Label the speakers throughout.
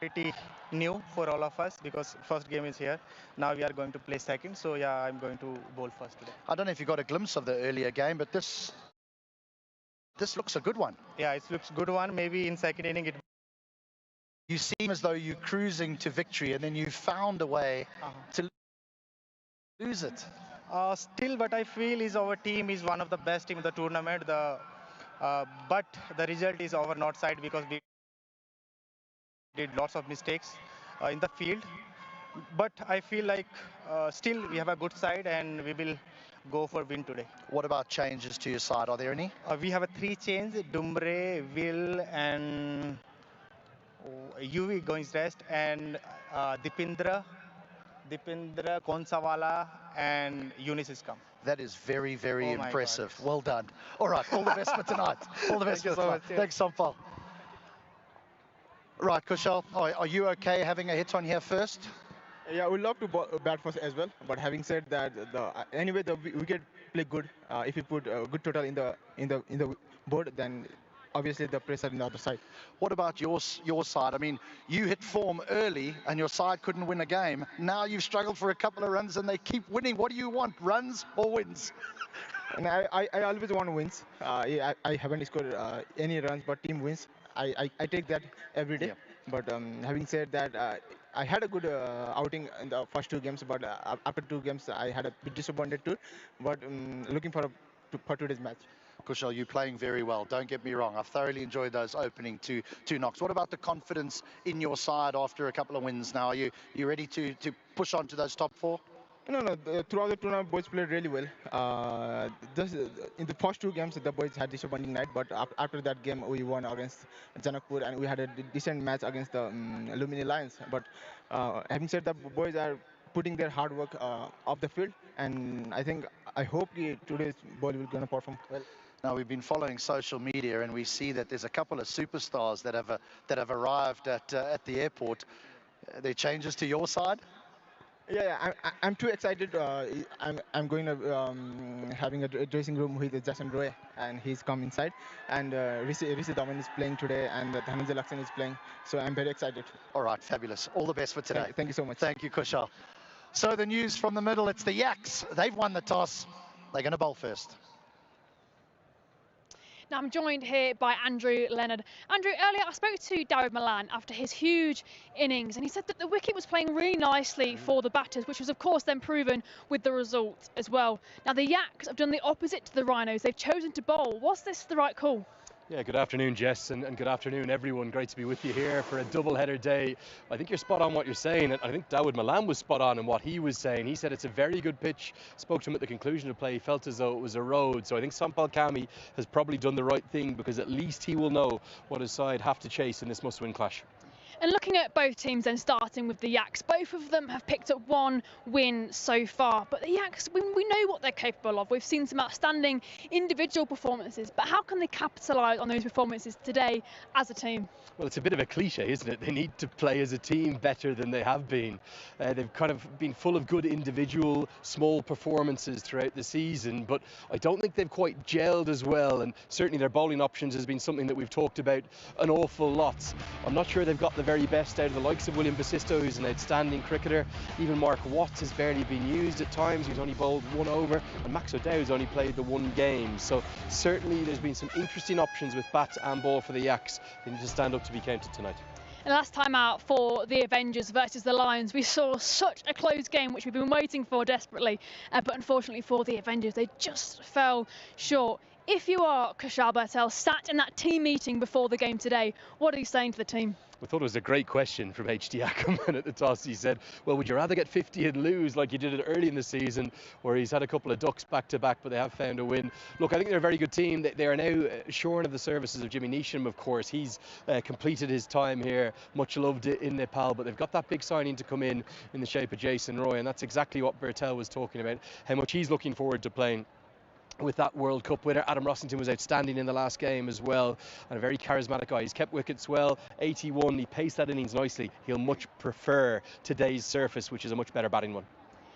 Speaker 1: pretty new for all of us because first game is here. Now we are going to play second. So yeah, I'm going to bowl first today.
Speaker 2: I don't know if you got a glimpse of the earlier game, but this looks a good one.
Speaker 1: Yeah, it looks good one. Maybe in second inning it.
Speaker 2: You seem as though you're cruising to victory, and then you found a way to lose it.
Speaker 1: Still, what I feel is our team is one of the best team in the tournament. But the result is our north side because we did lots of mistakes in the field. But I feel like still we have a good side and we will go for win today.
Speaker 2: What about changes to your side? Are there any?
Speaker 1: We have a three chains: Dumbre, Will, and UV going rest, and Dipindra, Konsawala, and Yunis is come.
Speaker 2: That is very, very
Speaker 1: Oh my
Speaker 2: impressive.
Speaker 1: God.
Speaker 2: Well done. All right, all the best for tonight. All the best
Speaker 1: Thank
Speaker 2: for
Speaker 1: you so
Speaker 2: tonight.
Speaker 1: much.
Speaker 2: Thanks, Sampal. Right, Kushal, are you okay having a hit on here first?
Speaker 3: Yeah, we love to bat first as well. But having said that, anyway the wicket play good. If you put a good total in the board, then obviously the pressure on the other side.
Speaker 2: What about your side? I mean, you hit form early and your side couldn't win a game. Now you've struggled for a couple of runs and they keep winning. What do you want, runs or wins?
Speaker 3: And I always want wins. I haven't scored any runs, but team wins. I take that every day.
Speaker 2: Yeah.
Speaker 3: But having said that, I had a good outing in the first two games, but after two games, I had a bit disappointed too. But looking for today's match.
Speaker 2: Kushal, you're playing very well. Don't get me wrong. I've thoroughly enjoyed those opening two knocks. What about the confidence in your side after a couple of wins now? Are you ready to push on to those top four?
Speaker 3: No. Throughout the tournament, boys played really well. In the first two games, the boys had disappointing night, but after that game, we won against Janakpur, and we had a decent match against the Lumini Lions. But having said that, boys are putting their hard work off the field, and I hope today's boy will gonna perform well.
Speaker 2: Now, we've been following social media, and we see that there's a couple of superstars that have arrived at the airport. There changes to your side?
Speaker 3: I'm too excited. I'm going to having a dressing room with Jason Roy, and he's come inside. And Rishi Daman is playing today, and Dhananjay Laksan is playing. So I'm very excited.
Speaker 2: All right, fabulous. All the best for today.
Speaker 3: Thank you so much.
Speaker 2: Thank you, Kushal. So the news from the middle, it's the Yaks. They've won the toss. They're going to bowl first.
Speaker 4: Now I'm joined here by Andrew Leonard. Andrew, earlier I spoke to Dawood Malan after his huge innings, and he said that the wicket was playing really nicely for the batters, which was of course then proven with the result as well. Now the Yaks have done the opposite to the Rhinos. They've chosen to bowl. Was this the right call?
Speaker 5: Yeah, good afternoon, Jess, and good afternoon, everyone. Great to be with you here for a double-header day. I think you're spot on what you're saying, and I think Dawood Malan was spot on in what he was saying. He said it's a very good pitch. Spoke to him at the conclusion of play. He felt as though it was a road. So I think Sampal Kami has probably done the right thing because at least he will know what his side have to chase in this must-win clash.
Speaker 4: And looking at both teams then, starting with the Yaks, both of them have picked up one win so far. But the Yaks, we know what they're capable of. We've seen some outstanding individual performances, but how can they capitalise on those performances today as a team?
Speaker 5: Well, it's a bit of a cliche, isn't it? They need to play as a team better than they have been. They've kind of been full of good individual small performances throughout the season, but I don't think they've quite gelled as well, and certainly their bowling options has been something that we've talked about an awful lot. I'm not sure they've got the very best out of the likes of William Basisto, who's an outstanding cricketer. Even Mark Watts has barely been used at times. He's only bowled one over, and Max O'Dowd's only played the one game. So certainly there's been some interesting options with bat and ball for the Yaks. They need to stand up to be counted tonight.
Speaker 4: And last time out for the Avengers versus the Lions, we saw such a close game, which we've been waiting for desperately. But unfortunately for the Avengers, they just fell short. If you are Kushal Bertel, sat in that team meeting before the game today, what are you saying to the team?
Speaker 5: I thought it was a great question from HT Ackerman at the toss. He said, well, would you rather get 50 and lose like you did it early in the season, where he's had a couple of ducks back to back, but they have found a win? Look, I think they're a very good team. They are now shorn of the services of Jimmy Neesham, of course. He's completed his time here, much loved in Nepal, but they've got that big signing to come in the shape of Jason Roy, and that's exactly what Bertel was talking about, how much he's looking forward to playing with that World Cup winner. Adam Rossington was outstanding in the last game as well, and a very charismatic guy. He's kept wickets well, 81, he paced that innings nicely. He'll much prefer today's surface, which is a much better batting one.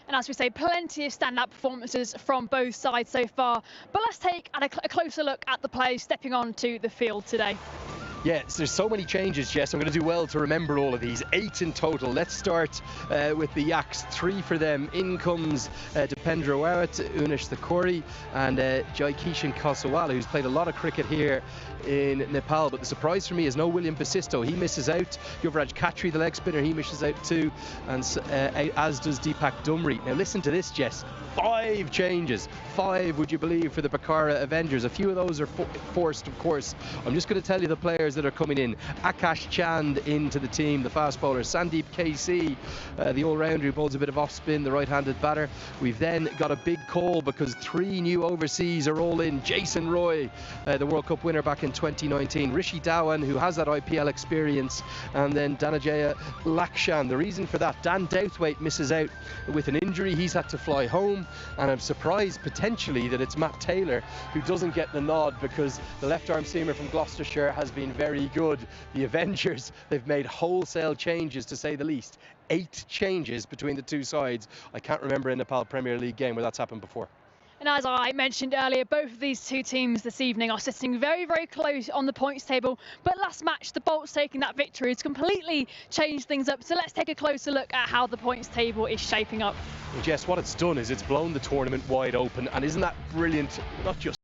Speaker 4: And as we say, plenty of standout performances from both sides so far. But let's take a closer look at the players stepping onto the field today.
Speaker 5: Yes, there's so many changes, Jess. I'm going to do well to remember all of these. 8 in total. Let's start with the Yaks. 3 for them. In comes Dipendra Wawat, Unish Thakori, and Jai Kishan Kosawala, who's played a lot of cricket here in Nepal. But the surprise for me is no William Basisto. He misses out. Yuvraj Khatri, the leg spinner, he misses out too, and as does Deepak Dumri. Now listen to this, Jess. 5 changes. 5, would you believe, for the Pokhara Avengers. A few of those are forced, of course. I'm just going to tell you the players that are coming in. Akash Chand into the team, the fast bowler. Sandeep KC, the all-rounder who bowls a bit of off-spin, the right-handed batter. We've then got a big call because 3 new overseas are all in. Jason Roy, the World Cup winner back in 2019. Rishi Dhawan, who has that IPL experience. And then Dhananjaya Lakshan. The reason for that, Dan Douthwaite misses out with an injury. He's had to fly home. And I'm surprised potentially that it's Matt Taylor who doesn't get the nod, because the left-arm seamer from Gloucestershire has been very good. The Avengers, they've made wholesale changes, to say the least. 8 changes between the two sides. I can't remember a Nepal Premier League game where that's happened before.
Speaker 4: And as I mentioned earlier, both of these two teams this evening are sitting very, very close on the points table. But last match, the Bolts taking that victory has completely changed things up. So let's take a closer look at how the points table is shaping up.
Speaker 5: Well, Jess, what it's done is it's blown the tournament wide open. And isn't that brilliant? Not just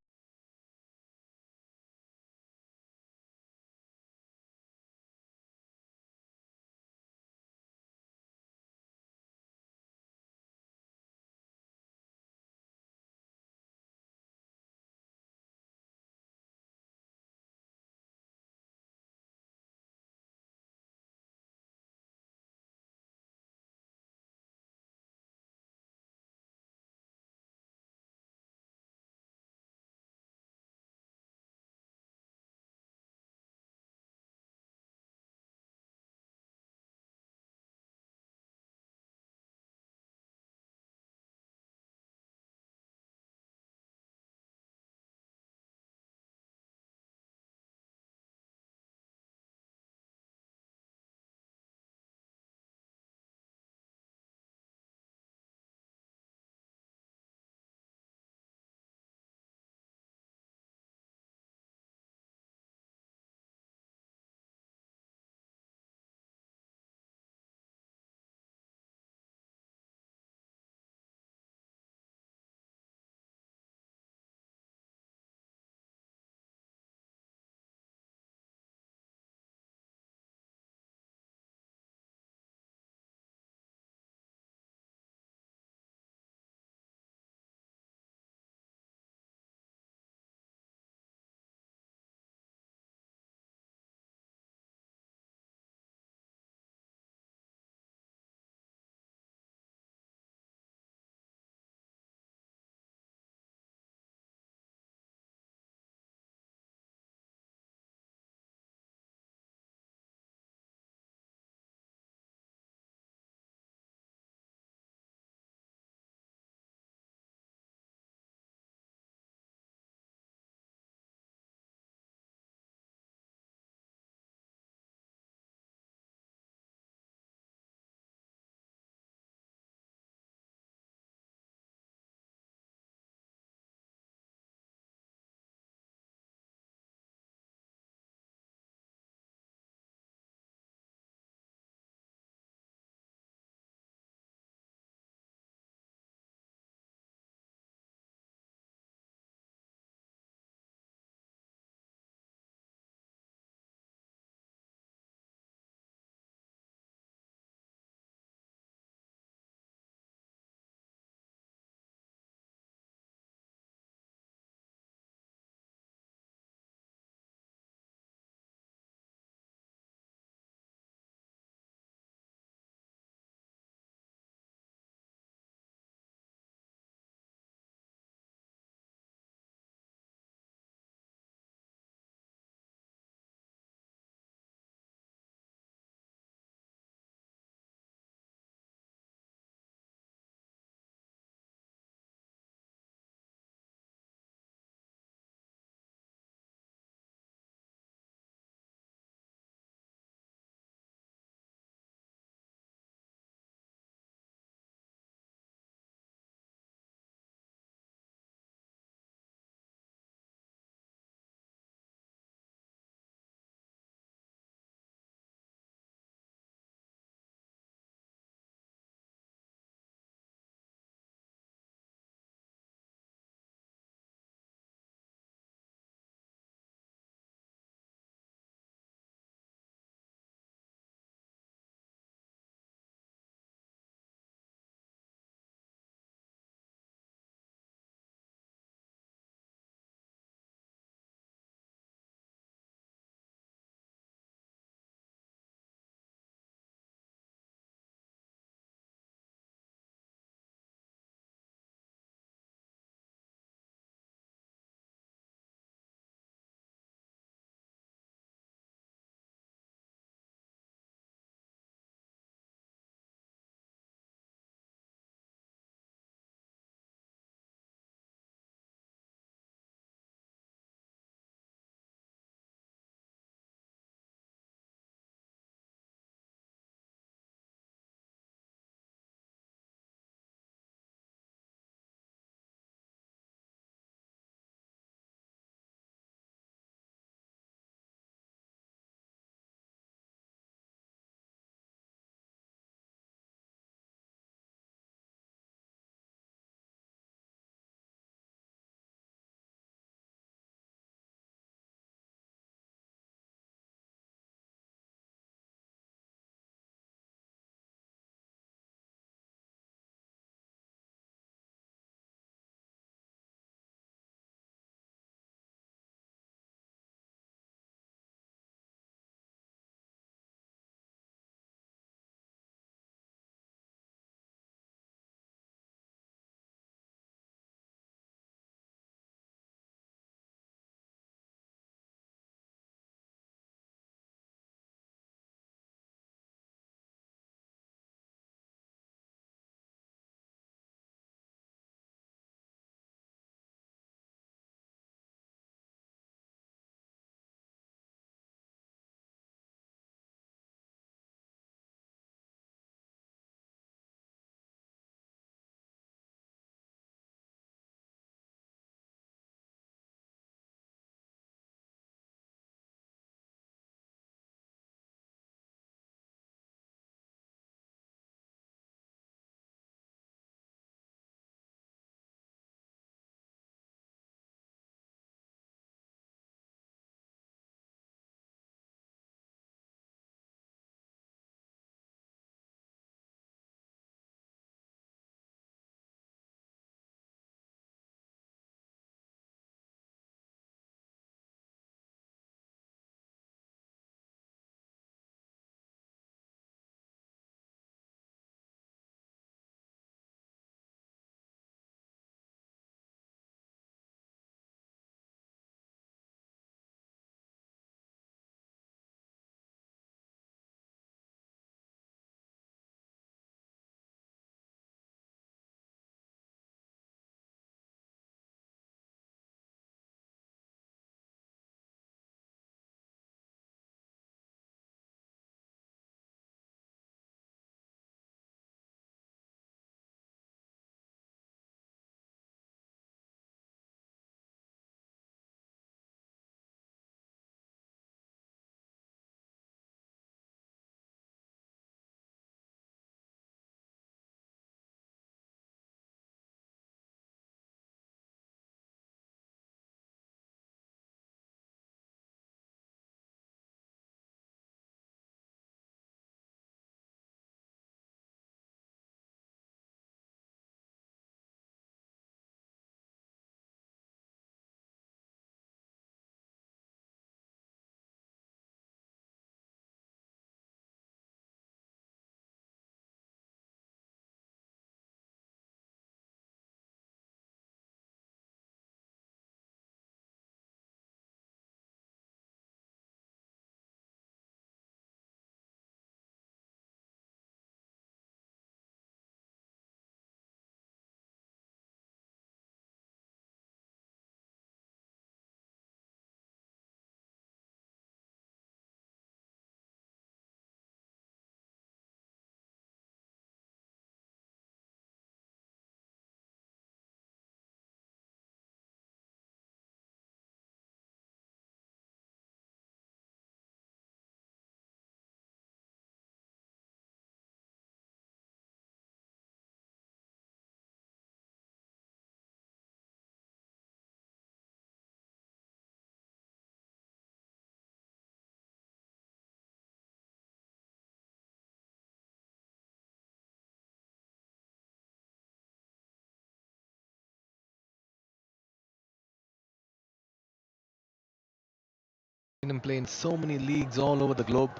Speaker 6: him play in so many leagues all over the globe.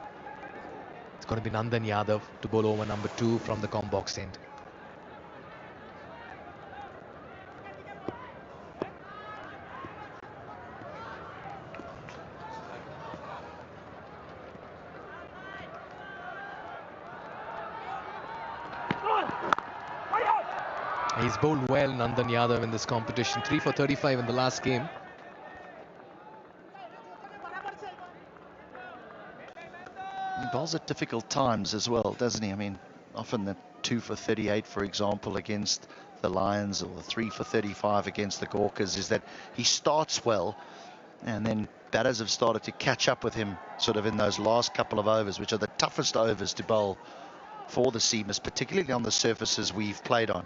Speaker 6: It's going to be Nandan Yadav to bowl over number 2 from the com box end. He's bowled well, Nandan Yadav, in this competition. 3 for 35 in the last game.
Speaker 2: He bowls at difficult times as well, doesn't he? I mean, often the 2 for 38, for example, against the Lions, or the 3 for 35 against the Gawkers, is that he starts well, and then batters have started to catch up with him sort of in those last couple of overs, which are the toughest overs to bowl for the seamers, particularly on the surfaces we've played on.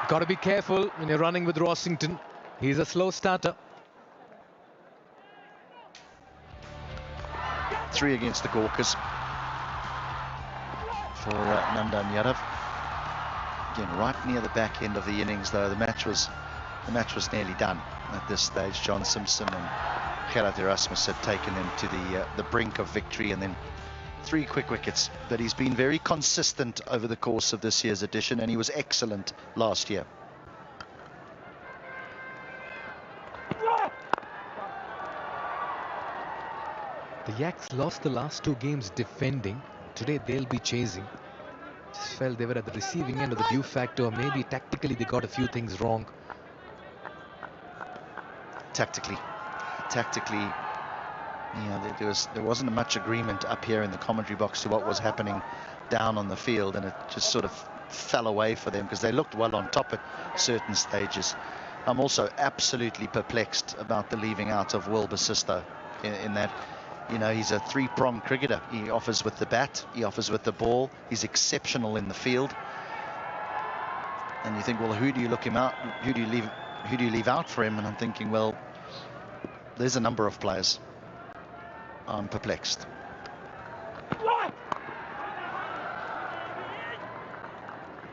Speaker 6: Got to be careful when you're running with Rossington. He's a slow starter.
Speaker 2: 3 against the Gawkers for Nandan Yadav. Again, right near the back end of the innings, though, the match was nearly done at this stage. John Simpson and Gerard Erasmus had taken them to the brink of victory, and then 3 quick wickets. But he's been very consistent over the course of this year's edition, and he was excellent last year.
Speaker 6: The Yaks lost the last 2 games defending. Today they'll be chasing. Just felt they were at the receiving end of the due factor. Maybe tactically they got a few things wrong.
Speaker 2: Tactically, yeah, there wasn't much agreement up here in the commentary box to what was happening down on the field, and it just sort of fell away for them because they looked well on top at certain stages. I'm also absolutely perplexed about the leaving out of Will Basisto in that, you know, he's a 3-pronged cricketer. He offers with the bat, he offers with the ball, he's exceptional in the field. And you think, well, who do you look him out? Who do you leave out for him? And I'm thinking, well, there's a number of players. I'm perplexed.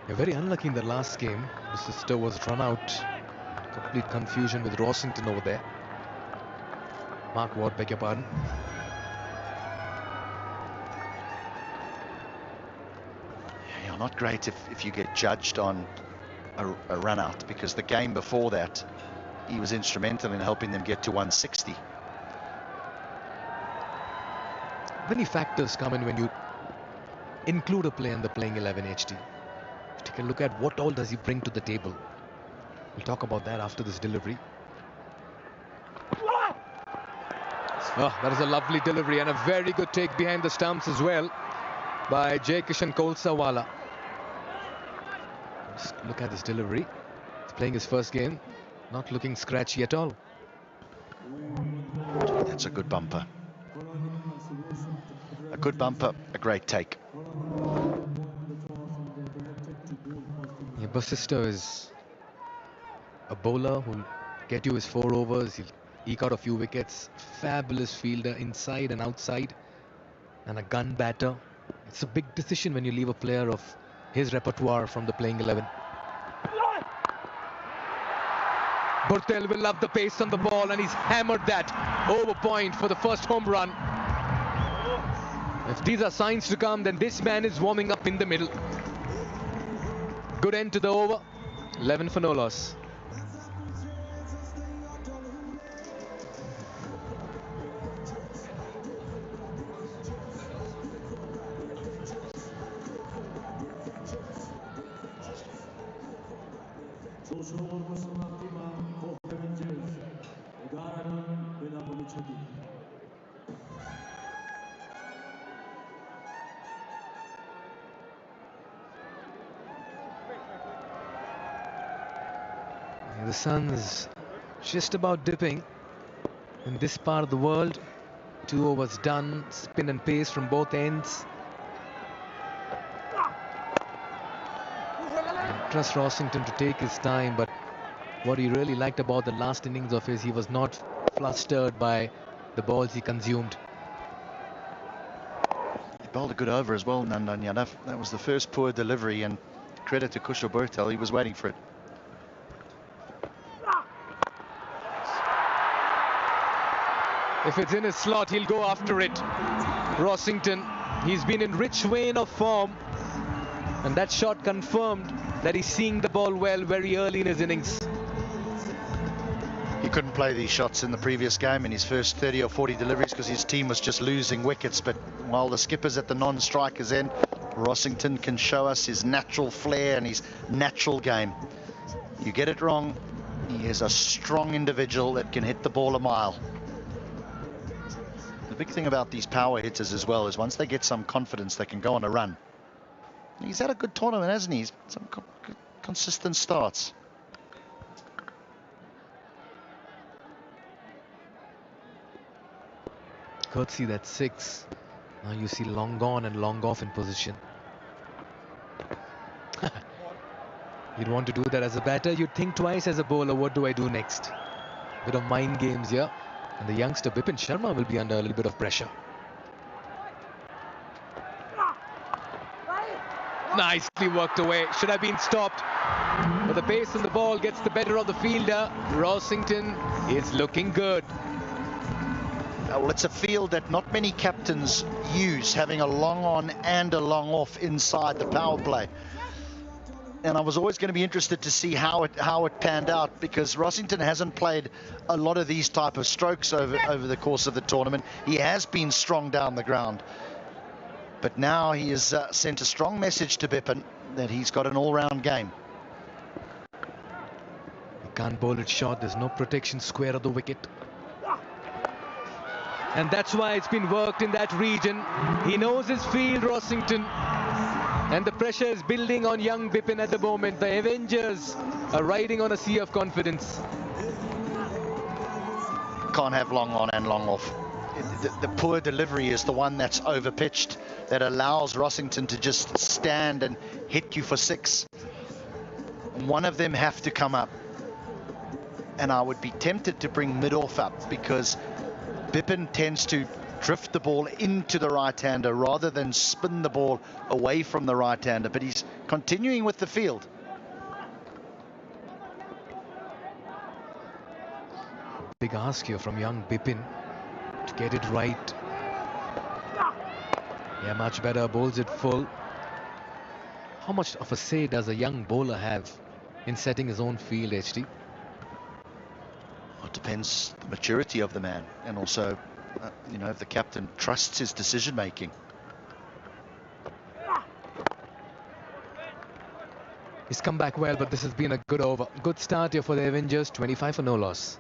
Speaker 6: They're very unlucky in the last game. Basisto was run out. Complete confusion with Rossington over there. Mark Ward, beg your pardon.
Speaker 2: Yeah, not great if you get judged on a run out, because the game before that he was instrumental in helping them get to 160.
Speaker 6: Many factors come in when you include a player in the playing 11 HD. Take a look at what all does he bring to the table. We'll talk about that after this delivery. Oh, that is a lovely delivery and a very good take behind the stumps as well by Jai Kishan Kolsawala. Just look at this delivery. He's playing his first game, not looking scratchy at all.
Speaker 2: That's a good bumper. A good bumper, a great take.
Speaker 6: Yeah, Basisto is a bowler who'll get you his 4 overs. He'll eke out a few wickets. Fabulous fielder inside and outside, and a gun batter. It's a big decision when you leave a player of his repertoire from the playing 11. Burtel will love the pace on the ball, and he's hammered that over point for the first home run. If these are signs to come, then this man is warming up in the middle. Good end to the over. 11 for no loss. The sun's just about dipping in this part of the world. 2 overs done, spin and pace from both ends. I trust Rossington to take his time, but what he really liked about the last innings of his, he was not flustered by the balls he consumed.
Speaker 2: He bowled a good over as well, Nandan Yadav. That was the first poor delivery, and credit to Kushobertel. He was waiting for it.
Speaker 6: If it's in his slot, he'll go after it. Rossington, he's been in rich vein of form, and that shot confirmed that he's seeing the ball well very early in his innings.
Speaker 2: He couldn't play these shots in the previous game in his first 30 or 40 deliveries because his team was just losing wickets. But while the skipper's at the non-strikers end, Rossington can show us his natural flair and his natural game. You get it wrong, he is a strong individual that can hit the ball a mile. The big thing about these power hitters as well is once they get some confidence, they can go on a run. He's had a good tournament, hasn't he? Some consistent starts.
Speaker 6: Courtesy that 6. Now you see long on and long off in position. You'd want to do that as a batter. You'd think twice as a bowler, what do I do next? Bit of mind games here. And the youngster Bipin Sharma will be under a little bit of pressure. Nicely worked away. Should have been stopped. But the pace of the ball gets the better of the fielder. Rossington is looking good.
Speaker 2: Well, it's a field that not many captains use, having a long on and a long off inside the power play. And I was always going to be interested to see how it panned out, because Rossington hasn't played a lot of these type of strokes over the course of the tournament. He has been strong down the ground, but now he has sent a strong message to Bipin that he's got an all-round game.
Speaker 6: He can't bowl it short. There's no protection square of the wicket. And that's why it's been worked in that region. He knows his field, Rossington. And the pressure is building on young Bipin at the moment. The Avengers are riding on a sea of confidence.
Speaker 2: Can't have long on and long off. The poor delivery is the one that's overpitched, that allows Rossington to just stand and hit you for 6. One of them have to come up. And I would be tempted to bring mid-off up, because Bipin tends to drift the ball into the right-hander rather than spin the ball away from the right-hander, but he's continuing with the field.
Speaker 6: Big ask here from young Bipin to get it right. Yeah, much better, bowls it full. How much of a say does a young bowler have in setting his own field, HT?
Speaker 2: It depends the maturity of the man, and also if the captain trusts his decision making.
Speaker 6: He's come back well, but this has been a good over. Good start here for the Avengers, 25 for no loss.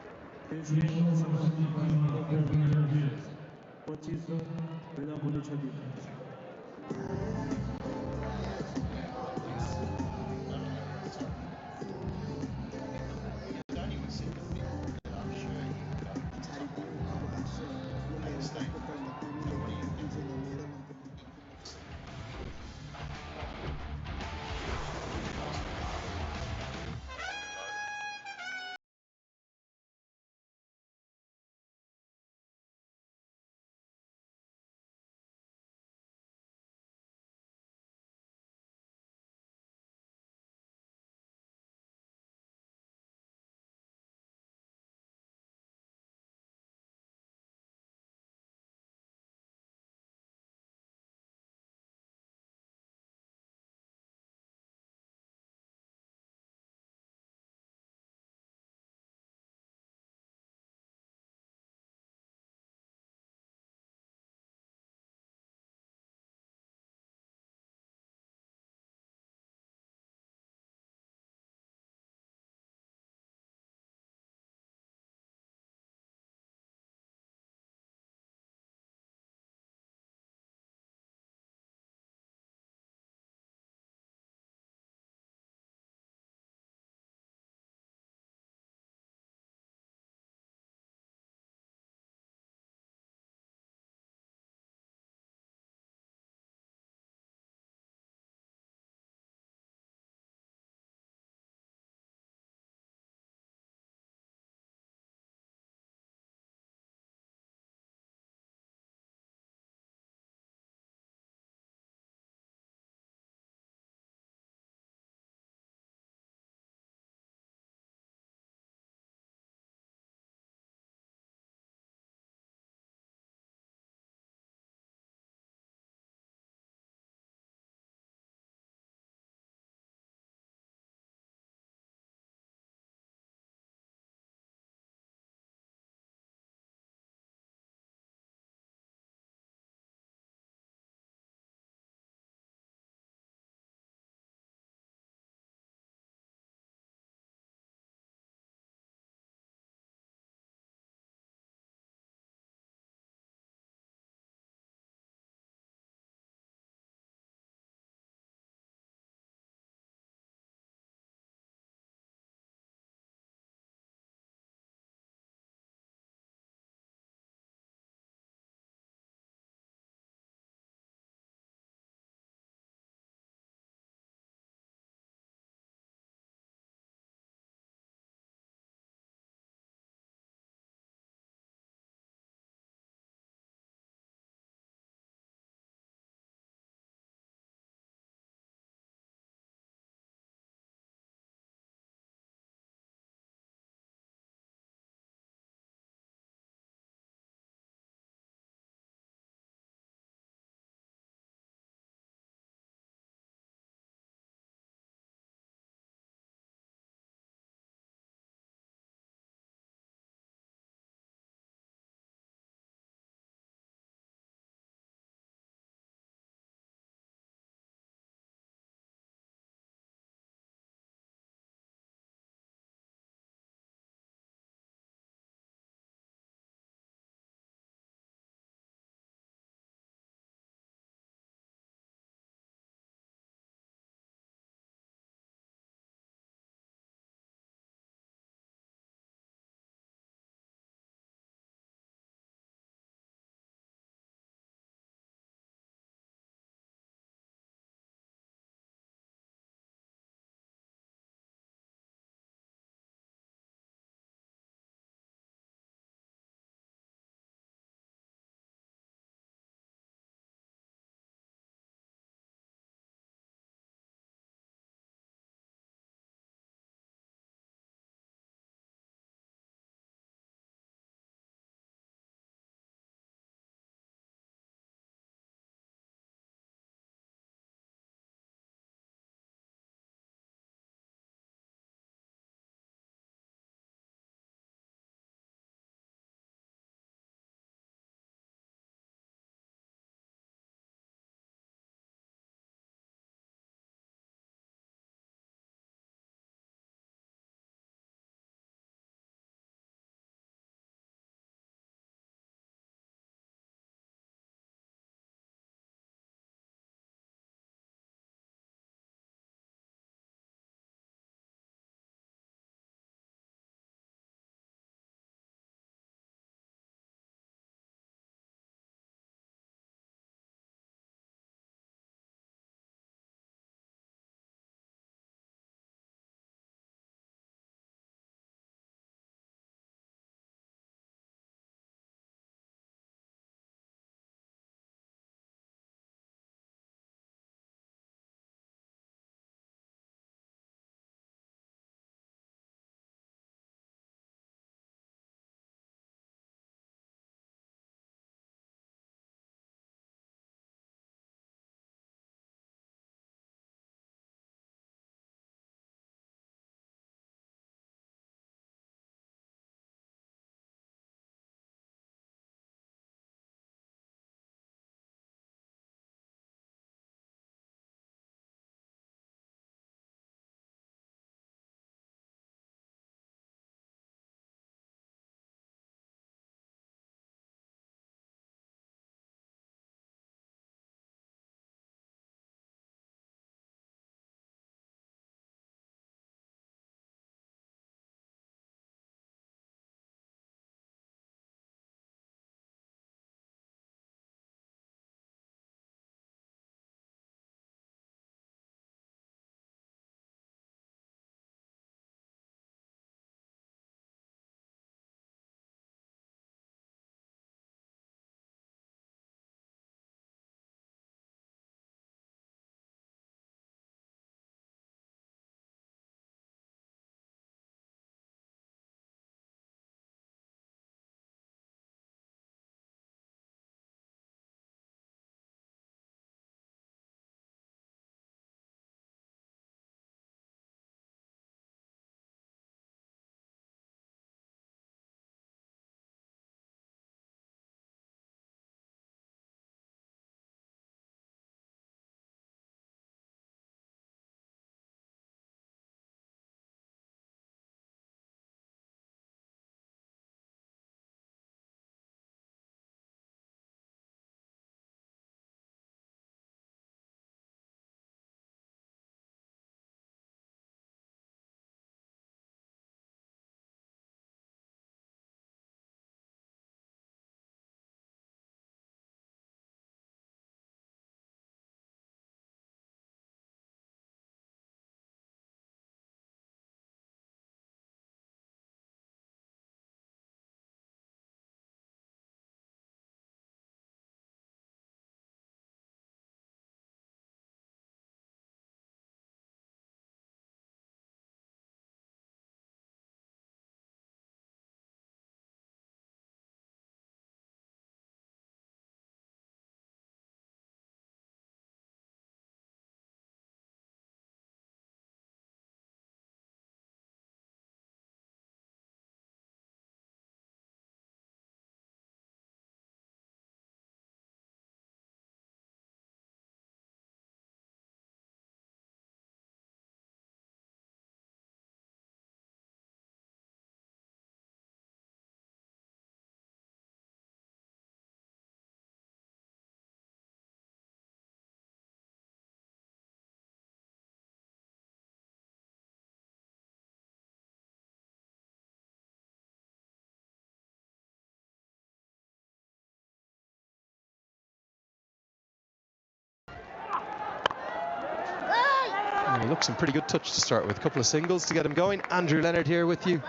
Speaker 5: Look, some pretty good touch to start with. A couple of singles to get him going. Andrew Leonard here with you,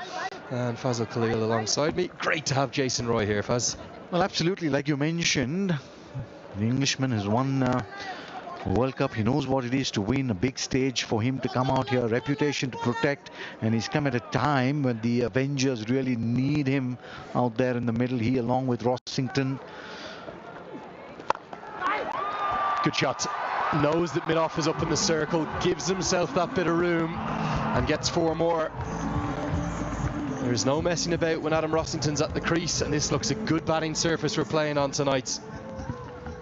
Speaker 5: and Fazal Khalil alongside me. Great to have Jason Roy here, Faz.
Speaker 2: Well, absolutely. Like you mentioned, the Englishman has won World Cup. He knows what it is to win a big stage. For him to come out here, reputation to protect, and he's come at a time when the Avengers really need him out there in the middle. He, along with Rossington.
Speaker 5: Good shot. Knows that Minoff is up in the circle, gives himself that bit of room, and gets 4 more. There's no messing about when Adam Rossington's at the crease, and this looks a good batting surface we're playing on tonight.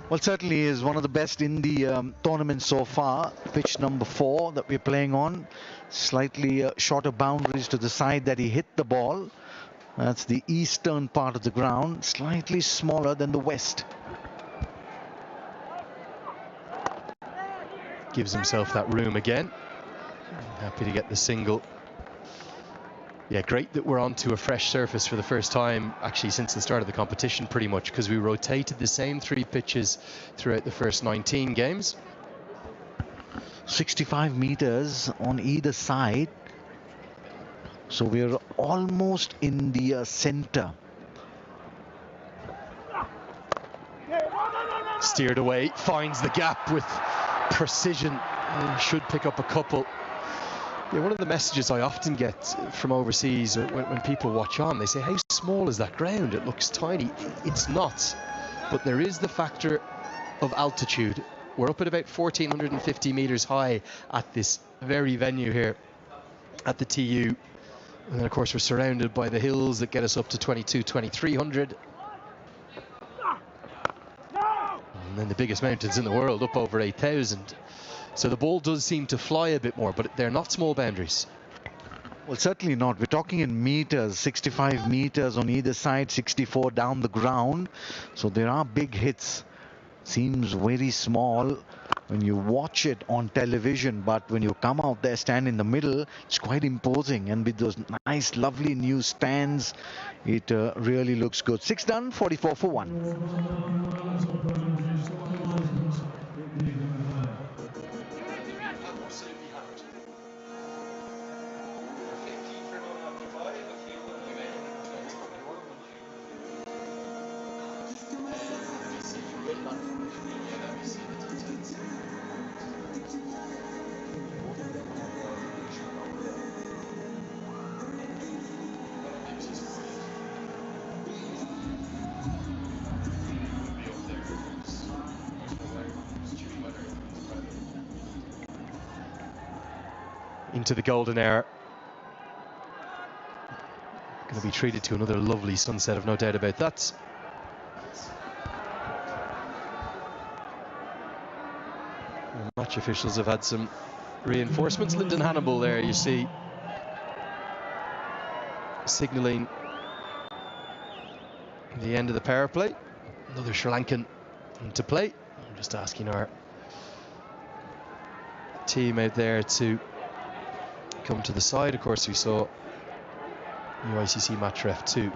Speaker 2: Well, certainly is one of the best in the tournament so far. Pitch number 4 that we're playing on. Slightly shorter boundaries to the side that he hit the ball. That's the eastern part of the ground, slightly smaller than the west.
Speaker 5: Gives himself that room again. Happy to get the single. Yeah, great that we're onto a fresh surface for the first time, actually, since the start of the competition, pretty much, because we rotated the same 3 pitches throughout the first 19 games.
Speaker 2: 65 meters on either side. So we're almost in the center.
Speaker 5: Steered away, finds the gap with precision. Should pick up a couple. Yeah, one of the messages I often get from overseas when people watch on, they say, how small is that ground? It looks tiny. It's not, but there is the factor of altitude. We're up at about 1,450 meters high at this very venue here at the TU, and then of course we're surrounded by the hills that get us up to 2,300. And then the biggest mountains in the world up over 8,000. So the ball does seem to fly a bit more, but they're not small boundaries.
Speaker 2: Well, certainly not. We're talking in meters, 65 meters on either side, 64 down the ground. So there are big hits. Seems very small when you watch it on television, but when you come out there, stand in the middle, it's quite imposing. And with those nice, lovely new stands, it really looks good. 6 done, 44 for 1.
Speaker 5: Into the golden air. Going to be treated to another lovely sunset, I've no doubt about that. And match officials have had some reinforcements. Lyndon Hannibal there, you see, signalling the end of the power play. Another Sri Lankan into play. I'm just asking our team out there to come to the side. Of course, we saw new ICC match ref 2.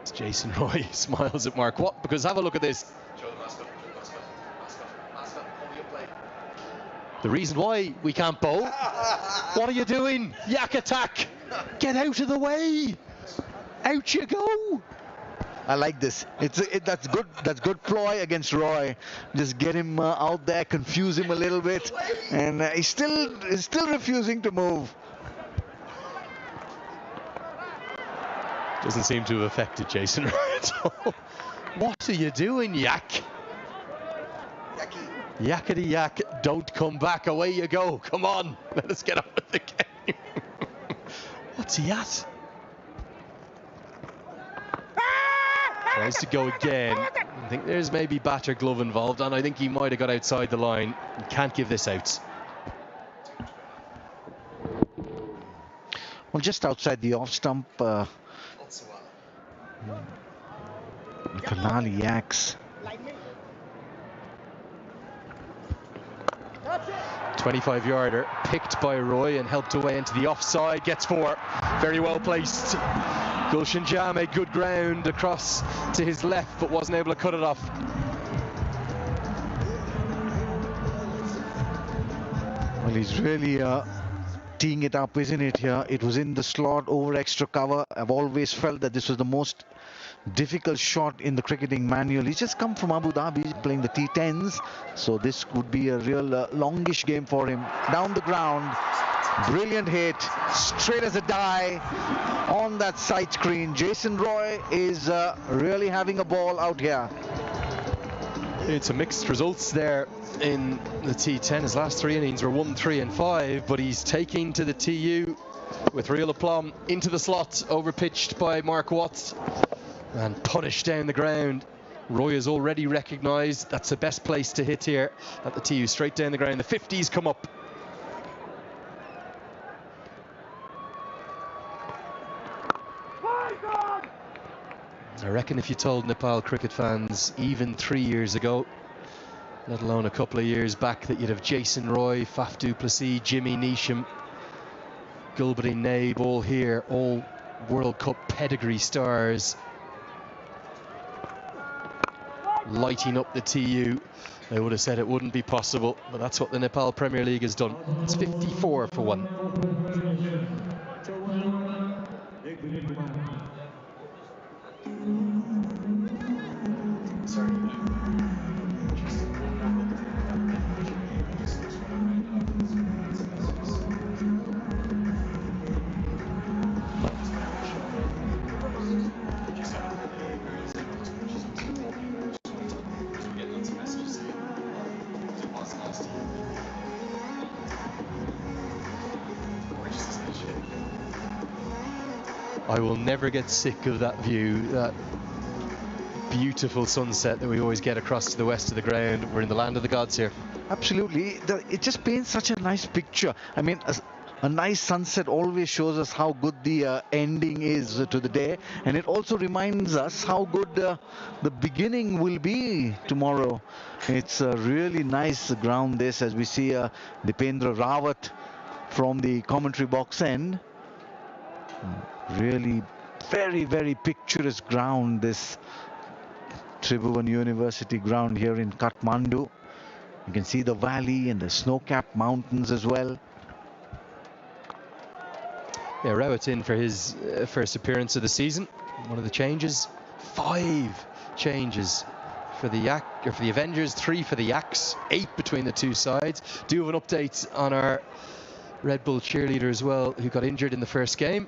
Speaker 5: It's Jason Roy smiles at Mark Watt, because have a look at this. The reason why we can't bowl. What are you doing? Yak attack. Get out of the way. Out you go.
Speaker 2: I like this. That's good. That's good ploy against Roy. Just get him out there, confuse him a little bit, and he's still refusing to move.
Speaker 5: Doesn't seem to have affected Jason at all. What are you doing, Yak? Yakety yak, don't come back. Away you go. Come on, let us get on with the game. What's he at? Tries to go again. I think there's maybe bat or glove involved, and I think he might have got outside the line. You can't give this out.
Speaker 2: Well, just outside the off stump, Karnali yaks.
Speaker 5: 25-yarder picked by Roy and helped away into the offside. Gets 4. Very well placed. Gulshan Jah made good ground across to his left, but wasn't able to cut it off.
Speaker 2: Well,
Speaker 7: he's really teeing it up, isn't it, here? It was in the slot over extra cover. I've always felt that this was the most difficult shot in the cricketing manual. He's just come from Abu Dhabi playing the T10s, so this could be a real longish game for him. Down the ground, brilliant hit, straight as a die on that side screen. Jason Roy is really having a ball out here.
Speaker 5: It's a mixed results there in the T10. His last 3 innings were 1, 3 and 5, but he's taking to the TU with real aplomb into the slot, overpitched by Mark Watts and punished down the ground. Roy has already recognised that's the best place to hit here at the TU, straight down the ground. The 50s come up. I reckon if you told Nepal cricket fans even 3 years ago, let alone a couple of years back, that you'd have Jason Roy, Faf du Plessis, Jimmy Neesham, Gulbadin Naib all here, all World Cup pedigree stars, lighting up the TU, they would have said it wouldn't be possible, but that's what the Nepal Premier League has done. It's 54 for 1. I will never get sick of that view, that beautiful sunset that we always get across to the west of the ground. We're in the land of the gods here.
Speaker 7: Absolutely. It just paints such a nice picture. I mean, a nice sunset always shows us how good the ending is to the day, and it also reminds us how good the beginning will be tomorrow. It's a really nice ground, this, as we see Dipendra Rawat from the commentary box end. Really very, very picturesque ground, this Tribhuvan University ground here in Kathmandu. You can see the valley and the snow-capped mountains as well.
Speaker 5: Yeah, Rawat in for his first appearance of the season. One of the changes, 5 changes for the Avengers, 3 for the Yaks, 8 between the two sides. Do have an update on our Red Bull cheerleader as well, who got injured in the first game.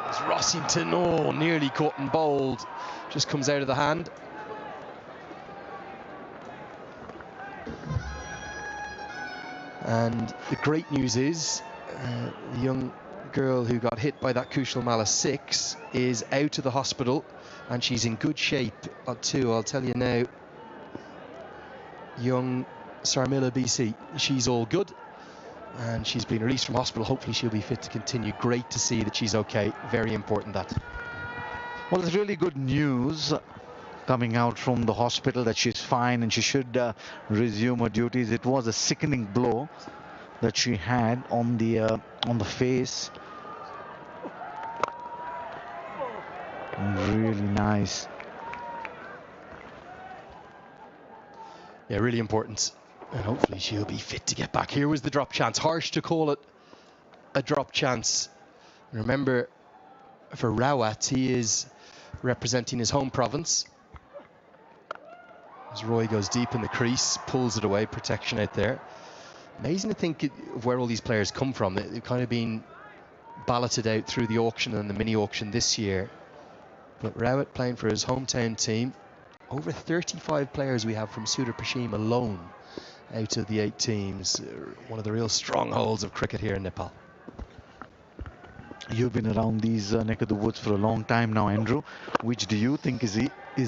Speaker 5: It's Rossington, oh, nearly caught and bowled, just comes out of the hand. And the great news is the young girl who got hit by that Kushal Mala 6 is out of the hospital and she's in good shape too. I'll tell you now, young Sarmila BC, she's all good and she's been released from hospital. Hopefully she'll be fit to continue. Great to see that she's okay. Very important, that.
Speaker 7: Well, it's really good news coming out from the hospital that she's fine and she should resume her duties. It was a sickening blow that she had on the face. Really nice.
Speaker 5: Yeah, really important. And hopefully she'll be fit to get back. Here was the drop chance. Harsh to call it a drop chance. Remember, for Rawat, he is representing his home province. As Roy goes deep in the crease, pulls it away, protection out there. Amazing to think of where all these players come from. They've kind of been balloted out through the auction and the mini auction this year. But Rawat playing for his hometown team. Over 35 players we have from Sudar Pashim alone out of the 8 teams. One of the real strongholds of cricket here in Nepal.
Speaker 7: You've been around these neck of the woods for a long time now, Andrew. Which do you think is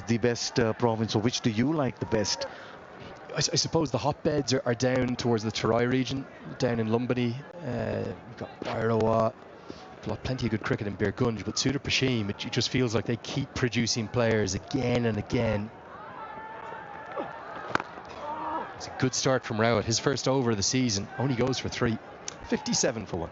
Speaker 7: the best province, or which do you like the best?
Speaker 5: I suppose the hotbeds are down towards the Terai region, down in Lumbini. We've got Bhairawa. We've got plenty of good cricket in Birgunj, but Sudar Pashim, it just feels like they keep producing players again and again. It's a good start from Rawat. His first over of the season only goes for 3. 57 for 1.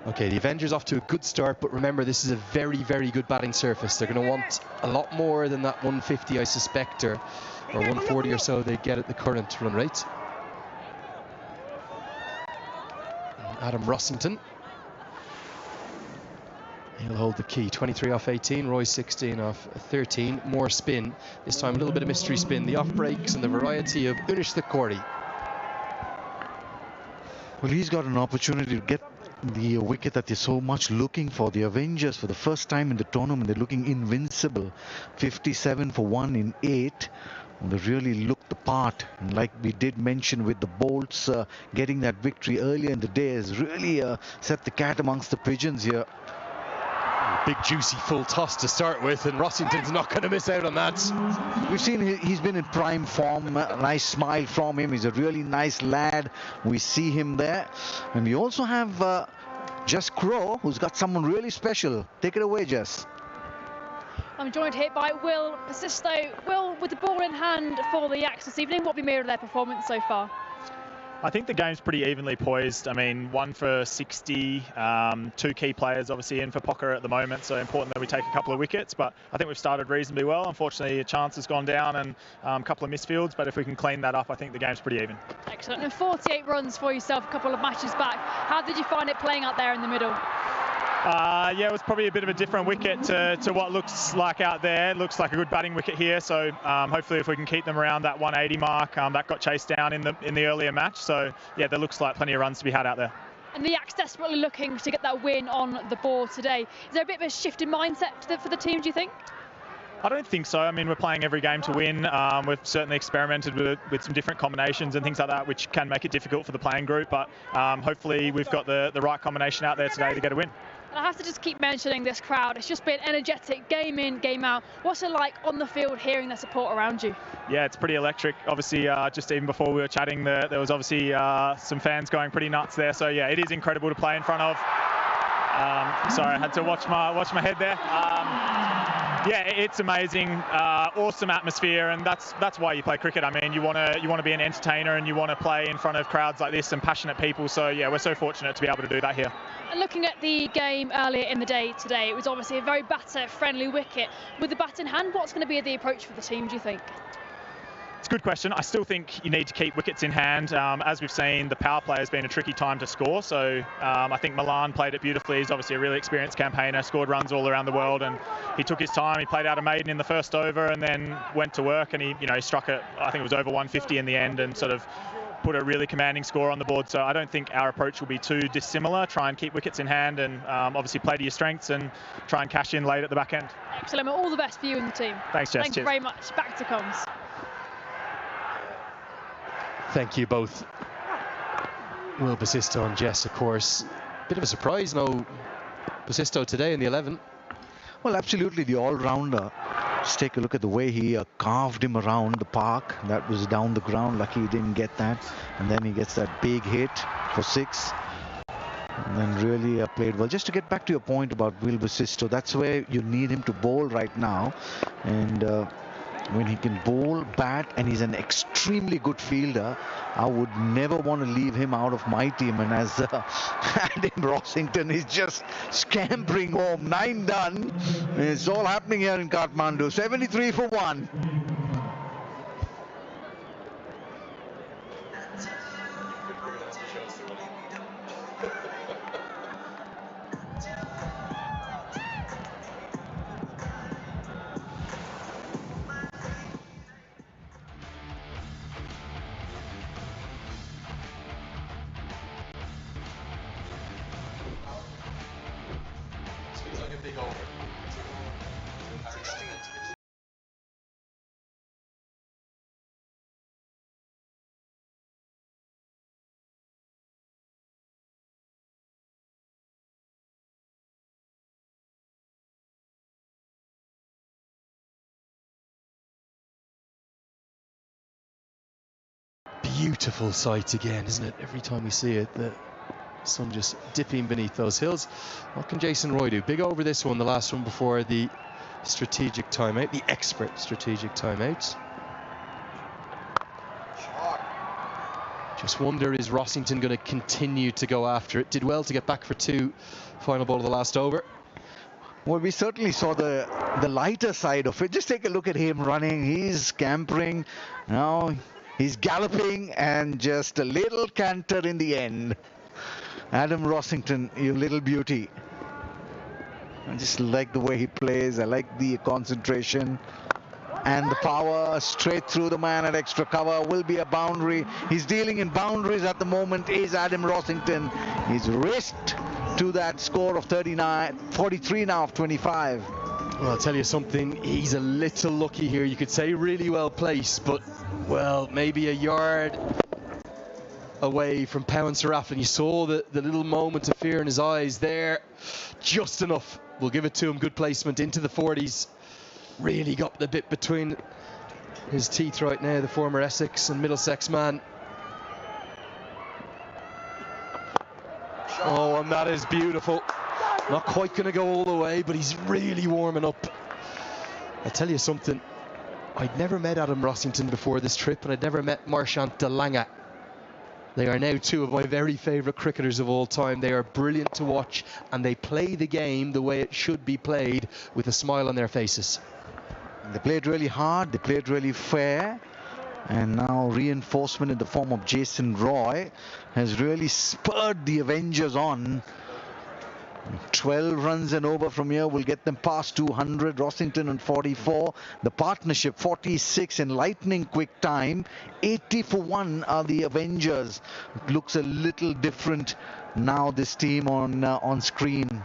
Speaker 5: Okay, the Avengers off to a good start, but remember this is a very, very good batting surface. They're going to want a lot more than that 150, I suspect, or 140 or so they get at the current run rate. Adam Rossington, he'll hold the key. 23 off 18, Roy 16 off 13. More spin, this time a little bit of mystery spin. The off breaks and the variety of Unish Thakori.
Speaker 7: Well, he's got an opportunity to get the wicket that they're so much looking for. The Avengers, for the first time in the tournament, they're looking invincible. 57 for 1 in 8. They really looked the part, and like we did mention with the Bolts getting that victory earlier in the day has really set the cat amongst the pigeons here.
Speaker 5: Big juicy full toss to start with, and Rossington's not going to miss out on that.
Speaker 7: We've seen he's been in prime form. A nice smile from him. He's a really nice lad. We see him there. And we also have Jess Crow, who's got someone really special. Take it away, Jess.
Speaker 4: I'm joined here by Will Persisto. Will, with the ball in hand for the Yaks this evening, what have you made of their performance so far?
Speaker 8: I think the game's pretty evenly poised. I mean, 1 for 60, 2 key players obviously in for Pokhara at the moment, so important that we take a couple of wickets, but I think we've started reasonably well. Unfortunately, a chance has gone down and a couple of misfields, but if we can clean that up, I think the game's pretty even.
Speaker 4: Excellent. And 48 runs for yourself a couple of matches back. How did you find it playing out there in the middle?
Speaker 8: Yeah, it was probably a bit of a different wicket to what looks like out there. It looks like a good batting wicket here, so hopefully if we can keep them around that 180 mark, that got chased down in the earlier match. So yeah, there looks like plenty of runs to be had out there.
Speaker 4: And the Yaks desperately looking to get that win on the board today. Is there a bit of a shift in mindset for the team, do you think?
Speaker 8: I don't think so. I mean, we're playing every game to win. We've certainly experimented with some different combinations and things like that, which can make it difficult for the playing group. But hopefully we've got the right combination out there today to get a win.
Speaker 4: And I have to just keep mentioning this crowd. It's just been energetic, game in, game out. What's it like on the field hearing the support around you?
Speaker 8: Yeah, it's pretty electric. Obviously, just even before we were chatting, there was obviously some fans going pretty nuts there. So yeah, it is incredible to play in front of. Sorry, I had to watch my head there. Yeah, it's amazing, awesome atmosphere, and that's why you play cricket. I mean, you want to be an entertainer and you want to play in front of crowds like this and passionate people. So yeah, we're so fortunate to be able to do that here.
Speaker 4: And looking at the game earlier in the day today, it was obviously a very batter-friendly wicket. With the bat in hand, what's going to be the approach for the team, do you think?
Speaker 8: It's a good question. I still think you need to keep wickets in hand. As we've seen, the power play has been a tricky time to score. So I think Milan played it beautifully. He's obviously a really experienced campaigner, scored runs all around the world, and he took his time. He played out a maiden in the first over and then went to work, and he struck it. I think it was over 150 in the end, and sort of put a really commanding score on the board. So I don't think our approach will be too dissimilar. Try and keep wickets in hand and obviously play to your strengths and try and cash in late at the back end.
Speaker 4: Excellent. All the best for you and the team.
Speaker 8: Thanks, Jess.
Speaker 4: Thank you very much. Back to comms.
Speaker 5: Thank you both. Will Persisto and Jess, of course. Bit of a surprise, no Persisto today in the 11.
Speaker 7: Well, absolutely, the all-rounder. Just take a look at the way he carved him around the park. That was down the ground. Lucky he didn't get that. And then he gets that big hit for 6. And then really played well. Just to get back to your point about Will Persisto, that's where you need him to bowl right now. And when he can bowl, bat, and he's an extremely good fielder, I would never want to leave him out of my team. And as Adam Rossington is just scampering home, 9 done. It's all happening here in Kathmandu. 73 for 1.
Speaker 5: Beautiful sight again, isn't it? Every time we see it, the sun just dipping beneath those hills. What can Jason Roy do? Big over this one, the last one before the strategic timeout, the expert strategic timeout. Just wonder, is Rossington going to continue to go after it? Did well to get back for 2. Final ball of the last over.
Speaker 7: Well, we certainly saw the lighter side of it. Just take a look at him running. He's scampering. Now he's galloping, and just a little canter in the end. Adam Rossington, you little beauty. I just like the way he plays. I like the concentration and the power. Straight through the man at extra cover. Will be a boundary. He's dealing in boundaries at the moment, is Adam Rossington. He's raced to that score of 43 now of 25.
Speaker 5: Well, I'll tell you something, he's a little lucky here. You could say really well placed, but, well, maybe a yard away from Pow and Serafin. You saw the little moment of fear in his eyes there. Just enough. We'll give it to him. Good placement into the 40s. Really got the bit between his teeth right now, the former Essex and Middlesex man. Oh, and that is beautiful. Not quite going to go all the way, but he's really warming up. I tell you something, I'd never met Adam Rossington before this trip, and I'd never met Marchant de Lange. They are now 2 of my very favourite cricketers of all time. They are brilliant to watch, and they play the game the way it should be played, with a smile on their faces.
Speaker 7: They played really hard, they played really fair, and now reinforcement in the form of Jason Roy has really spurred the Avengers on. 12 runs and over from here will get them past 200. Rossington on 44. The partnership 46 in lightning quick time. 80 for 1 are the Avengers. It looks a little different now, this team on screen.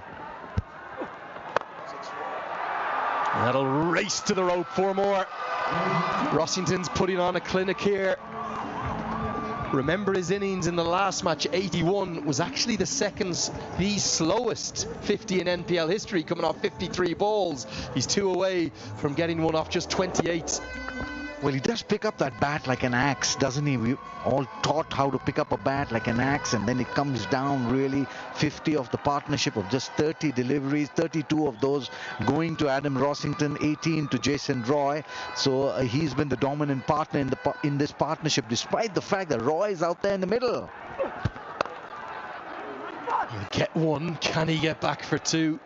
Speaker 5: That'll race to the rope for more. Rossington's putting on a clinic here. Remember his innings in the last match, 81, was actually the slowest 50 in NPL history, coming off 53 balls. He's 2 away from getting one off just 28.
Speaker 7: Well, he does pick up that bat like an axe, doesn't he? We all taught how to pick up a bat like an axe, and then it comes down really. 50 of the partnership of just 30 deliveries, 32 of those going to Adam Rossington, 18 to Jason Roy. So he's been the dominant partner in this partnership, despite the fact that Roy is out there in the middle.
Speaker 5: He'll get 1. Can he get back for 2?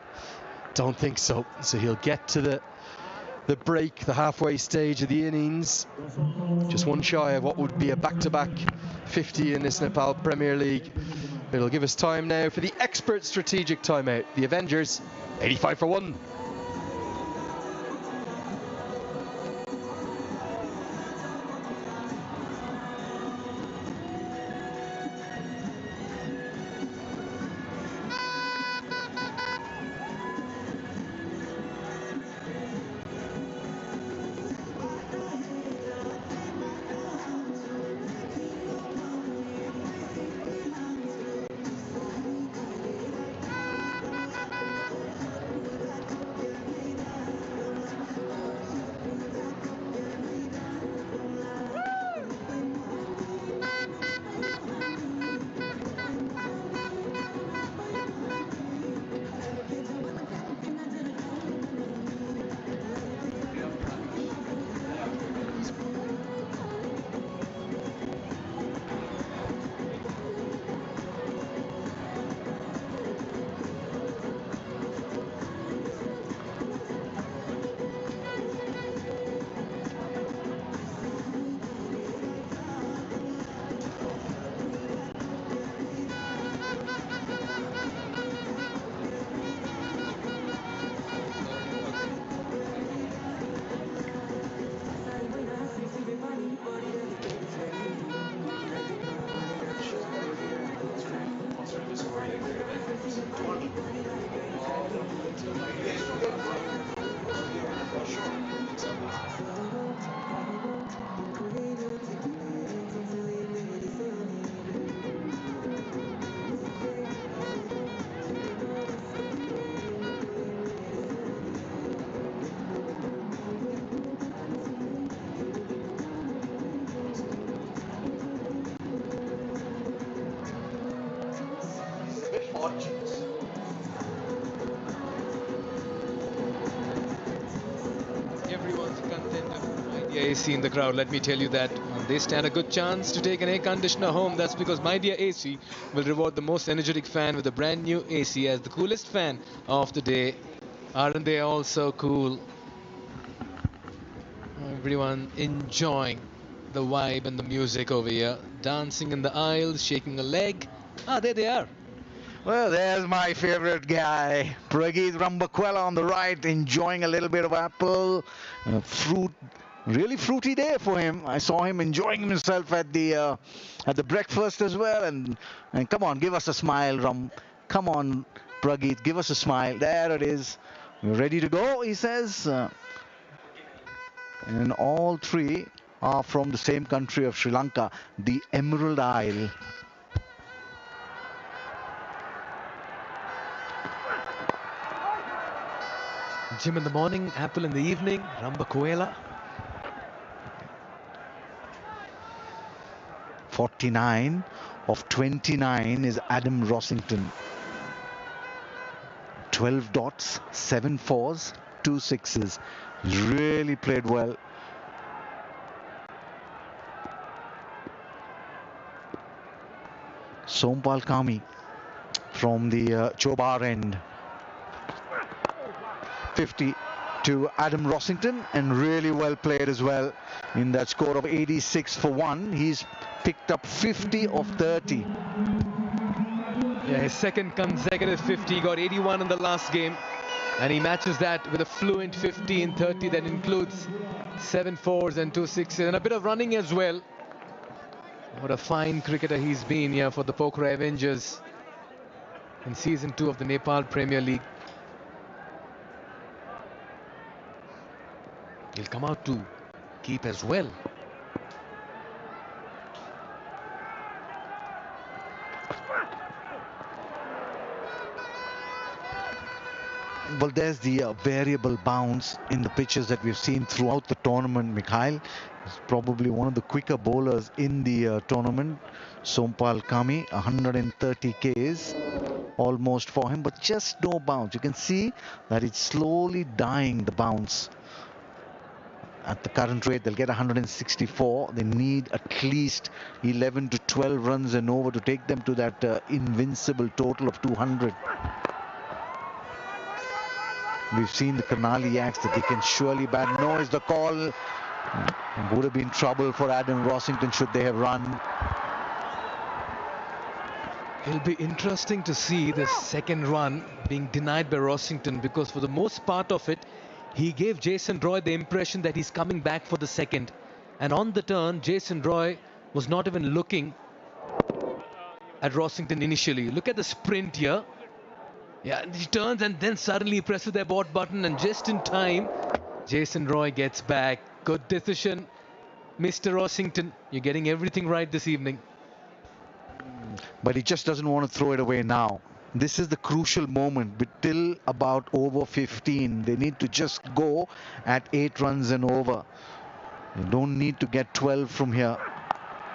Speaker 5: Don't think so. So he'll get to the break, the halfway stage of the innings. Just 1 shy of what would be a back-to-back 50 in this Nepal Premier League. It'll give us time now for the expert strategic timeout. The Avengers, 85 for 1.
Speaker 6: Everyone's a contender. My dear AC in the crowd, let me tell you that they stand a good chance to take an air conditioner home. That's because My Dear AC will reward the most energetic fan with a brand new AC as the coolest fan of the day. Aren't they all so cool? Everyone enjoying the vibe and the music over here. Dancing in the aisles, shaking a leg. Ah, there they are.
Speaker 7: Well, there's my favorite guy, Prageet Rambakwela on the right, enjoying a little bit of apple, fruit. Really fruity day for him. I saw him enjoying himself at the breakfast as well. And come on, give us a smile, Ram. Come on, Prageet, give us a smile. There it is. We're ready to go, he says. And all three are from the same country of Sri Lanka, the Emerald Isle.
Speaker 6: Gym in the morning, apple in the evening, Rambakwela.
Speaker 7: 49 of 29 is Adam Rossington. 12 dots, 7 fours, 2 sixes. Really played well. Sompal Kami from the Chobar end. 50 to Adam Rossington, and really well played as well in that score of 86 for 1. He's picked up 50 of 30.
Speaker 6: Yeah, his second consecutive 50. He got 81 in the last game, and he matches that with a fluent 50 in 30 that includes 7 fours and 2 sixes and a bit of running as well. What a fine cricketer he's been here for the Pokhara Avengers in season 2 of the Nepal Premier League. He'll come out to keep as well.
Speaker 7: Well, there's the variable bounce in the pitches that we've seen throughout the tournament. Mikhail is probably one of the quicker bowlers in the tournament. Sompal Kami, 130 Ks almost for him, but just no bounce. You can see that it's slowly dying, the bounce. At the current rate, they'll get 164. They need at least 11 to 12 runs and over to take them to that invincible total of 200. We've seen the karnali acts that they can surely bat. No is the call. Would have been trouble for Adam Rossington should they have run.
Speaker 6: It'll be interesting to see the second run being denied by Rossington, because for the most part of it, he gave Jason Roy the impression that he's coming back for the second. And on the turn, Jason Roy was not even looking at Rossington initially. Look at the sprint here. Yeah, he turns and then suddenly presses the abort button, and just in time, Jason Roy gets back. Good decision, Mr. Rossington. You're getting everything right this evening.
Speaker 7: But he just doesn't want to throw it away now. This is the crucial moment, but till about over 15. They need to just go at 8 runs and over. They don't need to get 12 from here.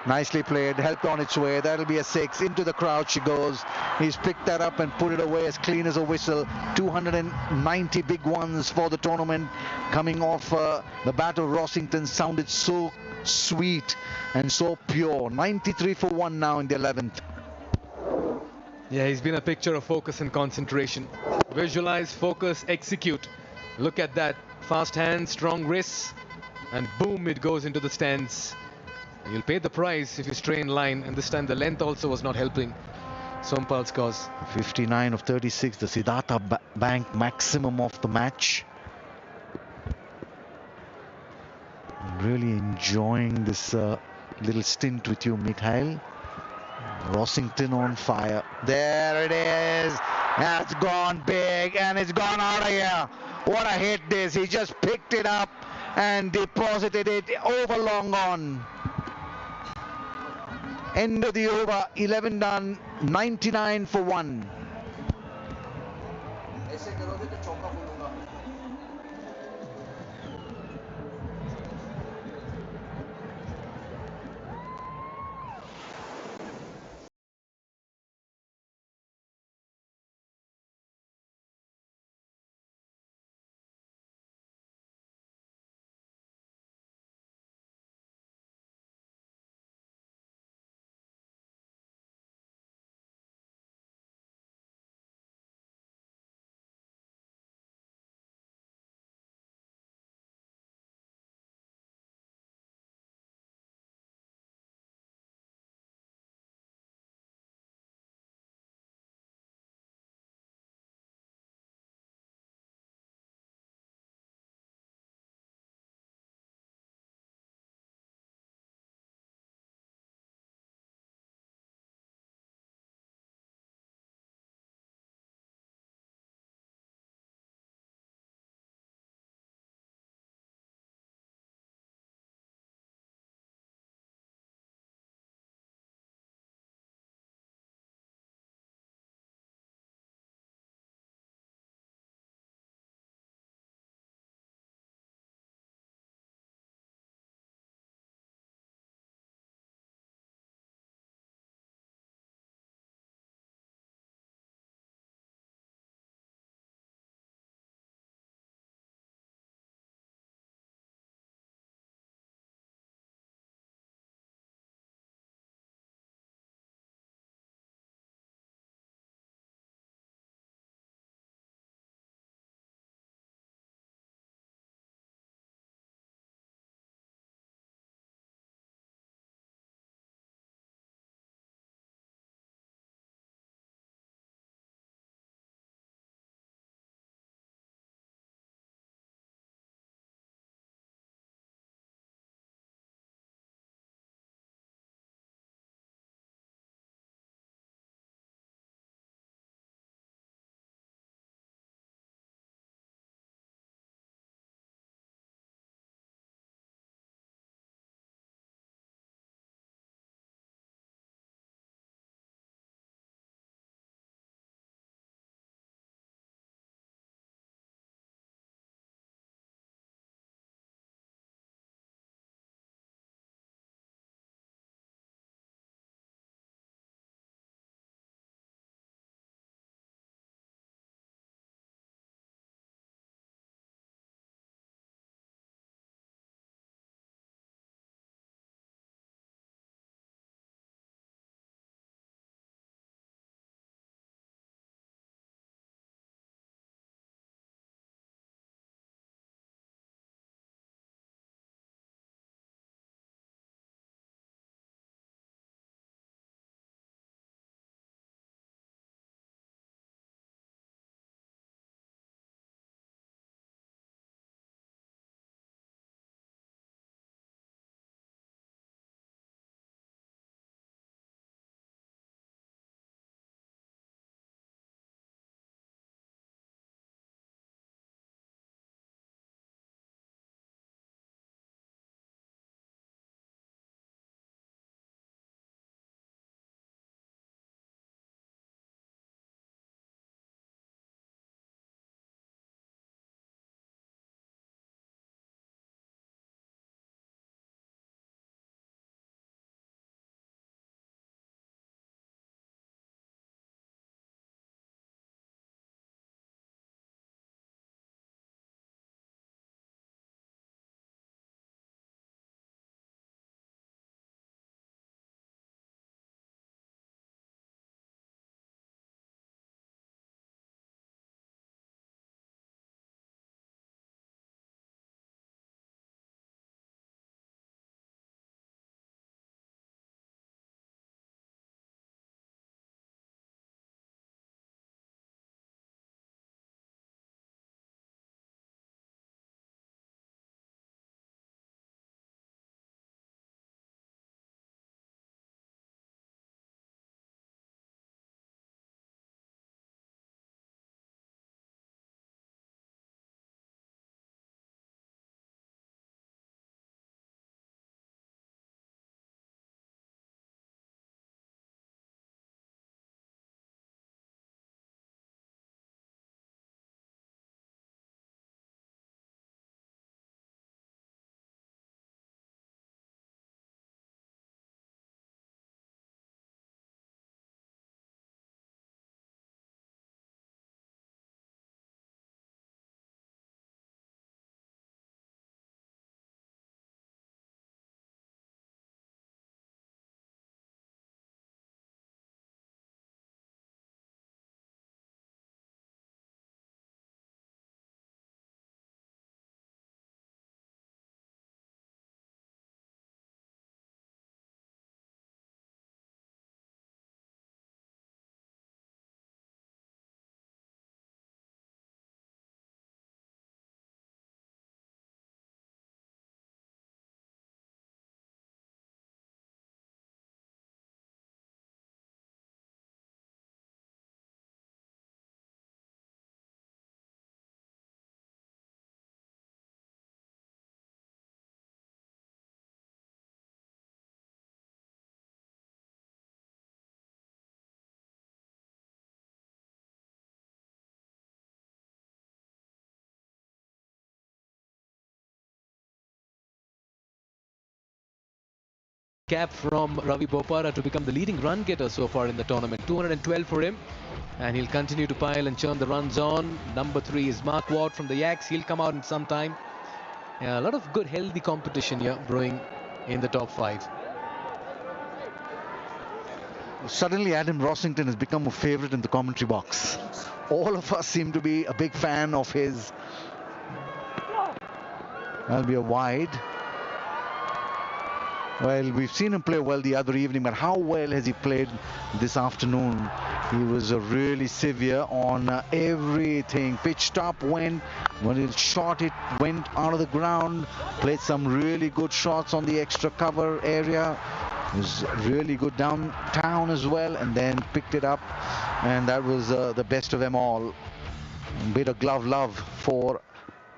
Speaker 7: Nicely played, helped on its way. That'll be a 6. Into the crowd she goes. He's picked that up and put it away as clean as a whistle. 290 big ones for the tournament. Coming off the bat of Rossington sounded so sweet and so pure. 93 for 1 now in the 11th.
Speaker 6: Yeah, he's been a picture of focus and concentration. Visualize, focus, execute. Look at that. Fast hands, strong wrists, and boom, it goes into the stands. You'll pay the price if you stray in line, and this time the length also was not helping Sompal's cause.
Speaker 7: 59 of 36, the Siddhartha Bank maximum of the match. Really enjoying this little stint with you, Mikhail. Rossington on fire. There it is. That's gone big and it's gone out of here. What a hit this. He just picked it up and deposited it over long on. End of the over, 11 done, 99 for 1.
Speaker 6: cap from Ravi Bopara to become the leading run getter so far in the tournament. 212 for him, and he'll continue to pile and churn the runs on. Number 3 is Mark Ward from the Yaks. He'll come out in some time. Yeah, a lot of good, healthy competition here brewing in the top 5.
Speaker 7: Suddenly, Adam Rossington has become a favorite in the commentary box. All of us seem to be a big fan of his. That'll be a wide. Well, we've seen him play well the other evening, but how well has he played this afternoon? He was really severe on everything. Pitched up, went. When he shot, it went out of the ground. Played some really good shots on the extra cover area. Was really good downtown as well, and then picked it up, and that was the best of them all. A bit of glove love for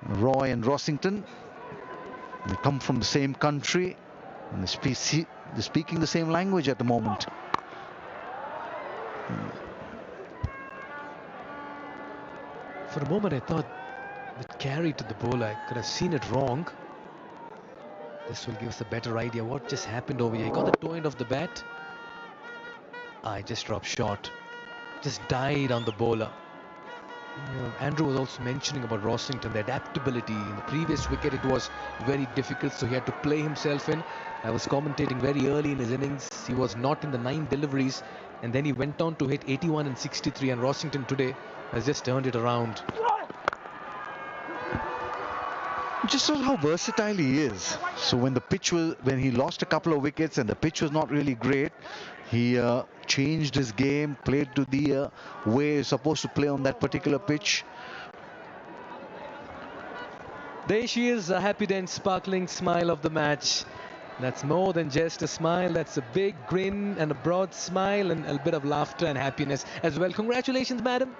Speaker 7: Roy and Rossington. They come from the same country, and they're speaking the same language at the moment.
Speaker 6: For a moment I thought the carry to the bowler, I could have seen it wrong. This will give us a better idea what just happened over here. He got the toe end of the bat. I just dropped short. Just died on the bowler. Andrew was also mentioning about Rossington, the adaptability. In the previous wicket it was very difficult, so he had to play himself in. I was commentating very early in his innings. He was not in the 9 deliveries, and then he went on to hit 81 and 63, and Rossington today has just turned it around.
Speaker 7: Just shows how versatile he is. So when he lost a couple of wickets and the pitch was not really great, he changed his game, played to the way he's supposed to play on that particular pitch.
Speaker 6: There she is, a happy then sparkling smile of the match. That's more than just a smile, that's a big grin and a broad smile and a bit of laughter and happiness as well. Congratulations, madam.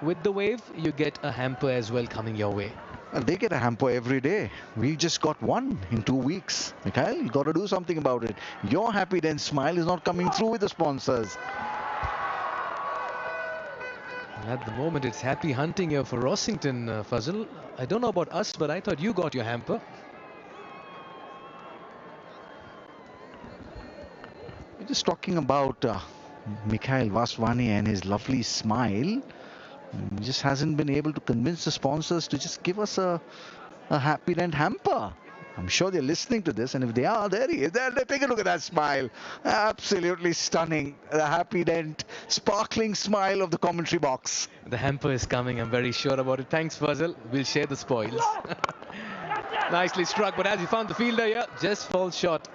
Speaker 6: With the wave, you get a hamper as well coming your way.
Speaker 7: And they get a hamper every day. We just got one in 2 weeks. Mikhail, you got to do something about it. Your happy then smile is not coming through with the sponsors.
Speaker 6: At the moment, it's happy hunting here for Rossington, Fazil. I don't know about us, but I thought you got your hamper.
Speaker 7: We're just talking about Mikhail Vaswani and his lovely smile. He just hasn't been able to convince the sponsors to just give us a happy dent hamper. I'm sure they're listening to this, and if they are, there he is. There, take a look at that smile. Absolutely stunning. The happy dent, sparkling smile of the commentary box.
Speaker 6: The hamper is coming, I'm very sure about it. Thanks, Fazil. We'll share the spoils. Nicely struck, but as he found the fielder here, just falls short.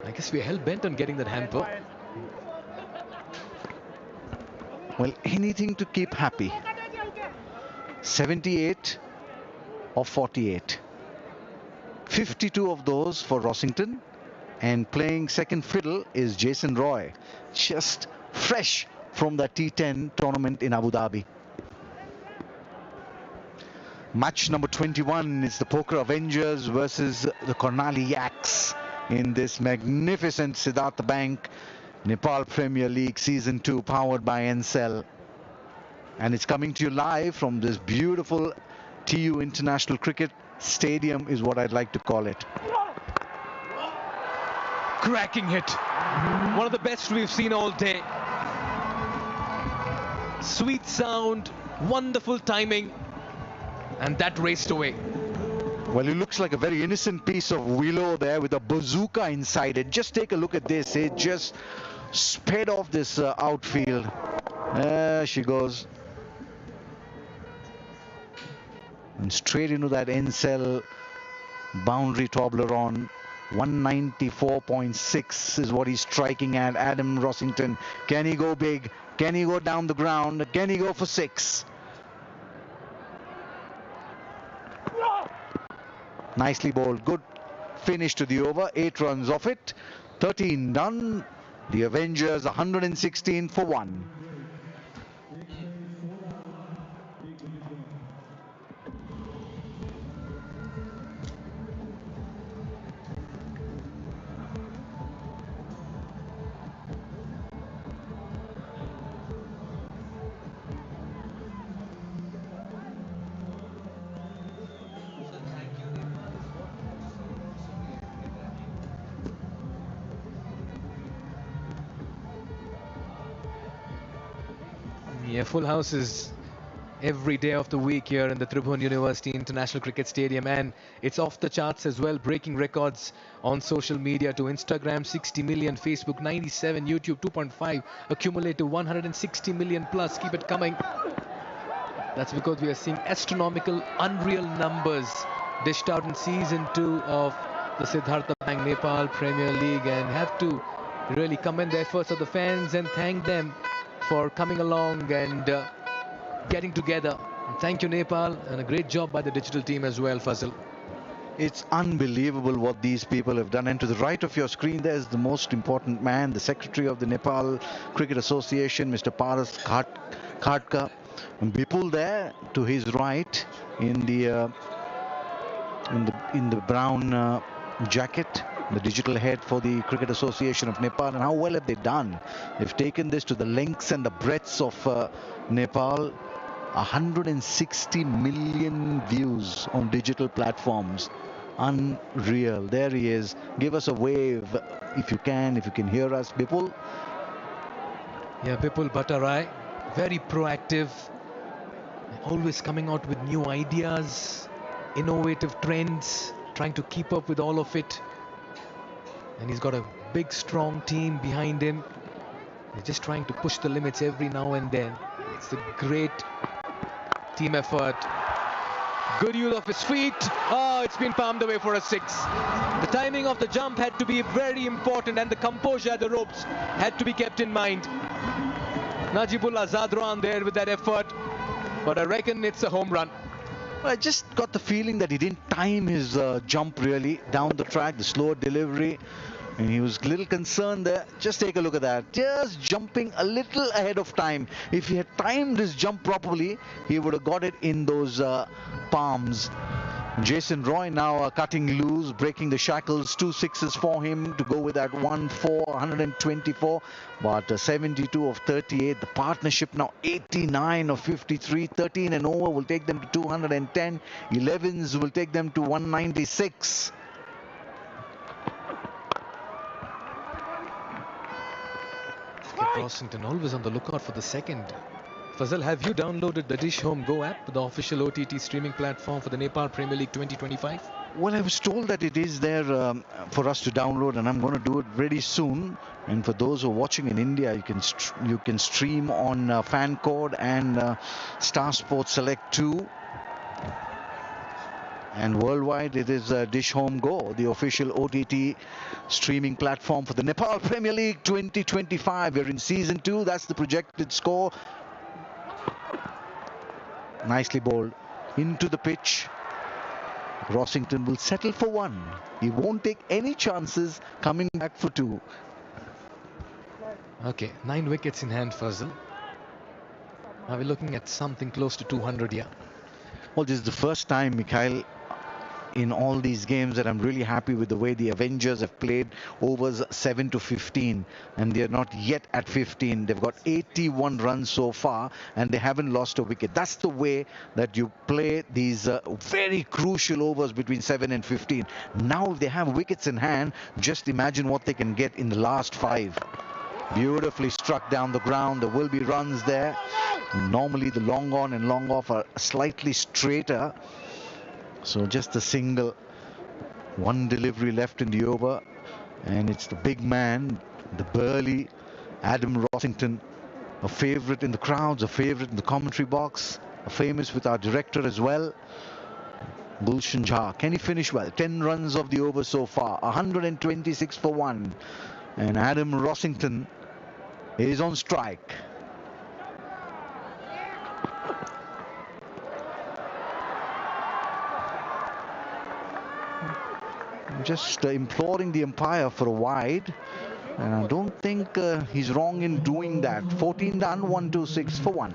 Speaker 6: I guess we're hell-bent on getting that hamper.
Speaker 7: Well, anything to keep happy. 78 of 48. 52 of those for Rossington. And playing second fiddle is Jason Roy. Just fresh from the T10 tournament in Abu Dhabi. Match number 21 is the Pokhara Avengers versus the Karnali Yaks in this magnificent Siddhartha Bank Nepal Premier League Season 2, powered by Ncell. And it's coming to you live from this beautiful TU International Cricket Stadium, is what I'd like to call it.
Speaker 6: Cracking hit. One of the best we've seen all day. Sweet sound, wonderful timing, and that raced away.
Speaker 7: Well, it looks like a very innocent piece of willow there with a bazooka inside it. Just take a look at this. It just sped off this outfield. There she goes. And straight into that Ncell boundary Toblerone. 194.6 is what he's striking at. Adam Rossington. Can he go big? Can he go down the ground? Can he go for 6? Nicely bowled. Good finish to the over. 8 runs off it. 13 done. The Avengers 116 for 1.
Speaker 6: Yeah, full houses every day of the week here in the Tribhuvan University International Cricket Stadium, and it's off the charts as well, breaking records on social media to Instagram 60 million, Facebook 97, YouTube 2.5, accumulative 160 million plus. Keep it coming. That's because we are seeing astronomical, unreal numbers dished out in season 2 of the Siddhartha Bank Nepal Premier League, and have to really commend the efforts of the fans and thank them for coming along and getting together. And thank you, Nepal, and a great job by the digital team as well, Fazil.
Speaker 7: It's unbelievable what these people have done. And to the right of your screen, there's the most important man, the secretary of the Nepal Cricket Association, Mr. Paras Khatka. And Bipul there to his right in the brown jacket, the digital head for the Cricket Association of Nepal. And how well have they done? They've taken this to the lengths and the breadths of Nepal. 160 million views on digital platforms. Unreal. There he is. Give us a wave if you can hear us, Bipul.
Speaker 6: Yeah, Bipul Bhattarai, very proactive, always coming out with new ideas, innovative trends, trying to keep up with all of it. And he's got a big, strong team behind him. He's just trying to push the limits every now and then. It's a great team effort. Good use of his feet. Oh, it's been palmed away for a 6. The timing of the jump had to be very important, and the composure at the ropes had to be kept in mind. Najibullah Zadran there with that effort, but I reckon it's a home run.
Speaker 7: Well, I just got the feeling that he didn't time his jump really down the track, the slower delivery. And he was a little concerned there. Just take a look at that. Just jumping a little ahead of time. If he had timed his jump properly, he would have got it in those palms. Jason Roy now cutting loose, breaking the shackles. 2 sixes for him to go with that 124. But 72 of 38. The partnership now 89 of 53. 13 and over will take them to 210. 11s will take them to 196.
Speaker 6: Rossington always on the lookout for the second. Fazal, have you downloaded the Dish Home Go app, the official OTT streaming platform for the Nepal Premier League 2025?
Speaker 7: Well, I was told that it is there for us to download, and I'm going to do it very soon. And for those who are watching in India, you can stream on FanCode and Star Sports Select 2. And worldwide, it is Dish Home Go, the official OTT streaming platform for the Nepal Premier League 2025. We're in season 2. That's the projected score. Nicely bowled into the pitch. Rossington will settle for 1. He won't take any chances coming back for 2.
Speaker 6: Okay, 9 wickets in hand, Fazal. Are we looking at something close to 200 here?
Speaker 7: Well, this is the first time, Mikhail, in all these games that I'm really happy with the way the Avengers have played overs 7 to 15, and they're not yet at 15. They've got 81 runs so far, and they haven't lost a wicket. That's the way that you play these very crucial overs between 7 and 15. Now, if they have wickets in hand, just imagine what they can get in the last 5. Beautifully struck down the ground. There will be runs there. Normally, the long on and long off are slightly straighter. So just a single, 1 delivery left in the over, and it's the big man, the burly Adam Rossington, a favourite in the crowds, a favourite in the commentary box, a famous with our director as well, Gulshan Jha. Can he finish well? 10 runs of the over so far, 126 for 1, and Adam Rossington is on strike. Just imploring the umpire for a wide, and I don't think he's wrong in doing that. 14 done, 126 for 1.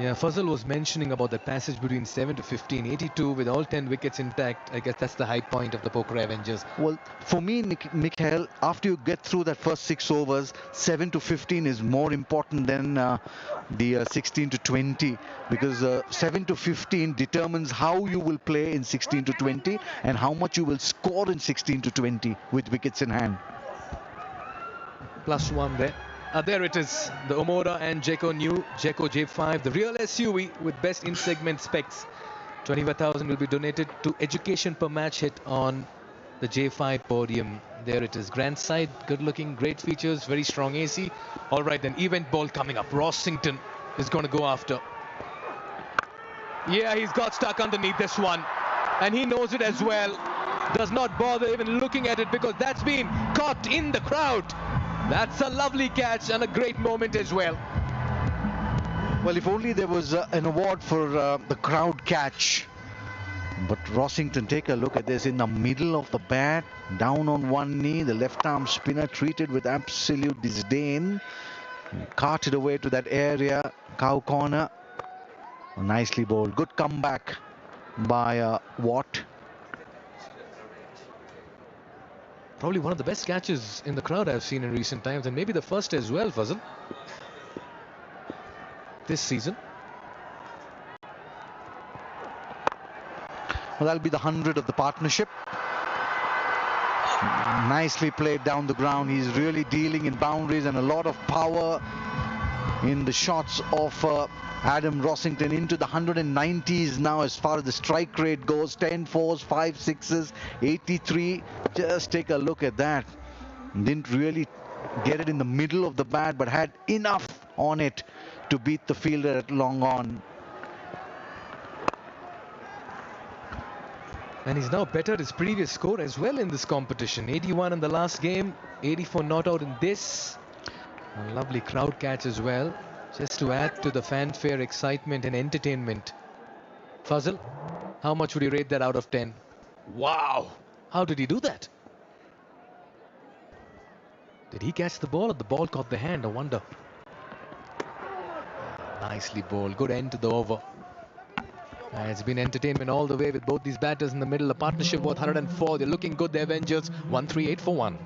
Speaker 6: Yeah, Fazal was mentioning about the passage between 7 to 15, 82 with all 10 wickets intact. I guess that's the high point of the Pokhara Avengers.
Speaker 7: Well, for me, Mikhail, after you get through that first 6 overs, 7 to 15 is more important than the 16 to 20, because 7 to 15 determines how you will play in 16 to 20 and how much you will score in 16 to 20 with wickets in hand.
Speaker 6: +1 there. There it is, the Omora and Jeko new Jeko J5, the real SUV with best in-segment specs. 25,000 will be donated to education per match hit on the J5 podium. There it is, grand side, good looking, great features, very strong AC. All right then, event ball coming up. Rossington is going to go after. Yeah, he's got stuck underneath this one, and he knows it as well. Does not bother even looking at it because that's been caught in the crowd. That's a lovely catch and a great moment as well.
Speaker 7: Well, if only there was an award for the crowd catch. But Rossington, take a look at this, in the middle of the bat, down on one knee, the left arm spinner treated with absolute disdain, carted away to that area, cow corner. Nicely bowled, good comeback by Watt.
Speaker 6: Probably one of the best catches in the crowd I've seen in recent times, and maybe the first as well, Fazal, this season.
Speaker 7: Well, that'll be the 100 of the partnership. Nicely played down the ground. He's really dealing in boundaries and a lot of power in the shots of Adam Rossington, into the 190s now as far as the strike rate goes. 10 fours, 5 sixes, 83. Just take a look at that. Didn't really get it in the middle of the bat, but had enough on it to beat the fielder at long on.
Speaker 6: And he's now bettered his previous score as well in this competition. 81 in the last game, 84 not out in this. A lovely crowd catch as well, just to add to the fanfare, excitement and entertainment. Fazal, how much would you rate that out of 10? Wow! How did he do that? Did he catch the ball or the ball caught the hand? I wonder. Nicely bowled. Good end to the over. It's been entertainment all the way with both these batters in the middle. A partnership worth 104. They're looking good, the Avengers. 138 for 1.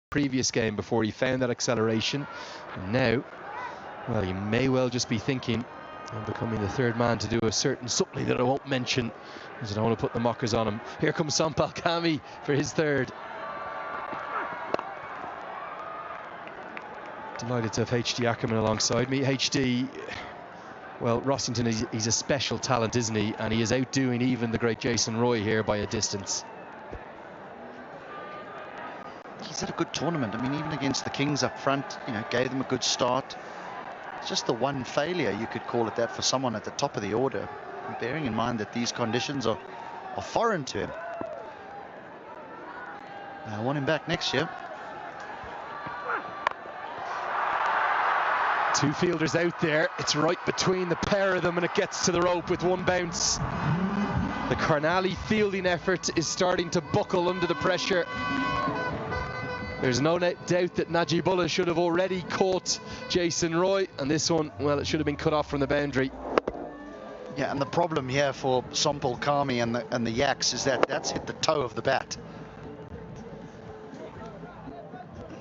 Speaker 5: Previous game before he found that acceleration, and now, well, he may well just be thinking of becoming the third man to do a certain something that I won't mention, because I don't want to put the mockers on him. Here comes Sampal Kami for his third. Delighted to have HD Ackerman alongside me. HD, well, Rossington, he's a special talent, isn't he? And he is outdoing even the great Jason Roy here by a distance.
Speaker 2: He's had a good tournament. I mean, even against the Kings up front, you know, gave them a good start. It's just the one failure, you could call it that, for someone at the top of the order, and bearing in mind that these conditions are foreign to him. I want him back next year.
Speaker 5: Two fielders out there. It's right between the pair of them, and it gets to the rope with one bounce. The Karnali fielding effort is starting to buckle under the pressure. There's no doubt that Najibullah should have already caught Jason Roy, and this one, well, it should have been cut off from the boundary.
Speaker 2: Yeah, and the problem here for Sampal Kami and the Yaks is that that's hit the toe of the bat.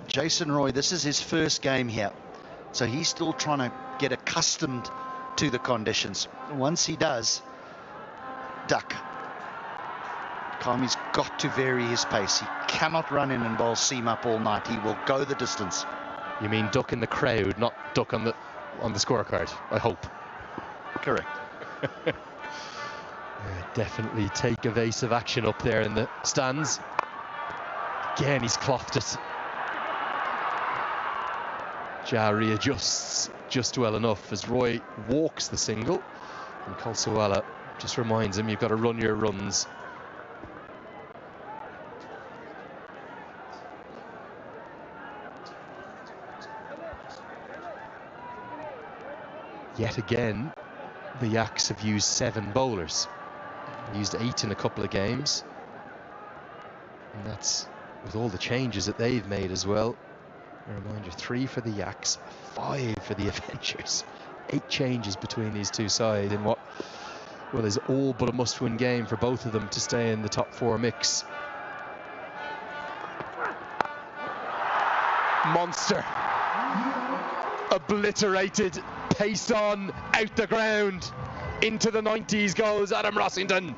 Speaker 2: Jason Roy, this is his first game here, so he's still trying to get accustomed to the conditions. Once he does, duck. Kami's got to vary his pace. He cannot run in and bowl seam up all night. He will go the distance.
Speaker 5: You mean duck in the crowd, not duck on the scorecard, I hope.
Speaker 2: Correct.
Speaker 5: Definitely take evasive action up there in the stands. Again, he's clothed it. Ja readjusts just well enough as Roy walks the single, and Kulsawala just reminds him, you've got to run your runs. Yet again, the Yaks have used 7 bowlers. Used 8 in a couple of games. And that's with all the changes that they've made as well. A reminder, 3 for the Yaks, 5 for the Avengers. 8 changes between these two sides in what, well, is all but a must-win game for both of them to stay in the top 4 mix. Monster. Obliterated. Pace on, out the ground. Into the 90s goes Adam Rossington.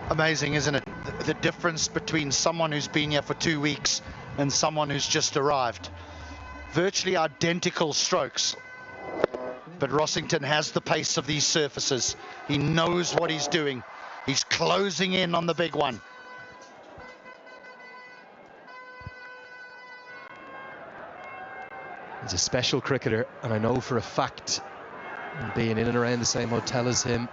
Speaker 2: Amazing, isn't it? The difference between someone who's been here for 2 weeks and someone who's just arrived. Virtually identical strokes. But Rossington has the pace of these surfaces. He knows what he's doing. He's closing in on the big one.
Speaker 5: He's a special cricketer, and I know for a fact, being in and around the same hotel as him,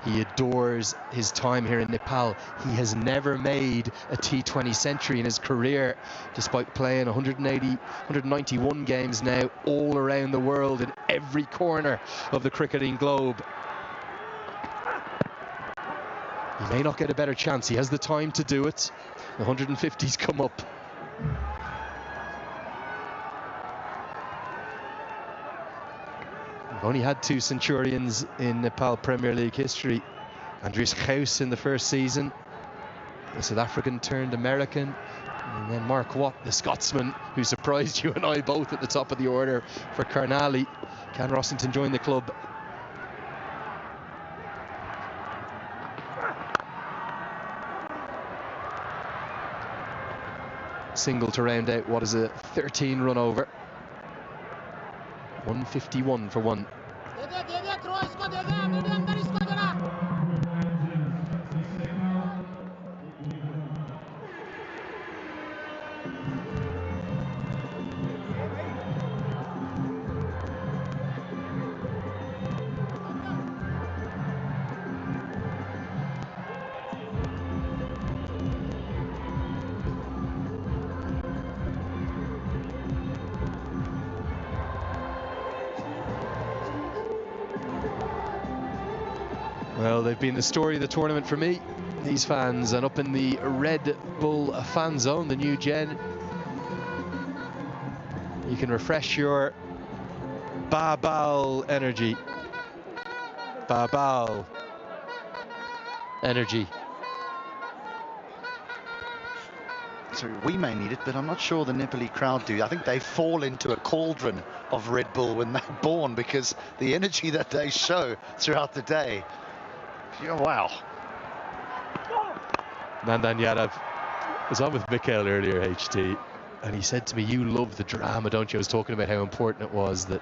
Speaker 5: he adores his time here in Nepal. He has never made a T20 century in his career, despite playing 191 games now all around the world in every corner of the cricketing globe. He may not get a better chance. He has the time to do it. The 150's come up. We've only had 2 centurions in Nepal Premier League history. Andries Geuss in the first season, the South African turned American, and then Mark Watt, the Scotsman, who surprised you and I both at the top of the order for Karnali. Can Rossington join the club? Single to round out what is a 13-run over. 151 for 1. Well, they've been the story of the tournament for me, these fans, and up in the Red Bull fan zone, the new gen, you can refresh your Babal energy. Babal energy.
Speaker 2: So we may need it, but I'm not sure the Nepali crowd do. I think they fall into a cauldron of Red Bull when they're born, because the energy that they show throughout the day. Yeah, wow.
Speaker 5: Nandan Yadav was on with Mikhail earlier, HT, and he said to me, you love the drama, don't you? I was talking about how important it was that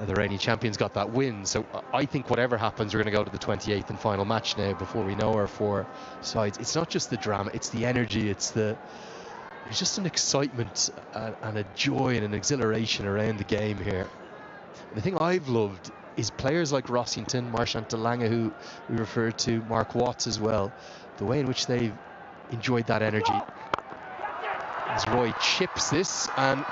Speaker 5: the reigning champions got that win. So I think whatever happens, we're going to go to the 28th and final match now before we know our 4 sides. It's not just the drama, it's the energy, there's just an excitement and a joy and an exhilaration around the game here. And the thing I've loved is players like Rossington, Marchant de Lange, who we referred to, Mark Watts as well, the way in which they've enjoyed that energy. As Roy chips this, and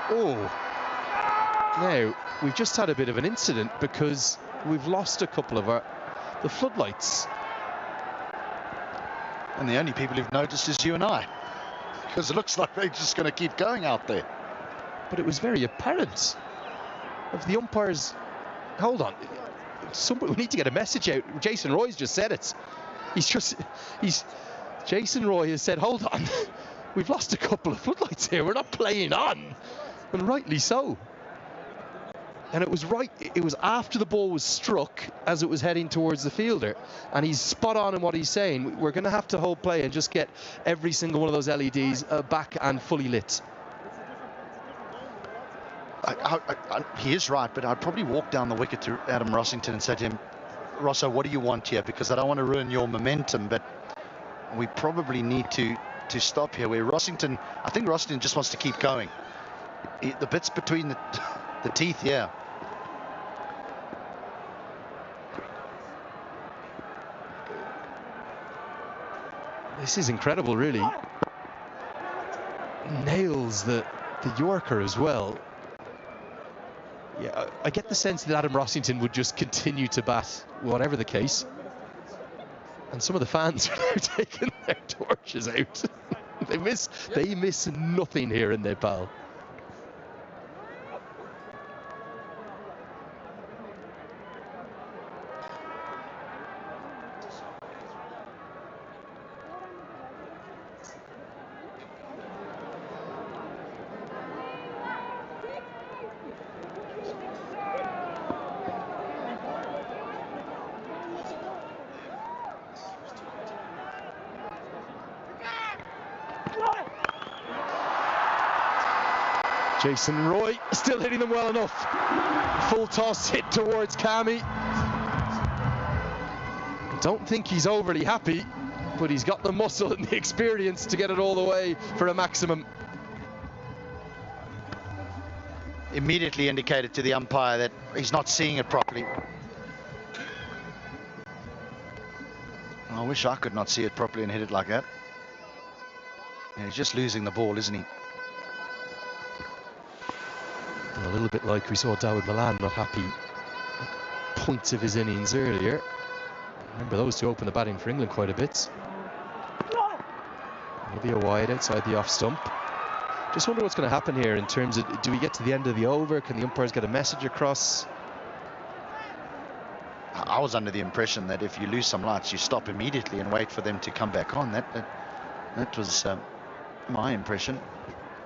Speaker 5: now we've just had a bit of an incident because we've lost a couple of the floodlights.
Speaker 2: And the only people who've noticed is you and I, because it looks like they're just going to keep going out there.
Speaker 5: But it was very apparent of the umpires. Hold on, we need to get a message out. Jason Roy's just said it. Jason Roy has said, hold on, we've lost a couple of floodlights here, we're not playing on. And rightly so. And it was after the ball was struck as it was heading towards the fielder. And he's spot on in what he's saying. We're going to have to hold play and just get every single one of those LEDs back and fully lit.
Speaker 2: He is right, but I'd probably walk down the wicket to Adam Rossington and say to him, Rosso, what do you want here? Because I don't want to ruin your momentum, but we probably need to stop here. Where I think Rossington just wants to keep going. The bits between the teeth, yeah.
Speaker 5: This is incredible, really. Nails the Yorker as well. Yeah, I get the sense that Adam Rossington would just continue to bat, whatever the case. And some of the fans are now taking their torches out. They miss nothing here in Nepal. Jason Roy still hitting them well enough. Full toss hit towards Kami. Don't think he's overly happy, but he's got the muscle and the experience to get it all the way for a maximum.
Speaker 2: Immediately indicated to the umpire that he's not seeing it properly. I wish I could not see it properly and hit it like that. And he's just losing the ball, isn't he?
Speaker 5: A little bit like we saw Dawid Malan not happy at points of his innings earlier. Remember, those two opened the batting for England quite a bit. Maybe a wide outside the off stump. Just wonder what's going to happen here in terms of, do we get to the end of the over? Can the umpires get a message across?
Speaker 2: I was under the impression that if you lose some lights, you stop immediately and wait for them to come back on. That was my impression.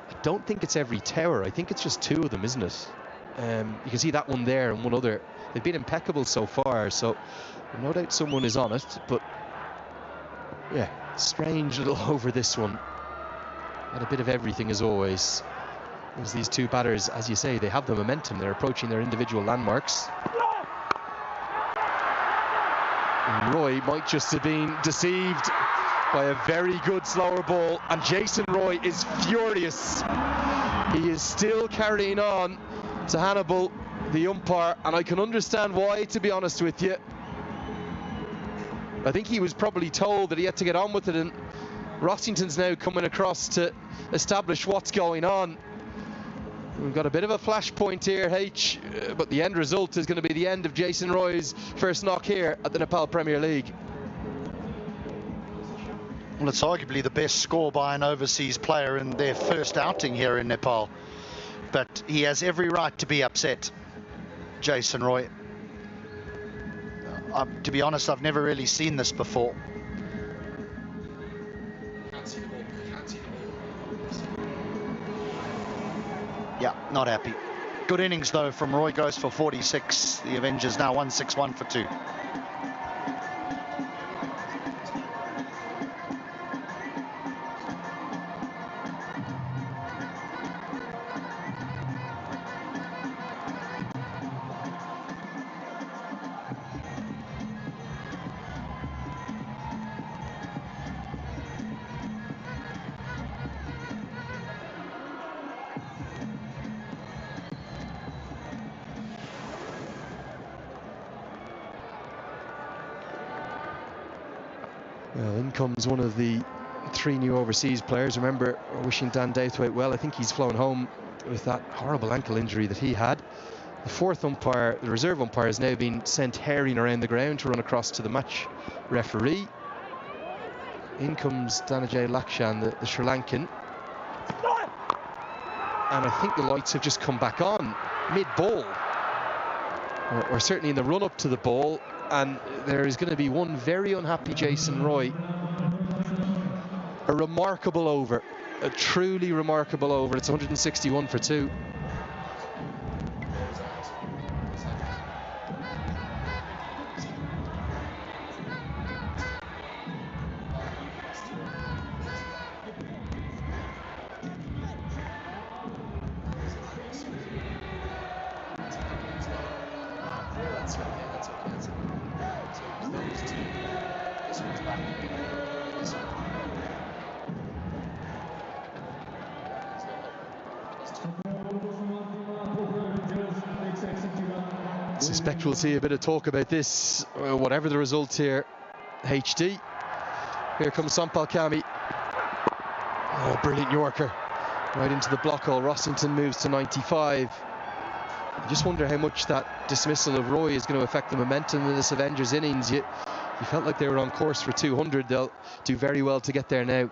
Speaker 5: I don't think it's every tower. I think it's just two of them, isn't it? You can see that one there and one other. They've been impeccable so far, so no doubt someone is on it. But yeah, strange little over this one. Had a bit of everything as always. As these two batters, as you say, they have the momentum. They're approaching their individual landmarks. And Roy might just have been deceived by a very good slower ball, and Jason Roy is furious. He is still carrying on to Hannibal, the umpire, and I can understand why, to be honest with you. I think he was probably told that he had to get on with it, and Rossington's now coming across to establish what's going on. We've got a bit of a flashpoint here, H, but the end result is going to be the end of Jason Roy's first knock here at the Nepal Premier League.
Speaker 2: Well, it's arguably the best score by an overseas player in their first outing here in Nepal. But he has every right to be upset, Jason Roy. To be honest, I've never really seen this before. Yeah, not happy. Good innings, though, from Roy. Goes for 46. The Avengers now 161 for 2.
Speaker 5: Well, in comes one of the three new overseas players. Remember, wishing Dan Douthwaite well. I think he's flown home with that horrible ankle injury that he had. The fourth umpire, the reserve umpire, has now been sent herring around the ground to run across to the match referee. In comes Dhananjay Lakshan, the Sri Lankan. And I think the lights have just come back on mid-ball, or certainly in the run-up to the ball. And there is going to be one very unhappy Jason Roy. A remarkable over, a truly remarkable over. It's 161 for 2. Suspect we'll see a bit of talk about this, whatever the result here. HD. Here comes Sampal Kami. Oh, brilliant Yorker. Right into the block hole. Rossington moves to 95. I just wonder how much that dismissal of Roy is going to affect the momentum of this Avengers innings. You felt like they were on course for 200. They'll do very well to get there now.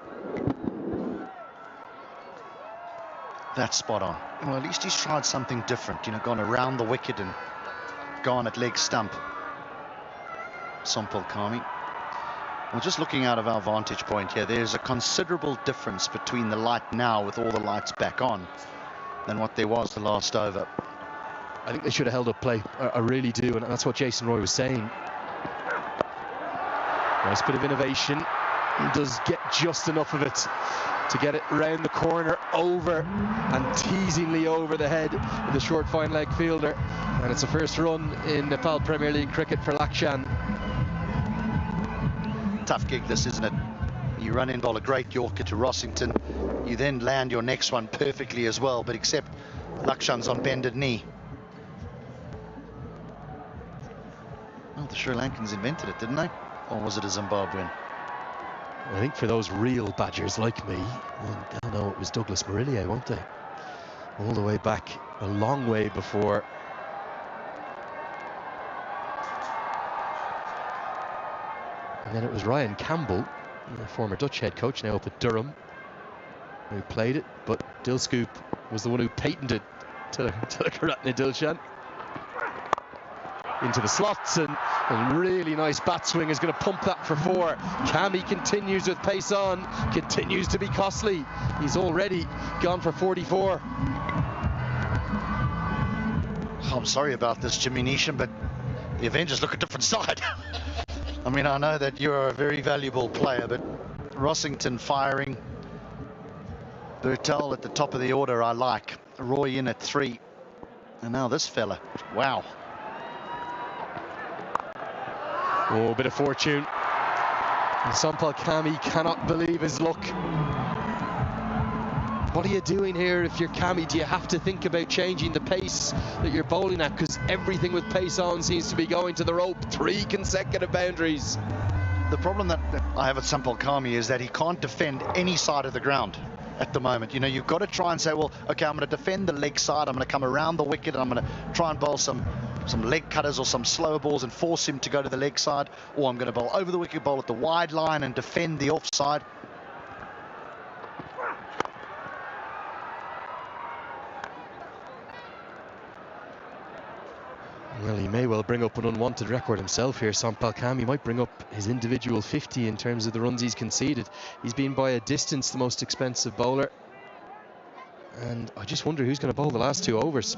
Speaker 2: That's spot on. Well, at least he's tried something different, gone around the wicket and gone at leg stump. Sampal Kami. Well, just looking out of our vantage point here, there's a considerable difference between the light now with all the lights back on than what there was the last over.
Speaker 5: I think they should have held up play. I really do, and that's what Jason Roy was saying. Nice bit of innovation. He does get just enough of it to get it round the corner, over and teasingly over the head of the short fine leg fielder. And it's a first run in Nepal Premier League cricket for Lakshan.
Speaker 2: Tough gig this, isn't it? You run in, bowl a great Yorker to Rossington. You then land your next one perfectly as well, but except Lakshan's on bended knee. Well, the Sri Lankans invented it, didn't they? Or was it a Zimbabwean?
Speaker 5: I think for those real Badgers like me, they'll know it was Douglas Murillier, won't they? All the way back, a long way before. And then it was Ryan Campbell, the former Dutch head coach, now up at Durham, who played it, but Dilscoop was the one who patented to Karatne Dilshan. Into the slots, and a really nice bat swing is going to pump that for 4. Kami continues with pace on, continues to be costly. He's already gone for 44.
Speaker 2: I'm sorry about this, Jimmy Neesham, but the Avengers look a different side. I mean, I know that you're a very valuable player, but Rossington firing, Bertel at the top of the order, I like. Roy in at 3. And now this fella. Wow.
Speaker 5: Oh, a bit of fortune. And Sampal Kami cannot believe his luck. What are you doing here if you're Kami? Do you have to think about changing the pace that you're bowling at? Because everything with pace on seems to be going to the rope. 3 consecutive boundaries.
Speaker 2: The problem that I have with Sampal Kami is that he can't defend any side of the ground at the moment. You've got to try and say, well, okay, I'm going to defend the leg side. I'm going to come around the wicket and I'm going to try and bowl some leg cutters or some slower balls and force him to go to the leg side, or I'm going to bowl over the wicket, bowl at the wide line and defend the offside.
Speaker 5: Well, he may well bring up an unwanted record himself here, Sampal Kami. He might bring up his individual 50 in terms of the runs he's conceded. He's been by a distance the most expensive bowler, and I just wonder who's going to bowl the last 2 overs.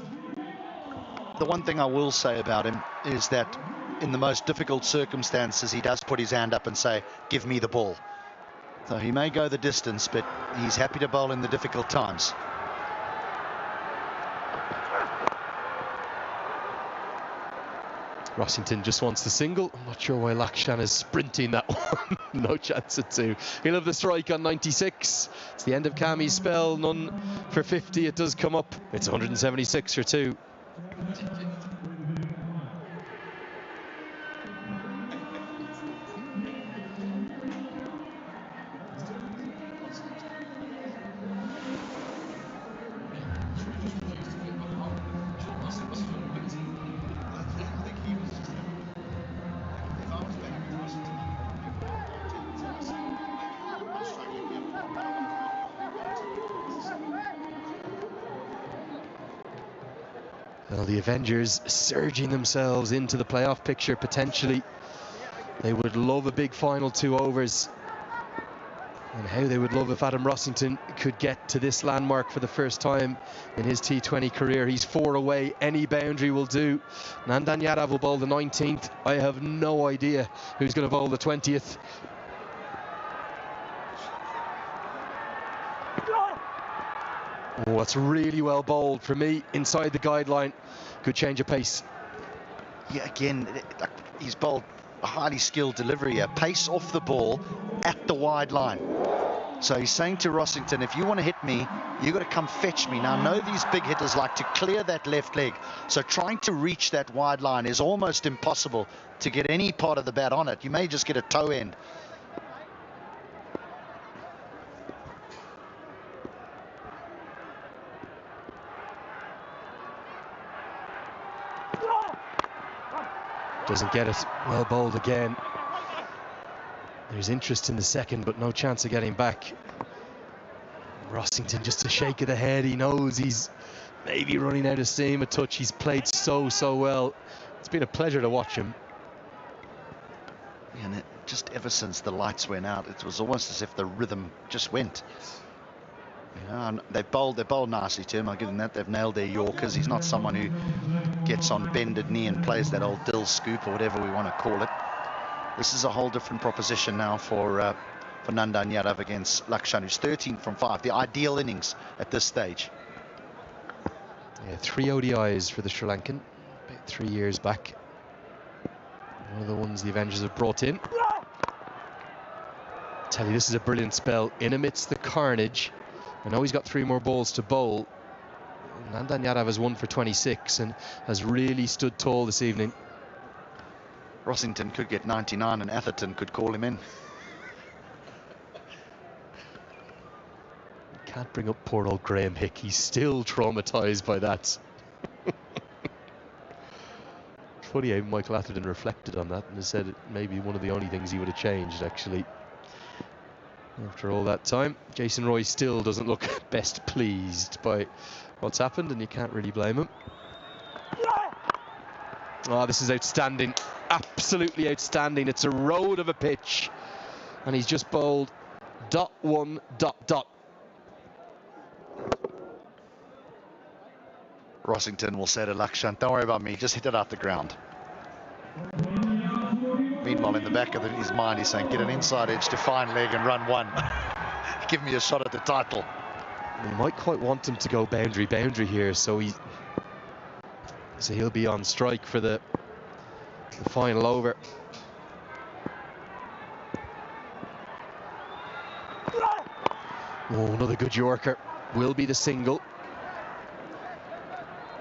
Speaker 2: The one thing I will say about him is that in the most difficult circumstances, he does put his hand up and say, give me the ball. So he may go the distance, but he's happy to bowl in the difficult times.
Speaker 5: Rossington just wants the single. I'm not sure why Lakshan is sprinting that one. No chance at 2. He'll have the strike on 96. It's the end of Kami's spell. None for 50. It does come up. It's 176 for 2. Well, the Avengers surging themselves into the playoff picture potentially. They would love a big final 2 overs. And how they would love if Adam Rossington could get to this landmark for the first time in his T20 career. He's 4 away. Any boundary will do. Nandan Yadav will bowl the 19th. I have no idea who's going to bowl the 20th. Oh, that's really well bowled for me. Inside the guideline. Good change of pace.
Speaker 2: Yeah, again, he's bowled a highly skilled delivery here. Pace off the ball at the wide line. So he's saying to Rossington, if you want to hit me, you got to come fetch me. Now, I know these big hitters like to clear that left leg, so trying to reach that wide line is almost impossible to get any part of the bat on it. You may just get a toe end.
Speaker 5: Doesn't get it. Well bowled again. There's interest in the second, but no chance of getting back. Rossington just a shake of the head. He knows he's maybe running out of steam a touch. He's played so well. It's been a pleasure to watch him.
Speaker 2: And just ever since the lights went out, it was almost as if the rhythm just went. You know, and they bowled nicely to him. I'll give them that. They've nailed their Yorkers. He's not someone who gets on bended knee and plays that old dill scoop or whatever we want to call it. This is a whole different proposition now for Nandan Yadav against Lakshan, who's 13 from 5. The ideal innings at this stage.
Speaker 5: Yeah, 3 ODIs for the Sri Lankan, about 3 years back. One of the ones the Avengers have brought in. Tell you, this is a brilliant spell in amidst the carnage. I know he's got 3 more balls to bowl. Nandan Yadav has 1 for 26 and has really stood tall this evening.
Speaker 2: Rossington could get 99 and Atherton could call him in.
Speaker 5: Can't bring up poor old Graham Hick. He's still traumatised by that. It's funny how Michael Atherton reflected on that and has said it may be one of the only things he would have changed, actually. After all that time, Jason Roy still doesn't look best pleased by what's happened, and you can't really blame him. Oh, this is outstanding. Absolutely outstanding. It's a road of a pitch. And he's just bowled ...
Speaker 2: Rossington will say to Lakshan, don't worry about me, just hit it out the ground. Meanwhile, in the back of his mind, he's saying, get an inside edge to fine leg and run 1. Give me a shot at the title.
Speaker 5: He might quite want him to go boundary here, so he'll be on strike for the final over. Oh, another good Yorker. Will be the single.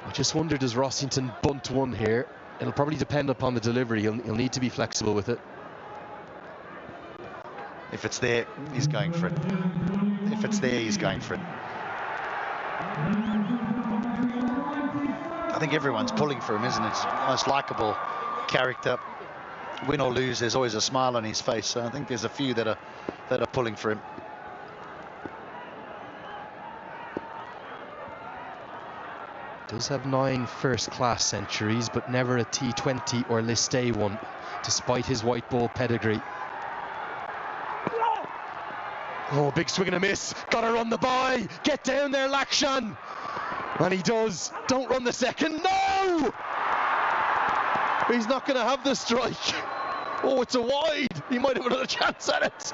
Speaker 5: I just wonder, does Rossington bunt 1 here? It'll probably depend upon the delivery. He'll need to be flexible with it.
Speaker 2: If it's there, he's going for it. If it's there, he's going for it. I think everyone's pulling for him, isn't it? It's the most likeable character. Win or lose, there's always a smile on his face. So I think there's a few that are pulling for him.
Speaker 5: Does have 9 first-class centuries, but never a T20 or List A one, despite his white ball pedigree. Oh, big swing and a miss. Gotta run the bye. Get down there, Lakshan. And he does. Don't run the second. No! He's not going to have the strike. Oh, it's a wide. He might have another chance at it.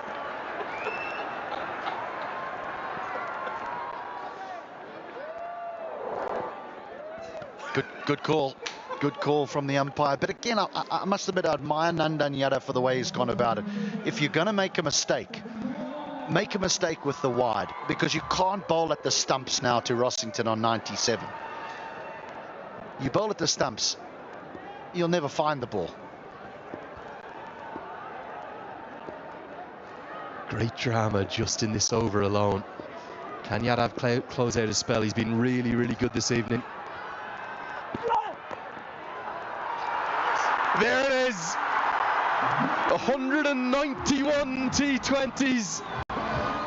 Speaker 2: Good call. Good call from the umpire. But again, I must admit, I admire Nandan Yadav for the way he's gone about it. If you're going to make a mistake with the wide, because you can't bowl at the stumps now to Rossington on 97. You bowl at the stumps, you'll never find the ball.
Speaker 5: Great drama just in this over alone. Can Yadav close out his spell? He's been really, really good this evening. There it is. 191 T20s.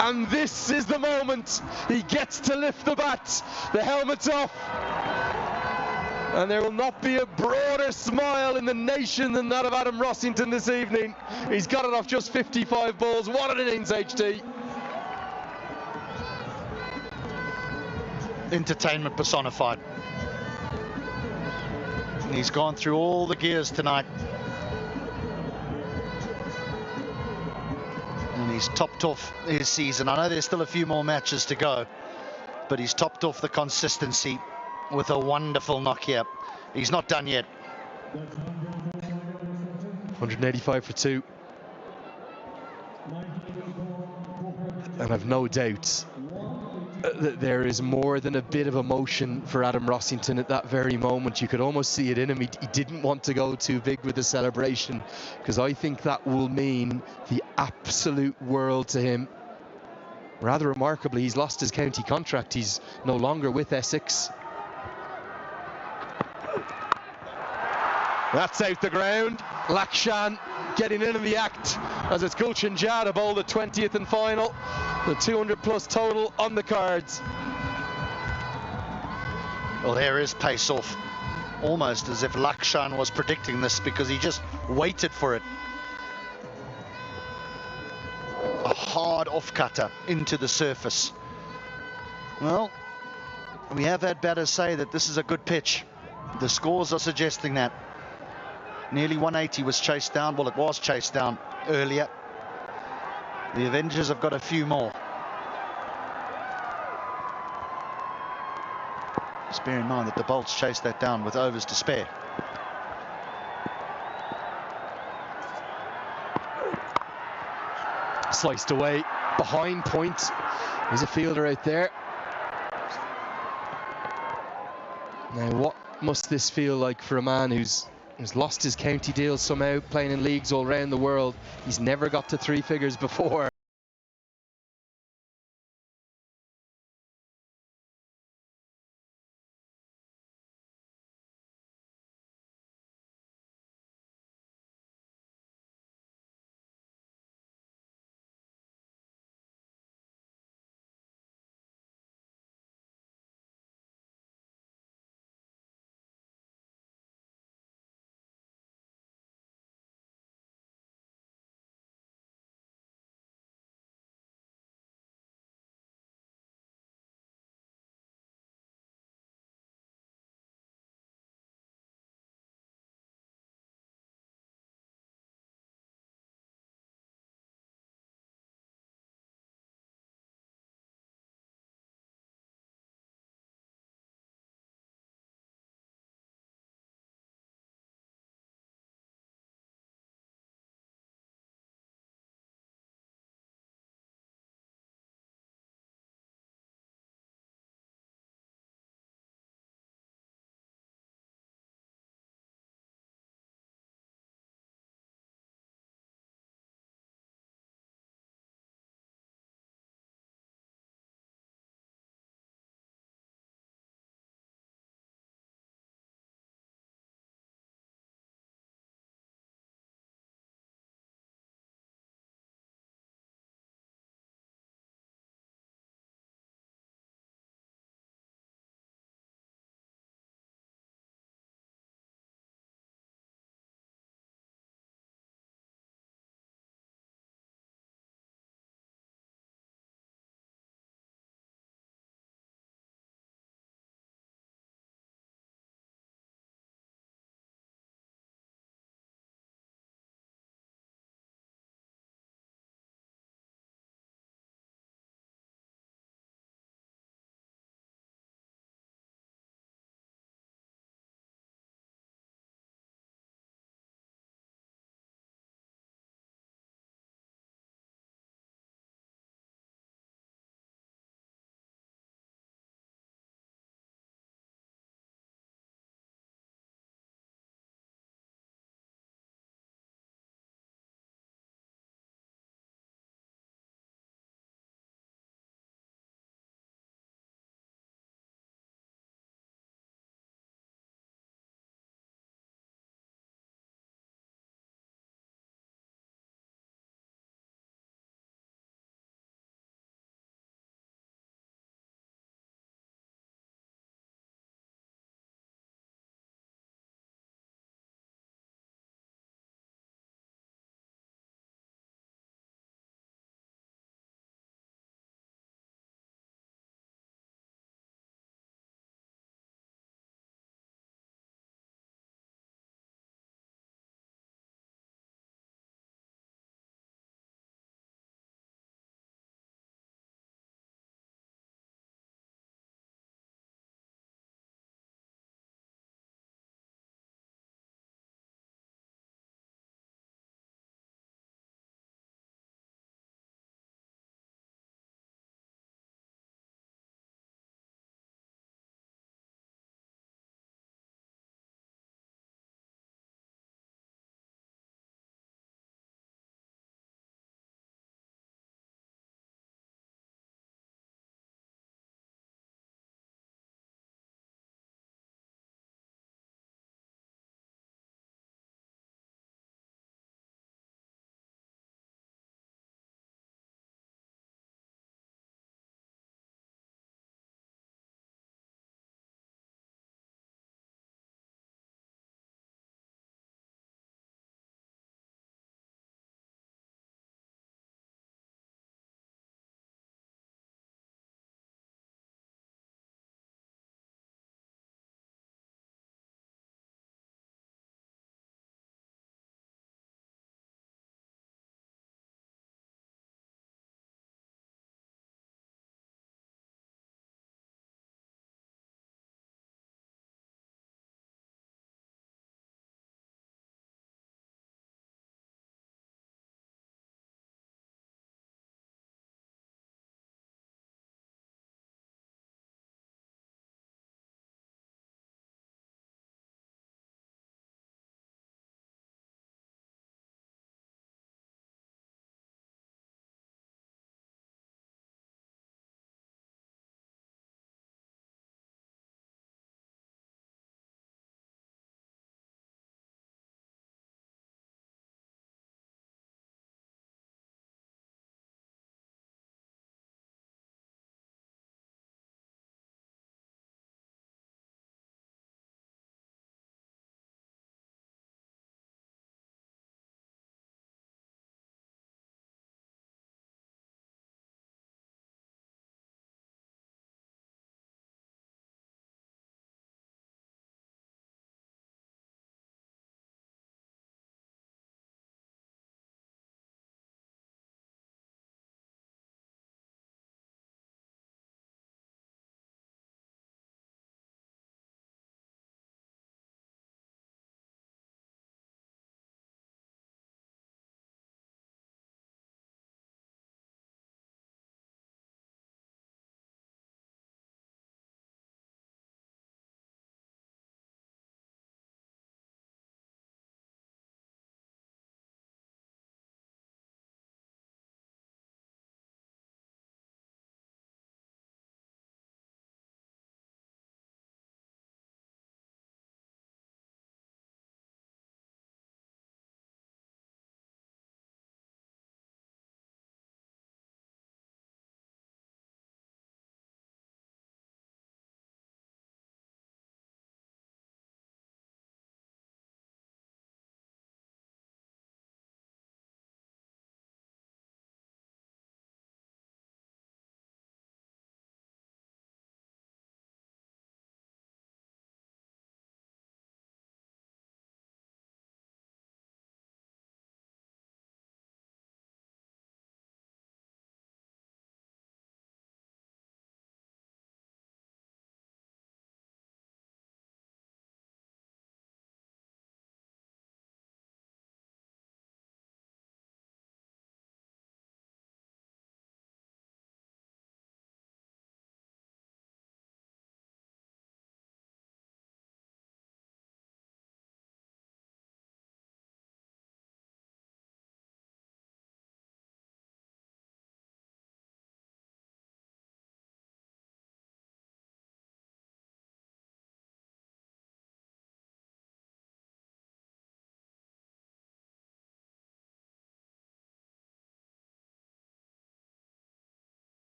Speaker 5: And this is the moment. He gets to lift the bat. The helmet's off. And there will not be a broader smile in the nation than that of Adam Rossington this evening. He's got it off just 55 balls. What an innings, HT.
Speaker 2: Entertainment personified. He's gone through all the gears tonight. And he's topped off his season. I know there's still a few more matches to go, but he's topped off the consistency with a wonderful knock here. He's not done yet.
Speaker 5: 185 for 2. and I've no doubt that there is more than a bit of emotion for Adam Rossington at that very moment. You could almost see it in him. He didn't want to go too big with the celebration, because I think that will mean the absolute world to him. Rather remarkably, he's lost his county contract. He's no longer with Essex. That's out the ground. Lakshan getting into the act as it's Gulshan Jah to bowl the 20th and final. The 200 plus total on the cards.
Speaker 2: Well, there is pace off. Almost as if Lakshan was predicting this, because he just waited for it. A hard off-cutter into the surface. Well, we have had batters say that this is a good pitch. The scores are suggesting that. Nearly 180 was chased down. Well, it was chased down earlier. The Avengers have got a few more. Just bear in mind that the Bolts chased that down with overs to spare.
Speaker 5: Sliced away behind point. There's a fielder out there. Now, what must this feel like for a man who's lost his county deal somehow, playing in leagues all around the world? He's never got to 3 figures before.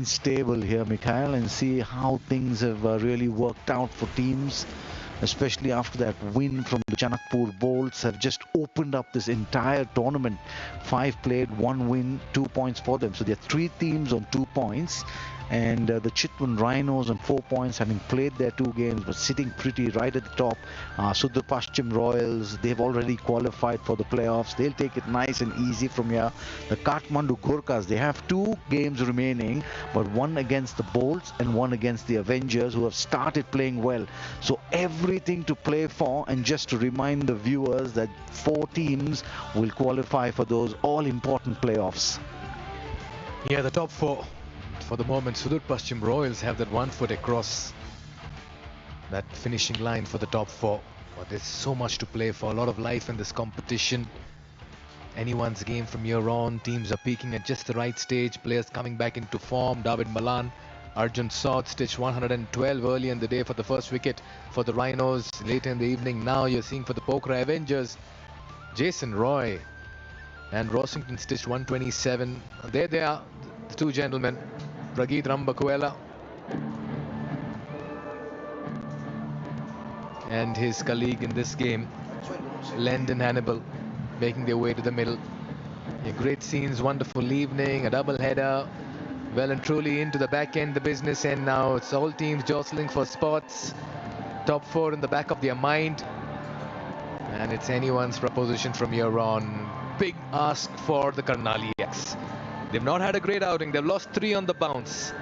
Speaker 7: stable here, Mikhail, and see how things have really worked out for teams, especially after that win from the Janakpur Bolts have just opened up this entire tournament. 5 played, 1 win, 2 points for them. So there are 3 teams on 2 points, and the Chitwan Rhinos on 4 points, having played their 2 games but sitting pretty right at the top. Sudhir Paschim Royals, they've already qualified for the playoffs. They'll take it nice and easy from here. The Kathmandu Gurkhas, they have 2 games remaining, but 1 against the Bolts and 1 against the Avengers, who have started playing well. So everything to play for, and just to remind the viewers that 4 teams will qualify for those all important playoffs.
Speaker 6: Yeah, the top 4 for the moment. Sudhir Paschim Royals have that 1 foot across that finishing line for the top 4. But there's so much to play for, a lot of life in this competition. Anyone's game from here on. Teams are peaking at just the right stage, players coming back into form. David Malan, Arjun Saud stitched 112 early in the day for the first wicket for the Rhinos. Later in the evening, now you're seeing for the Pokhara Avengers, Jason Roy and Rossington stitched 127. There they are, the 2 gentlemen, Prageet Rambakuela and his colleague in this game, Landon Hannibal, making their way to the middle. Yeah, great scenes, wonderful evening, a double header, well and truly into the back end, the business end now. It's all teams jostling for spots, top 4 in the back of their mind, and it's anyone's proposition from here on. Big ask for the Karnali X. They've not had a great outing. They've lost 3 on the bounce,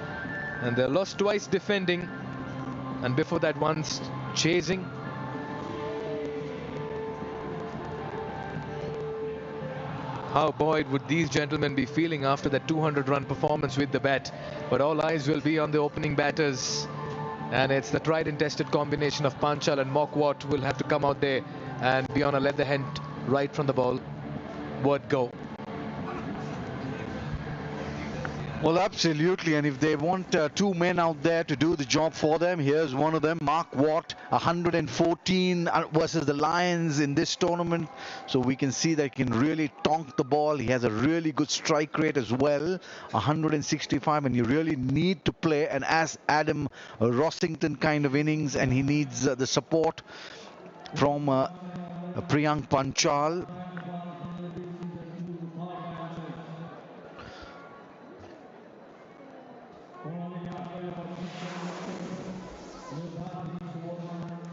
Speaker 6: and they've lost twice defending, and before that once chasing. How buoyed would these gentlemen be feeling after that 200-run performance with the bat? But all eyes will be on the opening batters, and it's the tried and tested combination of Panchal and Mokwat will have to come out there and be on a leather hand right from the ball. Word go.
Speaker 7: Well, absolutely, and if they want 2 men out there to do the job for them, here's one of them, Mark Watt, 114 versus the Lions in this tournament. So we can see that he can really tonk the ball. He has a really good strike rate as well, 165, and you really need to play an as Adam Rossington kind of innings, and he needs the support from Priyank Panchal.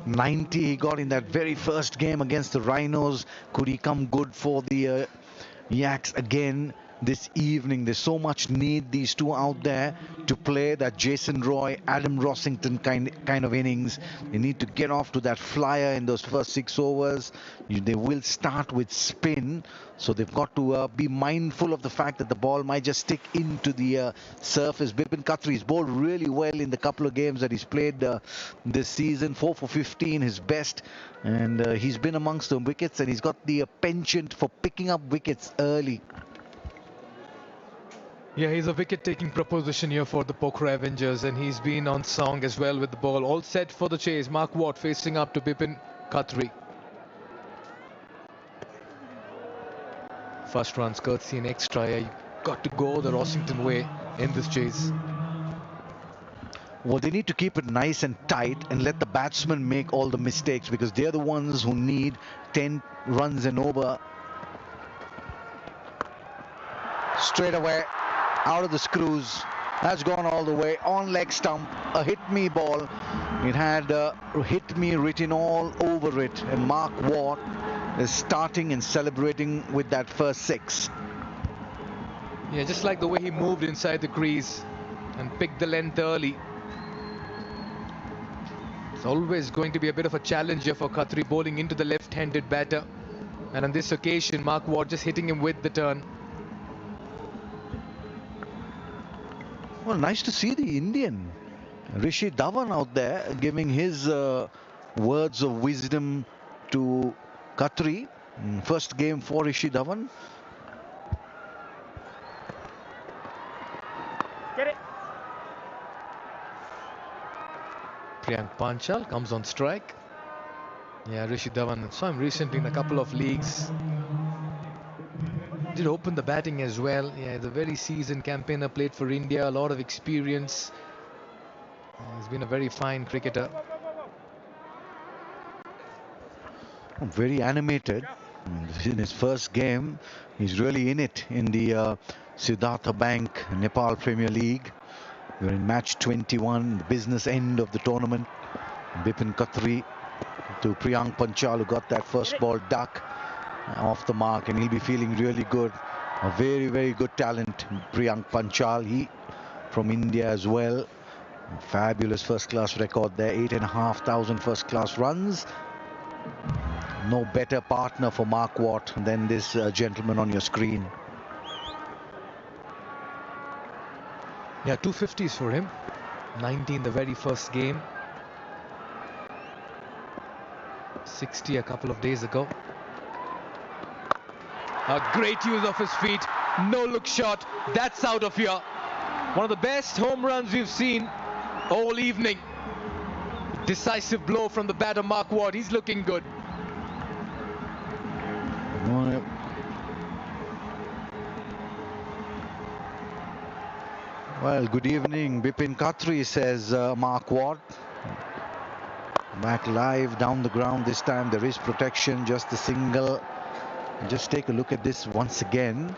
Speaker 7: .90 he got in that very first game against the Rhinos. Could he come good for the Yaks again this evening? There's so much need, these 2 out there, to play that Jason Roy, Adam Rossington kind of innings. They need to get off to that flyer in those first 6 overs. They will start with spin, so they've got to be mindful of the fact that the ball might just stick into the surface. Bipin Khatri's bowled really well in the couple of games that he's played this season. 4 for 15, his best, and he's been amongst the wickets, and he's got the penchant for picking up wickets early.
Speaker 6: Yeah, he's a wicket-taking proposition here for the Pokhara Avengers, and he's been on song as well with the ball. All set for the chase. Mark Watt facing up to Bipin Khatri. First runs courtesy and extra. Yeah, you got to go the Rossington way in this chase.
Speaker 7: Well, they need to keep it nice and tight and let the batsmen make all the mistakes, because they're the ones who need 10 runs and over. Straight away, out of the screws. That's gone all the way on leg stump. A hit me ball. It had hit me written all over it, and Mark Watt is starting and celebrating with that first 6.
Speaker 6: Yeah, just like the way he moved inside the crease and picked the length early. It's always going to be a bit of a challenge here for Khatri, bowling into the left-handed batter, and on this occasion Mark Watt just hitting him with the turn.
Speaker 7: Well, nice to see the Indian Rishi Dhawan out there giving his words of wisdom to Khatri. First game for Rishi Dhawan.
Speaker 8: Get it.
Speaker 6: Priyank Panchal comes on strike. Yeah, Rishi Dhawan, saw him recently in a couple of leagues. did open the batting as well. Yeah, the very seasoned campaigner, played for India, a lot of experience. He's been a very fine cricketer.
Speaker 7: Very animated. In his first game, he's really in it in the Siddhartha Bank Nepal Premier League. We're in match 21, the business end of the tournament. Bipin Khatri to Priyank Panchal, who got that first ball duck off the mark, and he'll be feeling really good. A very, very good talent, Priyank Panchal. He from India as well. Fabulous first-class record there, 8,500 first-class runs. No better partner for Mark Watt than this gentleman on your screen.
Speaker 6: Yeah, 250s for him. 90 in the very first game. 60 a couple of days ago. A great use of his feet. No look shot. That's out of here. One of the best home runs we've seen all evening. Decisive blow from the batter Mark Watt. He's looking good.
Speaker 7: Well, good evening, Bipin Khatri, says Mark Watt. Back live down the ground this time. There is protection, just a single. Just take a look at this once again.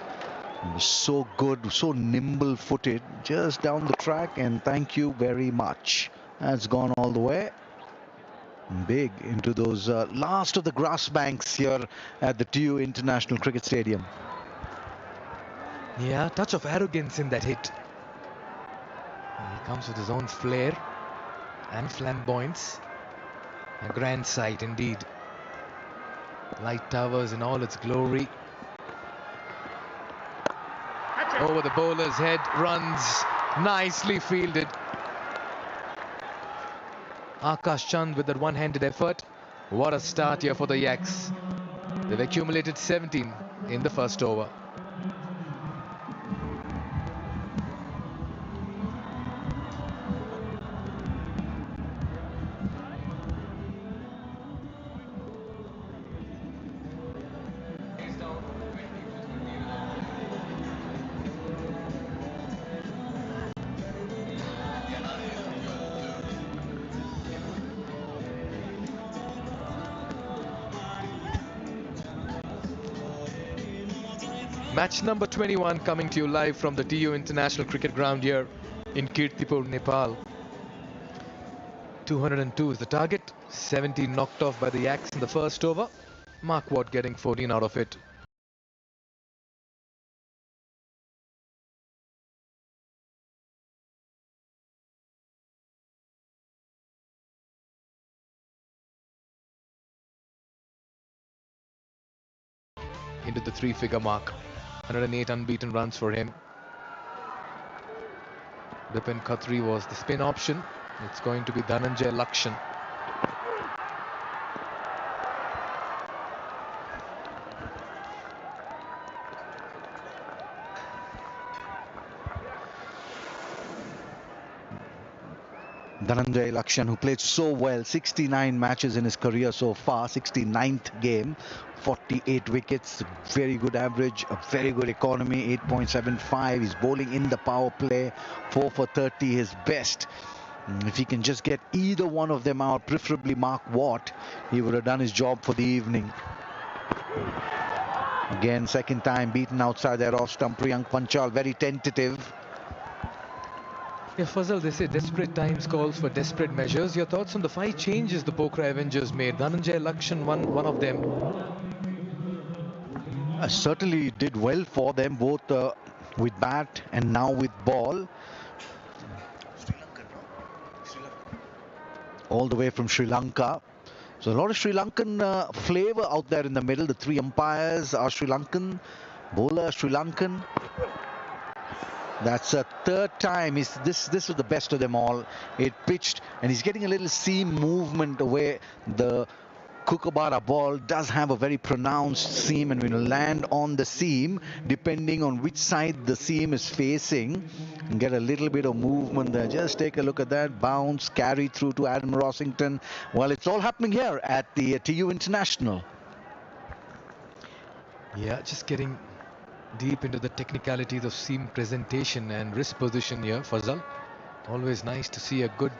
Speaker 7: So good, so nimble-footed, just down the track, and thank you very much. That's gone all the way. Big into those last of the grass banks here at the TU International Cricket Stadium.
Speaker 6: Yeah, touch of arrogance in that hit. He comes with his own flair and flamboyance. A grand sight indeed. Light Towers in all its glory. Over the bowler's head, runs, nicely fielded. Akash Chand with that one-handed effort. What a start here for the Yaks. They've accumulated 17 in the first over. Match number 21 coming to you live from the TU International Cricket Ground here in Kirtipur, Nepal. 202 is the target. 17 knocked off by the Yaks in the first over. Mark Watt getting 14 out of it. Into the three-figure mark. 108 unbeaten runs for him. Bipin Khatri was the spin option. It's going to be Dhananjay Lakshan.
Speaker 7: Dhananjay Lakshan, who played so well, 69 matches in his career so far, 69th game, 48 wickets, very good average, a very good economy, 8.75. He's bowling in the power play, 4 for 30, his best. If he can just get either one of them out, preferably Mark Watt, he would have done his job for the evening. Again, second time beaten outside that off stump. Priyank Panchal, very tentative.
Speaker 6: Yeah, Fazal, they say desperate times calls for desperate measures. Your thoughts on the 5 changes the Pokhara Avengers made? Dhananjay Lakshan, one of them.
Speaker 7: Certainly did well for them, both with bat and now with ball. All the way from Sri Lanka. So a lot of Sri Lankan flavor out there in the middle. The 3 umpires are Sri Lankan, bowler Sri Lankan. That's a third time. This was the best of them all. It pitched, and he's getting a little seam movement away. The Kookaburra ball does have a very pronounced seam, and will land on the seam depending on which side the seam is facing, and get a little bit of movement there. Just take a look at that. Bounce, carry through to Adam Rossington. Well, it's all happening here at the TU International.
Speaker 6: Yeah, just getting deep into the technicalities of seam presentation and wrist position here, Fazal. Always nice to see a good,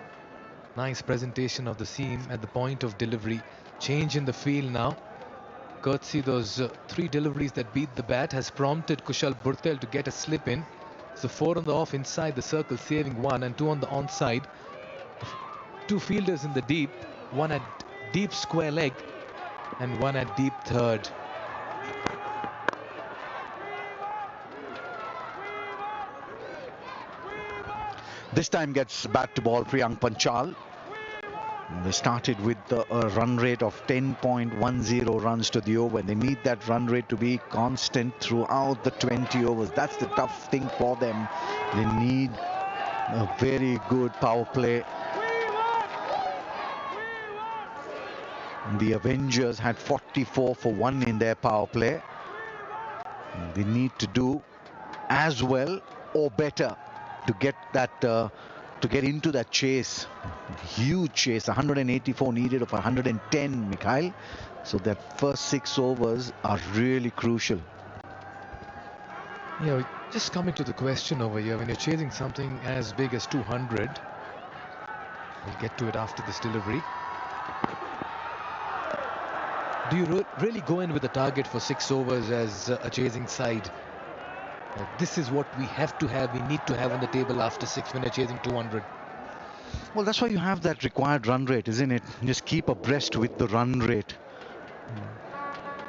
Speaker 6: nice presentation of the seam at the point of delivery. Change in the field now. Courtesy those 3 deliveries that beat the bat has prompted Kushal Burtel to get a slip in. So 4 on the off inside the circle, saving 1, and 2 on the onside. 2 fielders in the deep, 1 at deep square leg and 1 at deep third.
Speaker 7: This time gets back to ball Priyank Panchal. They started with a run rate of 10.10 runs to the over. They need that run rate to be constant throughout the 20 overs. That's the tough thing for them. They need a very good power play. The Avengers had 44 for 1 in their power play. They need to do as well or better to get that to get into that chase. Huge chase, 184 needed of 110, Mikhail. So that first 6 overs are really crucial.
Speaker 6: Yeah, just coming to the question over here, when you're chasing something as big as 200, we'll get to it after this delivery. Do you really go in with a target for 6 overs as a chasing side? This is what we have to have, we need to have on the table after 6 when you're chasing 200.
Speaker 7: Well, that's why you have that required run rate, isn't it? Just keep abreast with the run rate.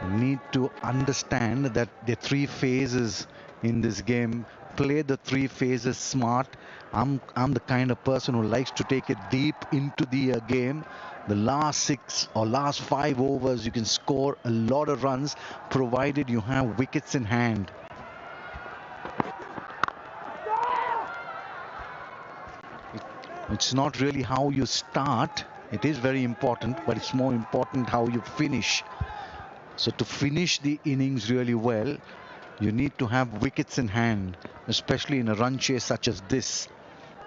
Speaker 7: You need to understand that the 3 phases in this game. Play the 3 phases smart. I'm the kind of person who likes to take it deep into the game. The last 6 or last 5 overs, you can score a lot of runs provided you have wickets in hand. It's not really how you start. It is very important, but it's more important how you finish. So to finish the innings really well, you need to have wickets in hand, especially in a run chase such as this.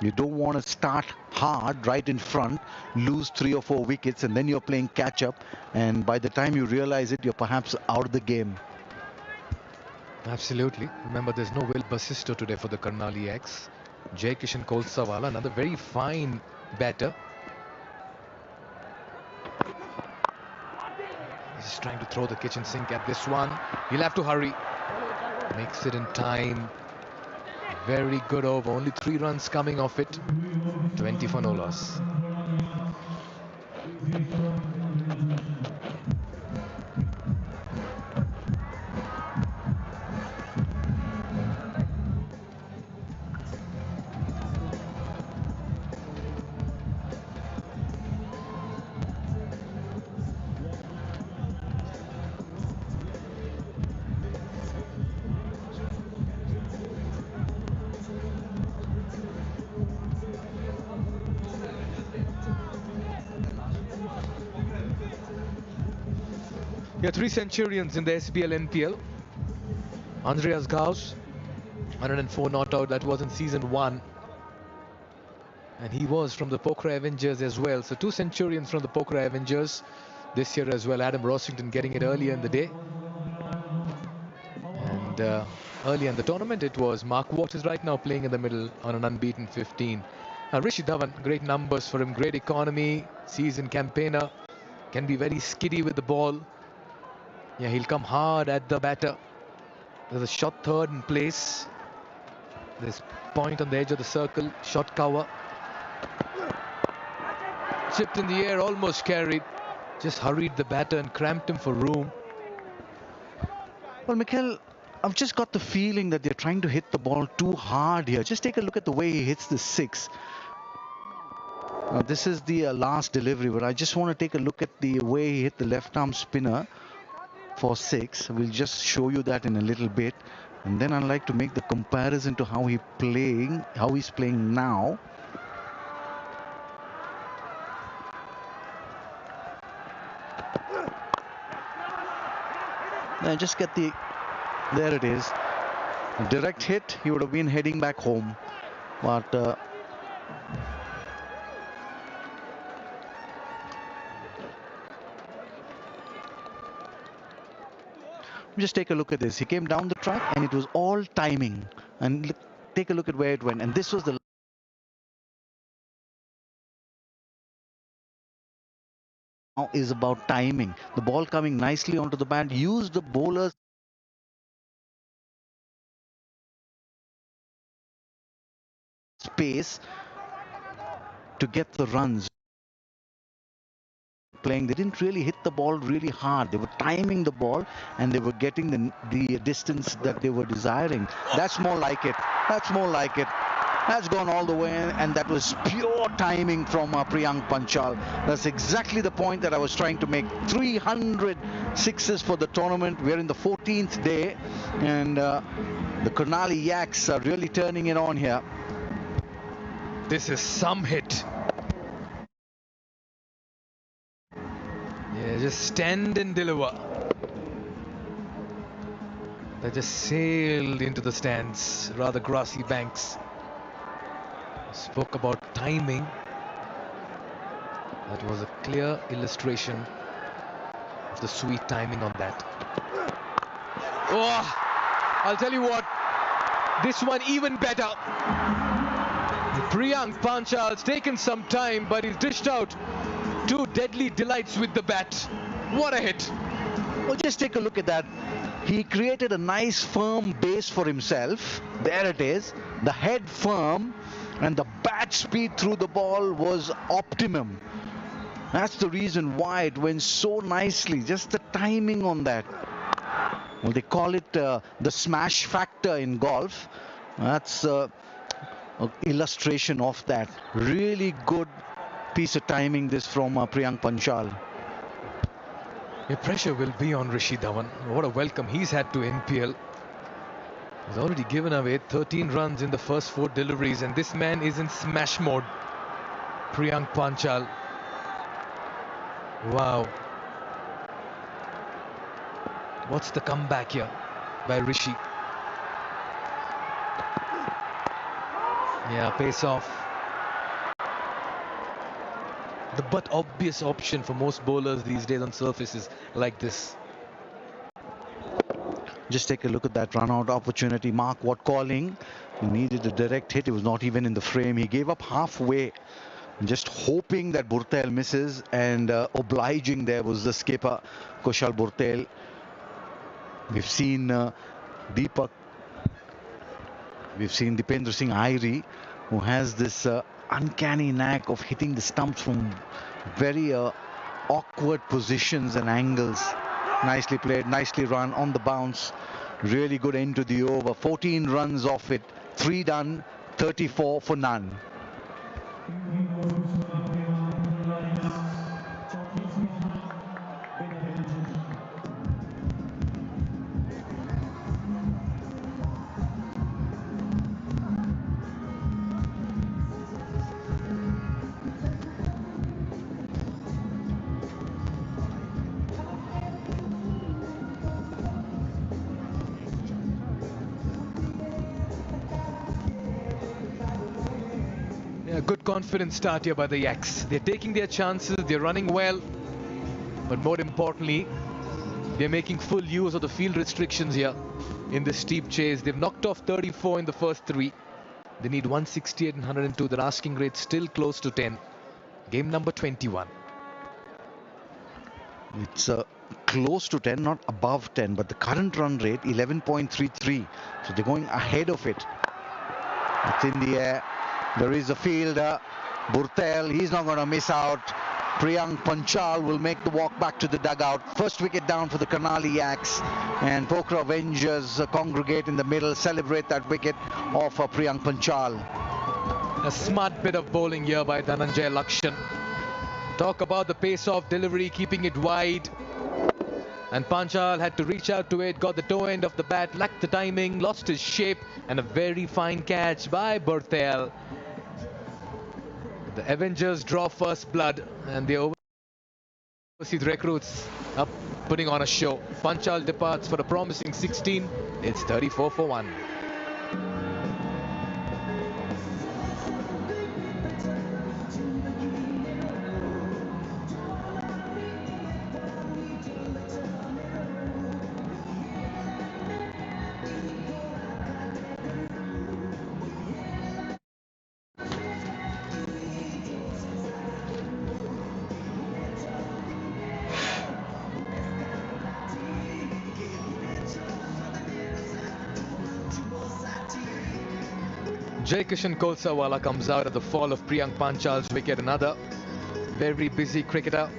Speaker 7: You don't want to start hard right in front, lose 3 or 4 wickets, and then you're playing catch up, and by the time you realize it, you're perhaps out of the game.
Speaker 6: Absolutely. Remember, there's no Will Basisto today for the Karnali X. Jai Kishan Kolsawala, another very fine batter. He's just trying to throw the kitchen sink at this one. He'll have to hurry. Makes it in time. Very good over. Only 3 runs coming off it. 20 for no loss. Yeah, 3 centurions in the SPL NPL. Andreas Gauss, 104 not out. That was in season 1. And he was from the Pokhara Avengers as well. So 2 centurions from the Pokhara Avengers this year as well. Adam Rossington getting it earlier in the day. And early in the tournament, it was Mark Waters right now playing in the middle on an unbeaten 15. Rishi Dhawan, great numbers for him, great economy, seasoned campaigner, can be very skiddy with the ball. Yeah, he'll come hard at the batter. There's a shot third in place. There's point on the edge of the circle, shot cover. Chipped in the air, almost carried. Just hurried the batter and cramped him for room.
Speaker 7: Well, Mikhail, I've just got the feeling that they're trying to hit the ball too hard here. Just take a look at the way he hits the 6. Now, this is the last delivery, but I just want to take a look at the way he hit the left arm spinner for 6. We'll just show you that in a little bit, and then I'd like to make the comparison to how he's playing now. Now just get the, there it is, a direct hit. He would have been heading back home, but Just take a look at this. He came down the track and it was all timing. And look, take a look at where it went. And this was the now is about timing. The ball coming nicely onto the bat. Use the bowler's space to get the runs. Playing, they didn't really hit the ball really hard. They were timing the ball and they were getting the distance that they were desiring. That's more like it. That's more like it. That's gone all the way, and that was pure timing from Priyank Panchal. That's exactly the point that I was trying to make. 300 sixes for the tournament. We're in the 14th day, and the Karnali Yaks are really turning it on here.
Speaker 6: This is some hit. Yeah, just stand and deliver. They just sailed into the stands, rather grassy banks. Spoke about timing. That was a clear illustration of the sweet timing on that. Oh, I'll tell you what, this one even better. Priyank Panchal's taken some time, but he's dished out two deadly delights with the bat. What a hit.
Speaker 7: Well, just take a look at that. He created a nice firm base for himself. There it is. The head firm, and the bat speed through the ball was optimum. That's the reason why it went so nicely. Just the timing on that. Well, they call it the smash factor in golf. That's an illustration of that. Really good piece of timing this from Priyank Panchal.
Speaker 6: The pressure will be on Rishi Dhawan. What a welcome he's had to NPL. He's already given away 13 runs in the first 4 deliveries, and this man is in smash mode. Priyank Panchal. Wow. What's the comeback here by Rishi? Yeah, pace off. The but obvious option for most bowlers these days on surfaces like this.
Speaker 7: Just take a look at that run out opportunity. Mark Watt calling. He needed a direct hit. It was not even in the frame. He gave up halfway, just hoping that Burtel misses, and obliging there was the skipper, Kushal Burtel. We've seen Deepak. We've seen Dipendra Singh Airi, who has this uncanny knack of hitting the stumps from very awkward positions and angles. Nicely played, nicely run on the bounce. Really good end to the over. 14 runs off it. 3 done, 34 for none.
Speaker 6: Good confident start here by the Yaks. They're taking their chances, they're running well, but more importantly, they're making full use of the field restrictions here in this steep chase. They've knocked off 34 in the first 3. They need 168 and 102. Their asking rate still close to 10. Game number 21.
Speaker 7: It's close to 10, not above 10, but the current run rate 11.33. So they're going ahead of it. It's in the air. There is a fielder, Burtel. He's not going to miss out. Priyank Panchal will make the walk back to the dugout. First wicket down for the Karnali Yaks, and Pokhara Avengers congregate in the middle, celebrate that wicket of Priyank Panchal.
Speaker 6: A smart bit of bowling here by Dhananjay Lakshan. Talk about the pace-off delivery, keeping it wide. And Panchal had to reach out to it, got the toe end of the bat, lacked the timing, lost his shape, and a very fine catch by Burtel. The Avengers draw first blood, and the overseas recruits up putting on a show. Panchal departs for a promising 16. It's 34 for 1. Jaikishan Kolsawala comes out at the fall of Priyank Panchal's wicket. Another very busy cricketer.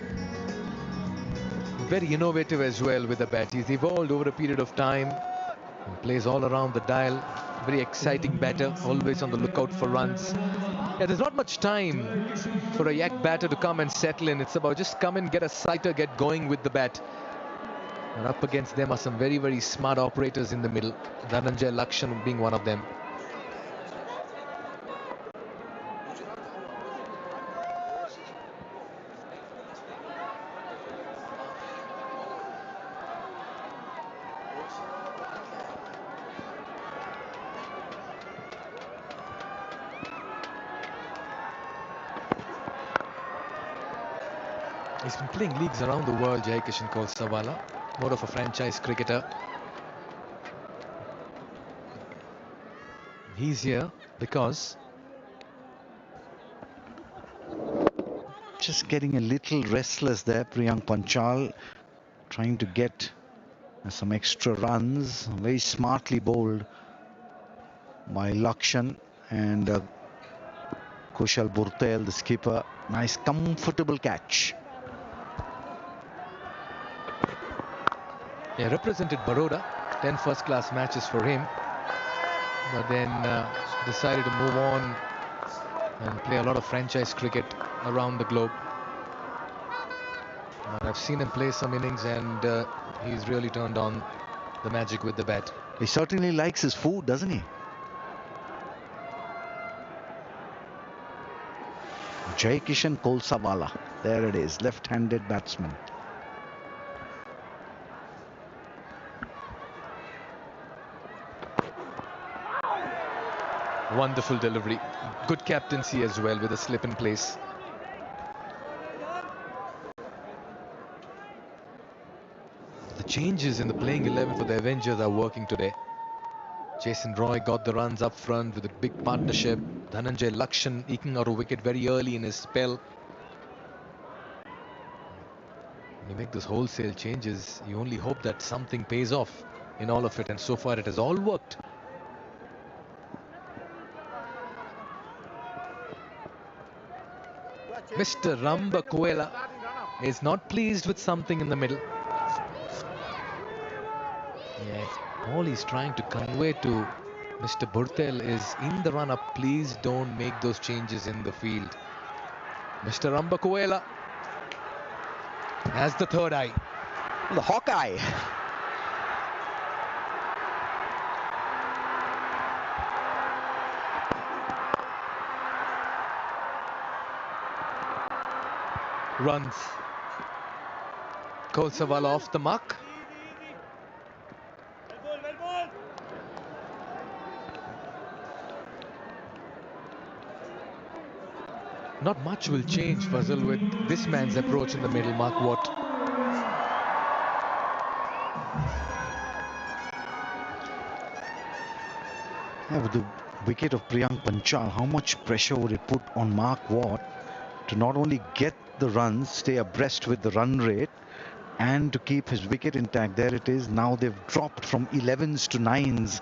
Speaker 6: Very innovative as well with the bat. He's evolved over a period of time and plays all around the dial. Very exciting batter, always on the lookout for runs. Yeah, there's not much time for a yak batter to come and settle in. It's about just come in, get a sighter, get going with the bat. And up against them are some very, very smart operators in the middle. Dhananjay Lakshan being one of them. He's been playing leagues around the world, Jaikishan Kolsawala. More of a franchise cricketer. He's here because
Speaker 7: just getting a little restless there, Priyank Panchal, trying to get some extra runs. Very smartly bowled by Lakshan and Kushal Burtel, the skipper. Nice comfortable catch.
Speaker 6: he represented Baroda, 10 first-class matches for him, but then decided to move on and play a lot of franchise cricket around the globe. And I've seen him play some innings, and he's really turned on the magic with the bat.
Speaker 7: He certainly likes his food, doesn't he? Jaikishan Kolsawala. There it is, left-handed batsman.
Speaker 6: Wonderful delivery. Good captaincy as well with a slip in place. The changes in the playing 11 for the Avengers are working today. Jason Roy got the runs up front with a big partnership. Dhananjay Lakshan eking out a wicket very early in his spell. When you make those wholesale changes, you only hope that something pays off in all of it, and so far it has all worked. Mr. Rambakwela is not pleased with something in the middle. Yeah, all he's trying to convey to Mr. Burtel is, in the run-up, please don't make those changes in the field. Mr. Rambakwela has the third eye.
Speaker 7: The Hawkeye.
Speaker 6: Runs. Kolsawala off the mark. Not much will change, Fazal, with this man's approach in the middle. Mark Watt.
Speaker 7: Yeah, with the wicket of Priyank Panchal, how much pressure would it put on Mark Watt to not only get the runs, stay abreast with the run rate, and to keep his wicket intact? There it is. Now they've dropped from 11s to 9s.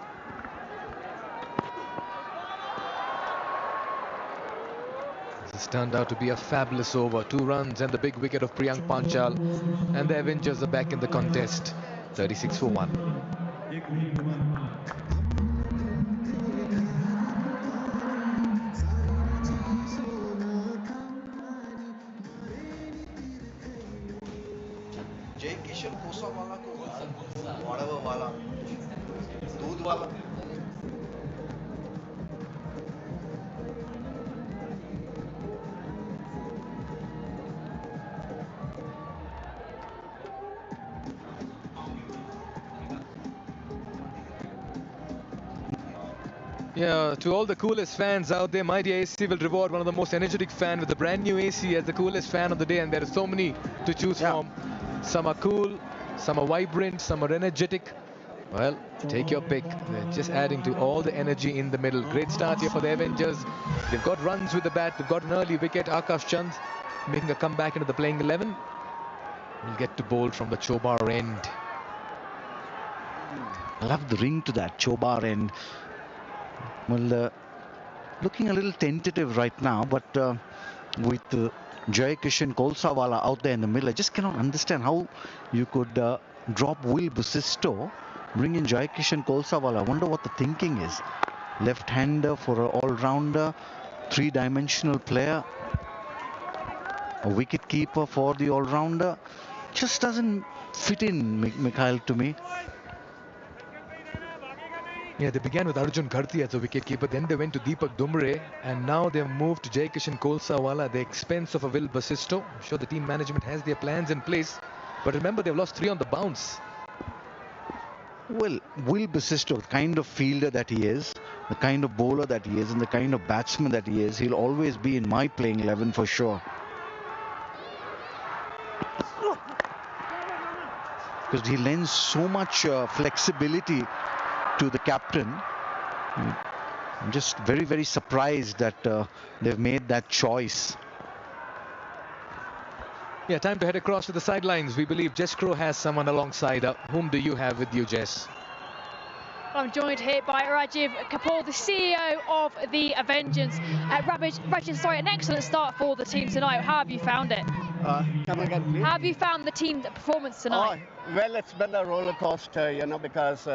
Speaker 6: This turned out to be a fabulous over. 2 runs and the big wicket of Priyank Panchal, and the Avengers are back in the contest. 36 for 1.
Speaker 7: Jaikishan Kolsawala ko whatever wala, doodh wala.
Speaker 6: Yeah, to all the coolest fans out there, Mighty AC will reward one of the most energetic fans with a brand new AC as the coolest fan of the day, and there are so many to choose from. Some are cool, some are vibrant, some are energetic. Well, take your pick. They're just adding to all the energy in the middle. Great start here for the Avengers. They've got runs with the bat. They've got an early wicket. Akash Chand making a comeback into the playing 11. Will get to bowl from the Chobar end.
Speaker 7: I love the ring to that Chobar end. Well, looking a little tentative right now, but with Jai Kishan Kolsawala out there in the middle, I just cannot understand how you could drop Will Busisto, bring in Jai Kishan Kolsawala. I wonder what the thinking is. Left-hander for an all-rounder, three-dimensional player, a wicket-keeper for the all-rounder. Just doesn't fit in, Mikhail, to me.
Speaker 6: Yeah, they began with Arjun Gharti as a wicketkeeper, then they went to Deepak Dumre, and now they've moved to Jaikishan Kolsawala at the expense of a Will Basisto. I'm sure the team management has their plans in place, but remember they've lost 3 on the bounce.
Speaker 7: Well, Will Basisto, the kind of fielder that he is, the kind of bowler that he is, and the kind of batsman that he is, he'll always be in my playing 11 for sure. Because he lends so much flexibility to the captain. I'm just very, very surprised that they've made that choice.
Speaker 6: Yeah, time to head across to the sidelines. We believe Jess Crow has someone alongside. Whom do you have with you, Jess?
Speaker 4: I'm joined here by Rajiv Kapoor, the CEO of the Avengers. Rajiv, sorry, an excellent start for the team tonight. How have you found it?
Speaker 9: Come again, please.
Speaker 4: How have you found the team performance tonight?
Speaker 9: Well, it's been a roller coaster, because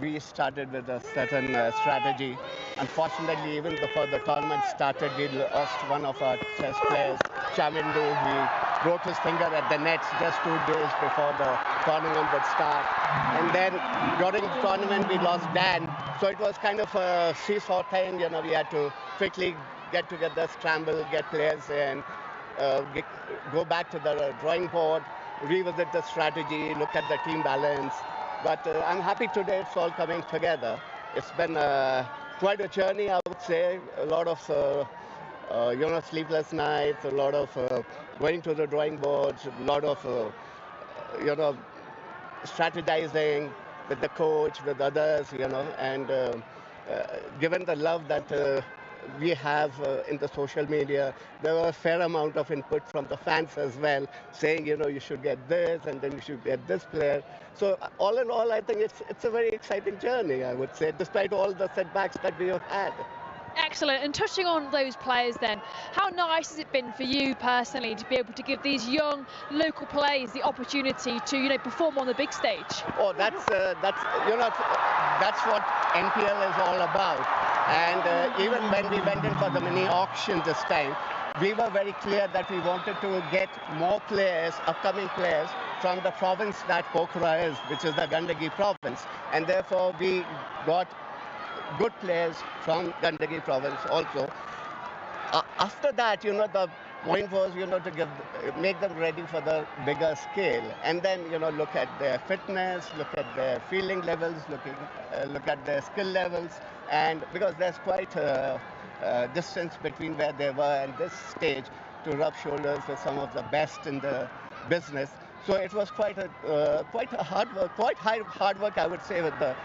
Speaker 9: we started with a certain strategy. Unfortunately, even before the tournament started, we lost one of our test players, Chamindu. He broke his finger at the nets just 2 days before the tournament would start. And then during the tournament, we lost Dan. So it was kind of a seesaw thing. We had to quickly get together, scramble, get players, and go back to the drawing board, revisit the strategy, look at the team balance. But I'm happy today it's all coming together. It's been quite a journey, I would say. A lot of sleepless nights, a lot of going to the drawing boards, a lot of strategizing with the coach, with others, and given the love that we have in the social media, there was a fair amount of input from the fans as well, saying, you should get this, and then you should get this player. So all in all, I think it's a very exciting journey, I would say, despite all the setbacks that we have had.
Speaker 4: Excellent. And touching on those players then, how nice has it been for you personally to be able to give these young local players the opportunity to, perform on the big stage?
Speaker 9: Oh, that's what NPL is all about. And even when we went in for the mini auction this time, we were very clear that we wanted to get more players, upcoming players, from the province that Pokhara is, which is the Gandagi province. And therefore, we got good players from Gandagi province also. After that, the point was, to make them ready for the bigger scale, and then, look at their fitness, look at their fielding levels, look at their skill levels, and because there's quite a distance between where they were and this stage to rub shoulders with some of the best in the business. So it was quite a hard work, I would say, with the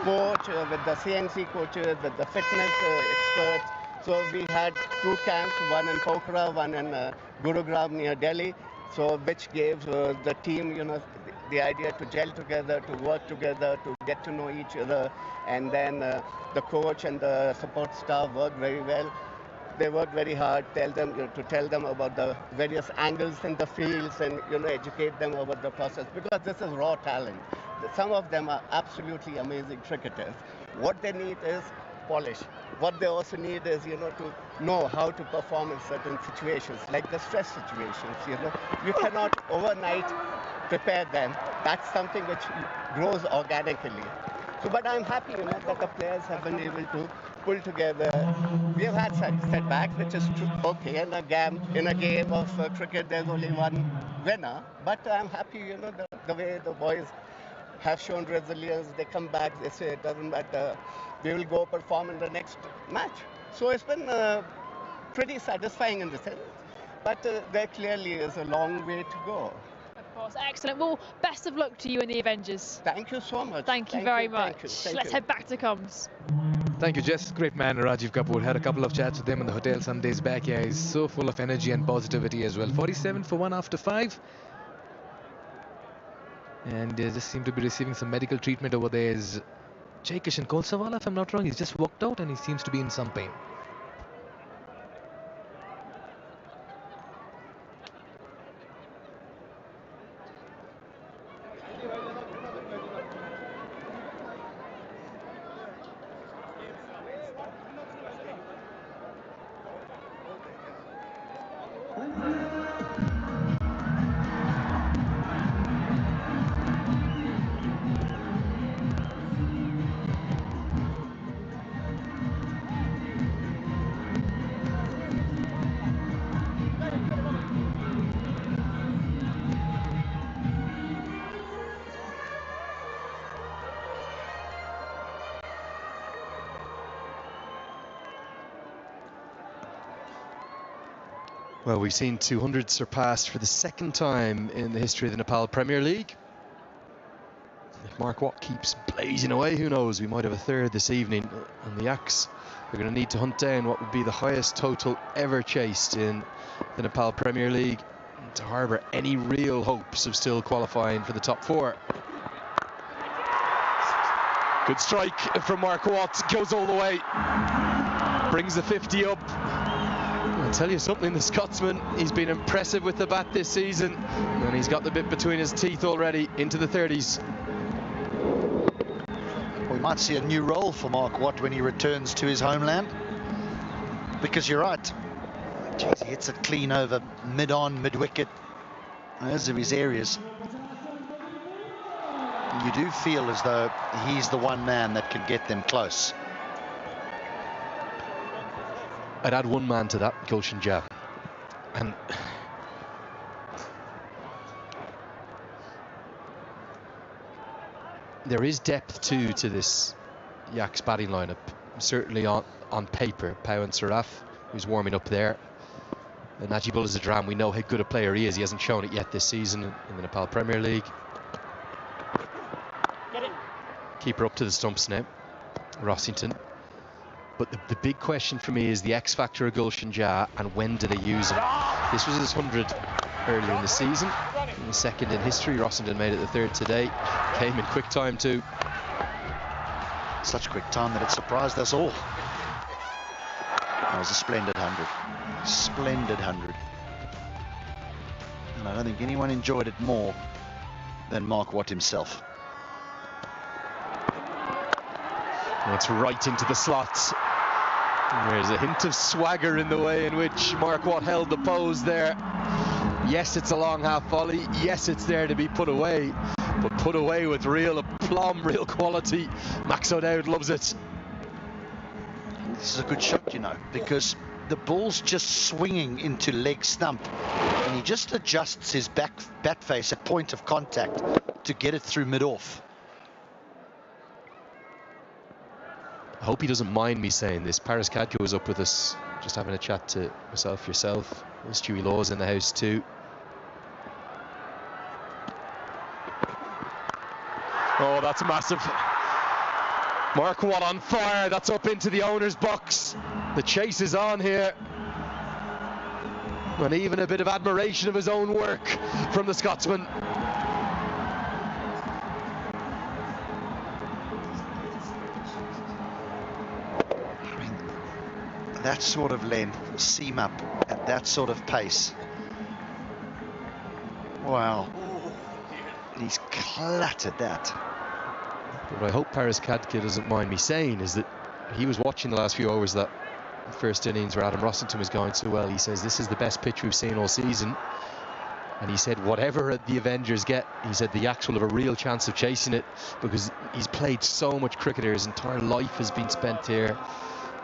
Speaker 9: coach, with the CNC coaches, with the fitness experts. So we had 2 camps, one in Pokhara, one in Gurugram near Delhi. So which gave the team, the idea to gel together, to work together, to get to know each other, and then the coach and the support staff worked very well. They worked very hard, tell them about the various angles in the fields, and educate them about the process, because this is raw talent. Some of them are absolutely amazing cricketers. What they need is polish. What they also need is to know how to perform in certain situations, like the stress situations. You cannot overnight prepare them. That's something which grows organically. So, but I'm happy, that the players have been able to pull together. We have had such setbacks, which is true. Okay, in a game of cricket, there's only one winner. But I'm happy, the way the boys have shown resilience. They come back, they say it doesn't matter. They will go perform in the next match. So it's been pretty satisfying in the sense. But there clearly is a long way to go.
Speaker 4: Of course, excellent. Well, best of luck to you in the Avengers.
Speaker 9: Thank you so much.
Speaker 4: Thank you very much.
Speaker 9: Thank
Speaker 4: Let's
Speaker 9: you.
Speaker 4: head back to comms.
Speaker 6: Thank you, Jess. Great man, Rajiv Kapoor. Had a couple of chats with him in the hotel some days back. Yeah, he's so full of energy and positivity as well. 47 for 1 after 5. And they just seem to be receiving some medical treatment over there. His Jaikishan Kolsawala, if I'm not wrong. He's just walked out and he seems to be in some pain.
Speaker 5: Well, we've seen 200 surpassed for the second time in the history of the Nepal Premier League. If Mark Watt keeps blazing away, who knows, we might have a third this evening. And the Yaks are going to need to hunt down what would be the highest total ever chased in the Nepal Premier League to harbour any real hopes of still qualifying for the top four. Good strike from Mark Watt, goes all the way, brings the 50 up. I'll tell you something, the Scotsman, he's been impressive with the bat this season, and he's got the bit between his teeth already into the 30s.
Speaker 2: We might see a new role for Mark Watt when he returns to his homeland, because you're right. Jeez, he hits it clean over mid-on, mid-wicket. Those are his areas. You do feel as though he's the one man that can get them close.
Speaker 5: I'd add one man to that, Gulshan Jah. And there is depth too to this Yaks batting lineup. Certainly on paper, Pau and Saraf, who's warming up there. And Najibullah Zadran, we know how good a player he is. He hasn't shown it yet this season in the Nepal Premier League. Keeper up to the stumps now, Rossington. But the big question for me is the X factor of Gulshan Jah, and when do they use him? This was his 100 earlier in the season, the second in history. Rossington made it the third today. Came in quick time too.
Speaker 2: Such quick time that it surprised us all. That was a splendid 100. Splendid 100. And I don't think anyone enjoyed it more than Mark Watt himself.
Speaker 5: It's right into the slot. There's a hint of swagger in the way in which Mark Watt held the pose there. Yes, it's a long half volley. Yes, it's there to be put away, but put away with real aplomb, real quality. Max O'Dowd loves it.
Speaker 2: This is a good shot, you know, because the ball's just swinging into leg stump, and he just adjusts his bat face at point of contact to get it through mid-off.
Speaker 5: I hope he doesn't mind me saying this. Paris Kadka was up with us, just having a chat to myself, yourself. Stewie Law's in the house too. Oh, that's massive. Mark Watt on fire. That's up into the owner's box. The chase is on here. And even a bit of admiration of his own work from the Scotsman.
Speaker 2: That sort of length, seam up at that sort of pace. Wow. He's clattered that.
Speaker 5: What I hope Paris Kadka doesn't mind me saying is that he was watching the last few overs of that first innings where Adam Rossington was going so well. He says this is the best pitch we've seen all season. And he said whatever the Avengers get, he said the Yaks will have a real chance of chasing it, because he's played so much cricket. His entire life has been spent here.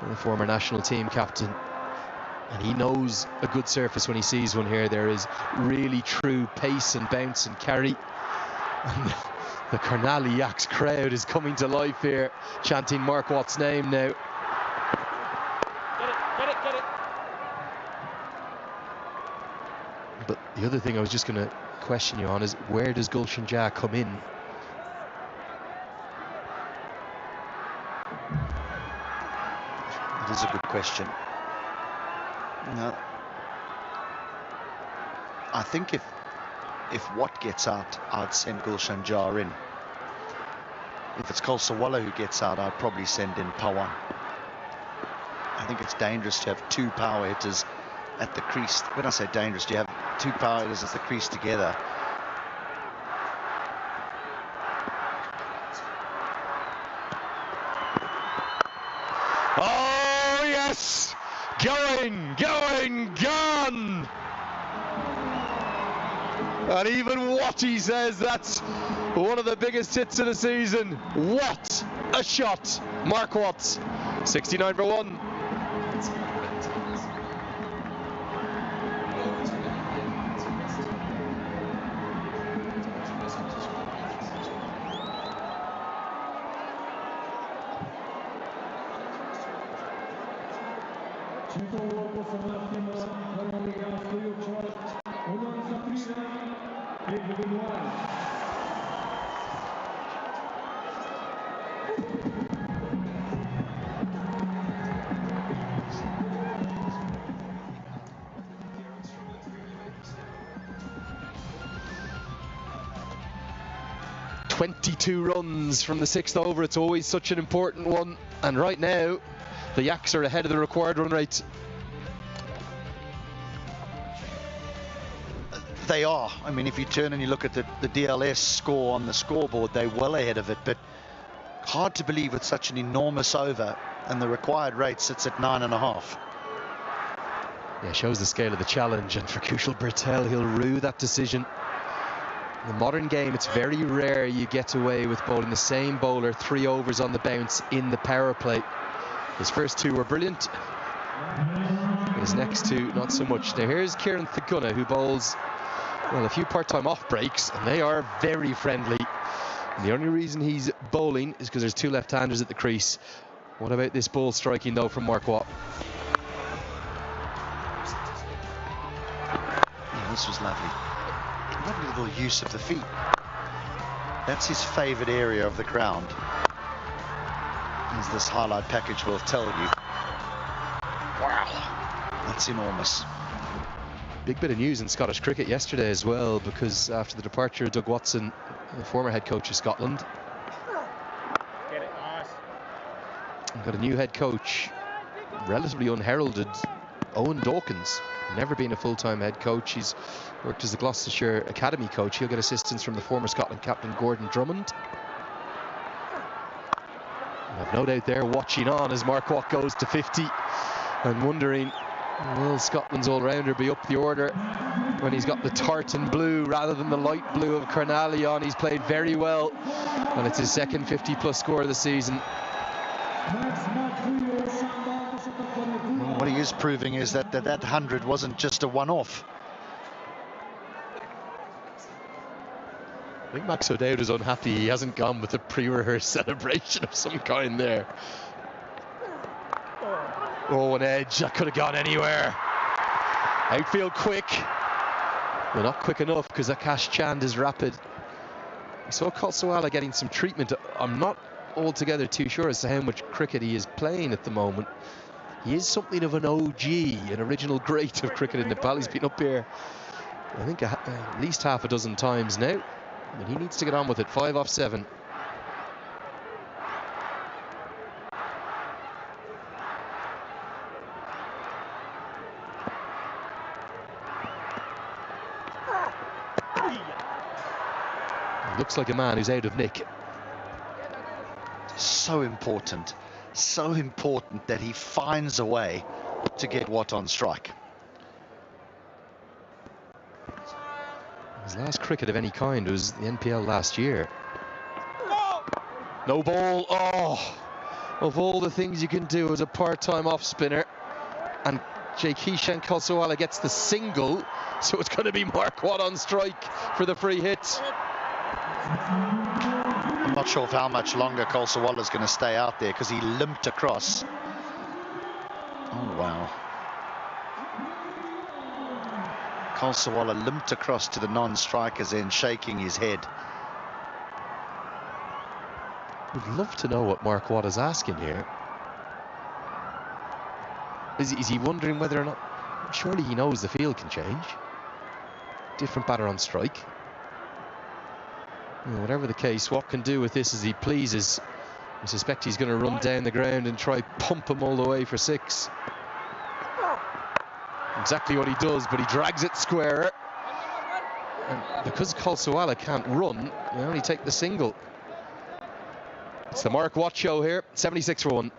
Speaker 5: The former national team captain, and he knows a good surface when he sees one here. There is really true pace and bounce and carry, and the Karnali Yaks crowd is coming to life here, chanting Mark Watt's name now. Get it. But the other thing I was just going to question you on is, where does Gulshan Jah come in?
Speaker 2: It is a good question. No, I think if Watt gets out, I'd send Gulshan Jah in. If it's Kolsawala who gets out, I'd probably send in Pawan. I think it's dangerous to have two power hitters at the crease. When I say dangerous, you have two power hitters at the crease together.
Speaker 5: Oh yes! Going, gone! And even Watty says that's one of the biggest hits of the season. What a shot! Mark Watts, 69 for 1. "22 runs from the 6th over. It's always such an important one. And right now, the Yaks are ahead of the required run rate.
Speaker 2: They are. I mean, if you turn and you look at the DLS score on the scoreboard, they're well ahead of it. But hard to believe with such an enormous over, and the required rate sits at 9.5.
Speaker 5: Yeah, shows the scale of the challenge. And for Kushal Bertel, he'll rue that decision. In the modern game, it's very rare you get away with bowling the same bowler 3 overs on the bounce in the power play. His first 2 were brilliant. His next 2, not so much. Now here's Kieran Thaguna, who bowls, well, a few part-time off breaks, and they are very friendly. And the only reason he's bowling is because there's 2 left-handers at the crease. What about this ball striking, though, from Mark Watt?
Speaker 2: Yeah, this was lovely. Lovely little use of the feet. That's his favourite area of the ground, as this highlight package will tell you. Wow, that's enormous.
Speaker 5: Big bit of news in Scottish cricket yesterday as well, because after the departure of Doug Watson, the former head coach of Scotland, we've got a new head coach, relatively unheralded, Owen Dawkins. Never been a full-time head coach. He's worked as the Gloucestershire Academy coach. He'll get assistance from the former Scotland captain Gordon Drummond. And I've no doubt they're watching on as Mark Watt goes to 50 and wondering, will Scotland's all-rounder be up the order when he's got the tartan blue rather than the light blue of Karnali on? He's played very well, and it's his second 50-plus score of the season.
Speaker 2: What he is proving is that 100 wasn't just a one-off.
Speaker 5: I think Max O'Dowd is unhappy he hasn't gone with a pre-rehearsed celebration of some kind there. Oh, an edge. That could have gone anywhere. Outfield quick. Well, not quick enough because Akash Chand is rapid. We saw Kolsawala getting some treatment. I'm not altogether too sure as to how much cricket he is playing at the moment. He is something of an OG, an original great of cricket in Nepal. He's been up here, I think, at least half a dozen times now. And he needs to get on with it. 5 off 7. He looks like a man who's out of nick.
Speaker 2: So important that he finds a way to get Watt on strike.
Speaker 5: His last cricket of any kind was the NPL last year. No ball. Oh, of all the things you can do as a part-time off spinner, and Kishan Kolsawala gets the single, so it's going to be Mark Watt on strike for the free hit.
Speaker 2: I'm not sure for how much longer Kolsawala is going to stay out there, because he limped across. Oh wow. Kolsawala limped across to the non-strikers then, shaking his head.
Speaker 5: Would love to know what Mark Watt is asking here. Is he wondering whether or not... Surely he knows the field can change. Different batter on strike. Well, whatever the case, Watt can do with this as he pleases. I suspect he's going to run down the ground and try pump him all the way for 6. Exactly what he does, but he drags it square. And because Kolsawala can't run, they only take the single. It's the Mark Watt show here, 76 for 1.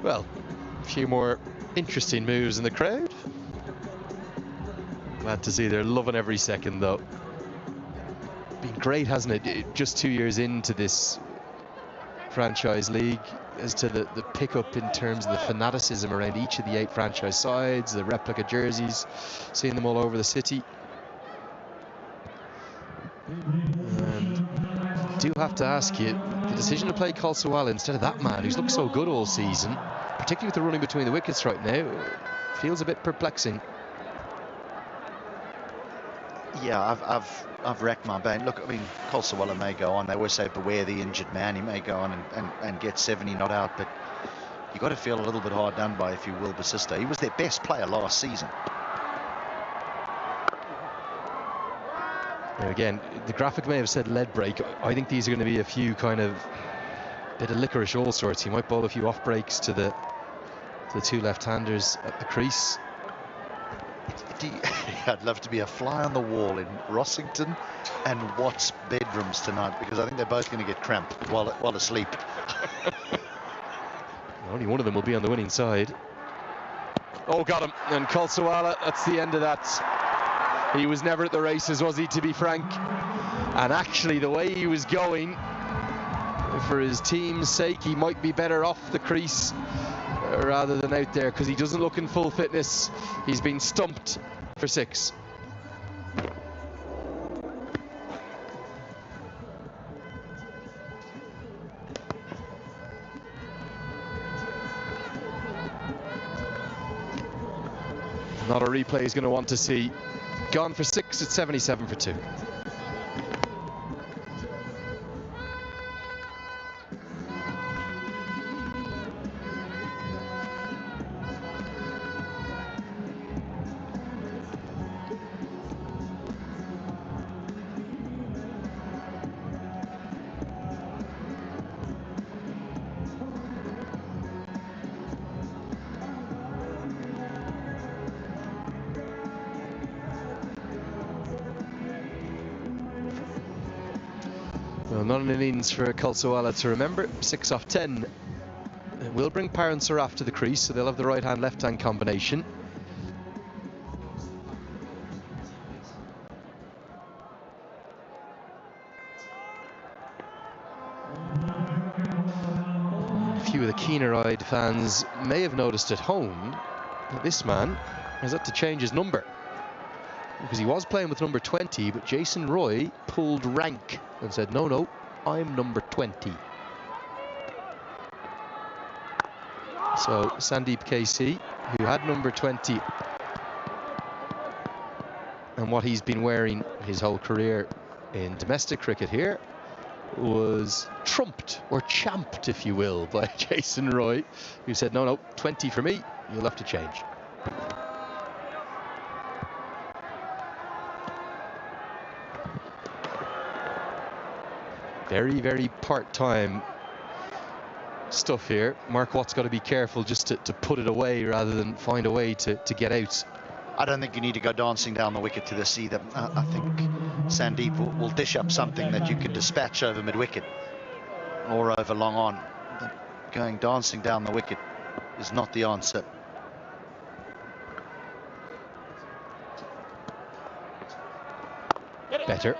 Speaker 5: Well, a few more interesting moves in the crowd. Glad to see they're loving every second, though. Been great, hasn't it? Just 2 years into this franchise league, as to the pickup in terms of the fanaticism around each of the 8 franchise sides, the replica jerseys, seeing them all over the city. And I do have to ask you, the decision to play Kolsawala instead of that man who's looked so good all season, particularly with the running between the wickets right now, feels a bit perplexing.
Speaker 2: Yeah, I've racked my brain. Look, I mean, Kolsawala may go on. They always say beware the injured man. He may go on and get 70 not out, but you got to feel a little bit hard done by if you will Basista. He was their best player last season.
Speaker 5: Now again, the graphic may have said lead break. I think these are going to be a few kind of bit of licorice all sorts. He might bowl a few off breaks to the 2 left-handers at the crease.
Speaker 2: I'd love to be a fly on the wall in Rossington and Watt's bedrooms tonight, because I think they're both going to get cramped while asleep.
Speaker 5: Only one of them will be on the winning side. Oh, got him. And Kolsawala, that's the end of that. He was never at the races, was he, to be frank? And actually, the way he was going, for his team's sake, he might be better off the crease rather than out there, because he doesn't look in full fitness. He's been stumped for 6. Not a replay he's going to want to see. Gone for 6 at 77 for 2. Well, not an innings for Kolsawala to remember. 6 off 10. It will bring Paran Saraf to the crease, so they'll have the right-hand, left-hand combination. A few of the keener-eyed fans may have noticed at home that this man has had to change his number, because he was playing with number 20, but Jason Roy pulled rank and said, no, I'm number 20. So Sandeep KC, who had number 20, and what he's been wearing his whole career in domestic cricket here, was trumped, or champed, if you will, by Jason Roy, who said, no, 20 for me, you'll have to change. Very, very part-time stuff here. Mark Watt's got to be careful just to put it away rather than find a way to get out.
Speaker 2: I don't think you need to go dancing down the wicket to this either. I think Sandeep will dish up something that you can dispatch over mid-wicket or over long on. But going dancing down the wicket is not the answer.
Speaker 5: Better.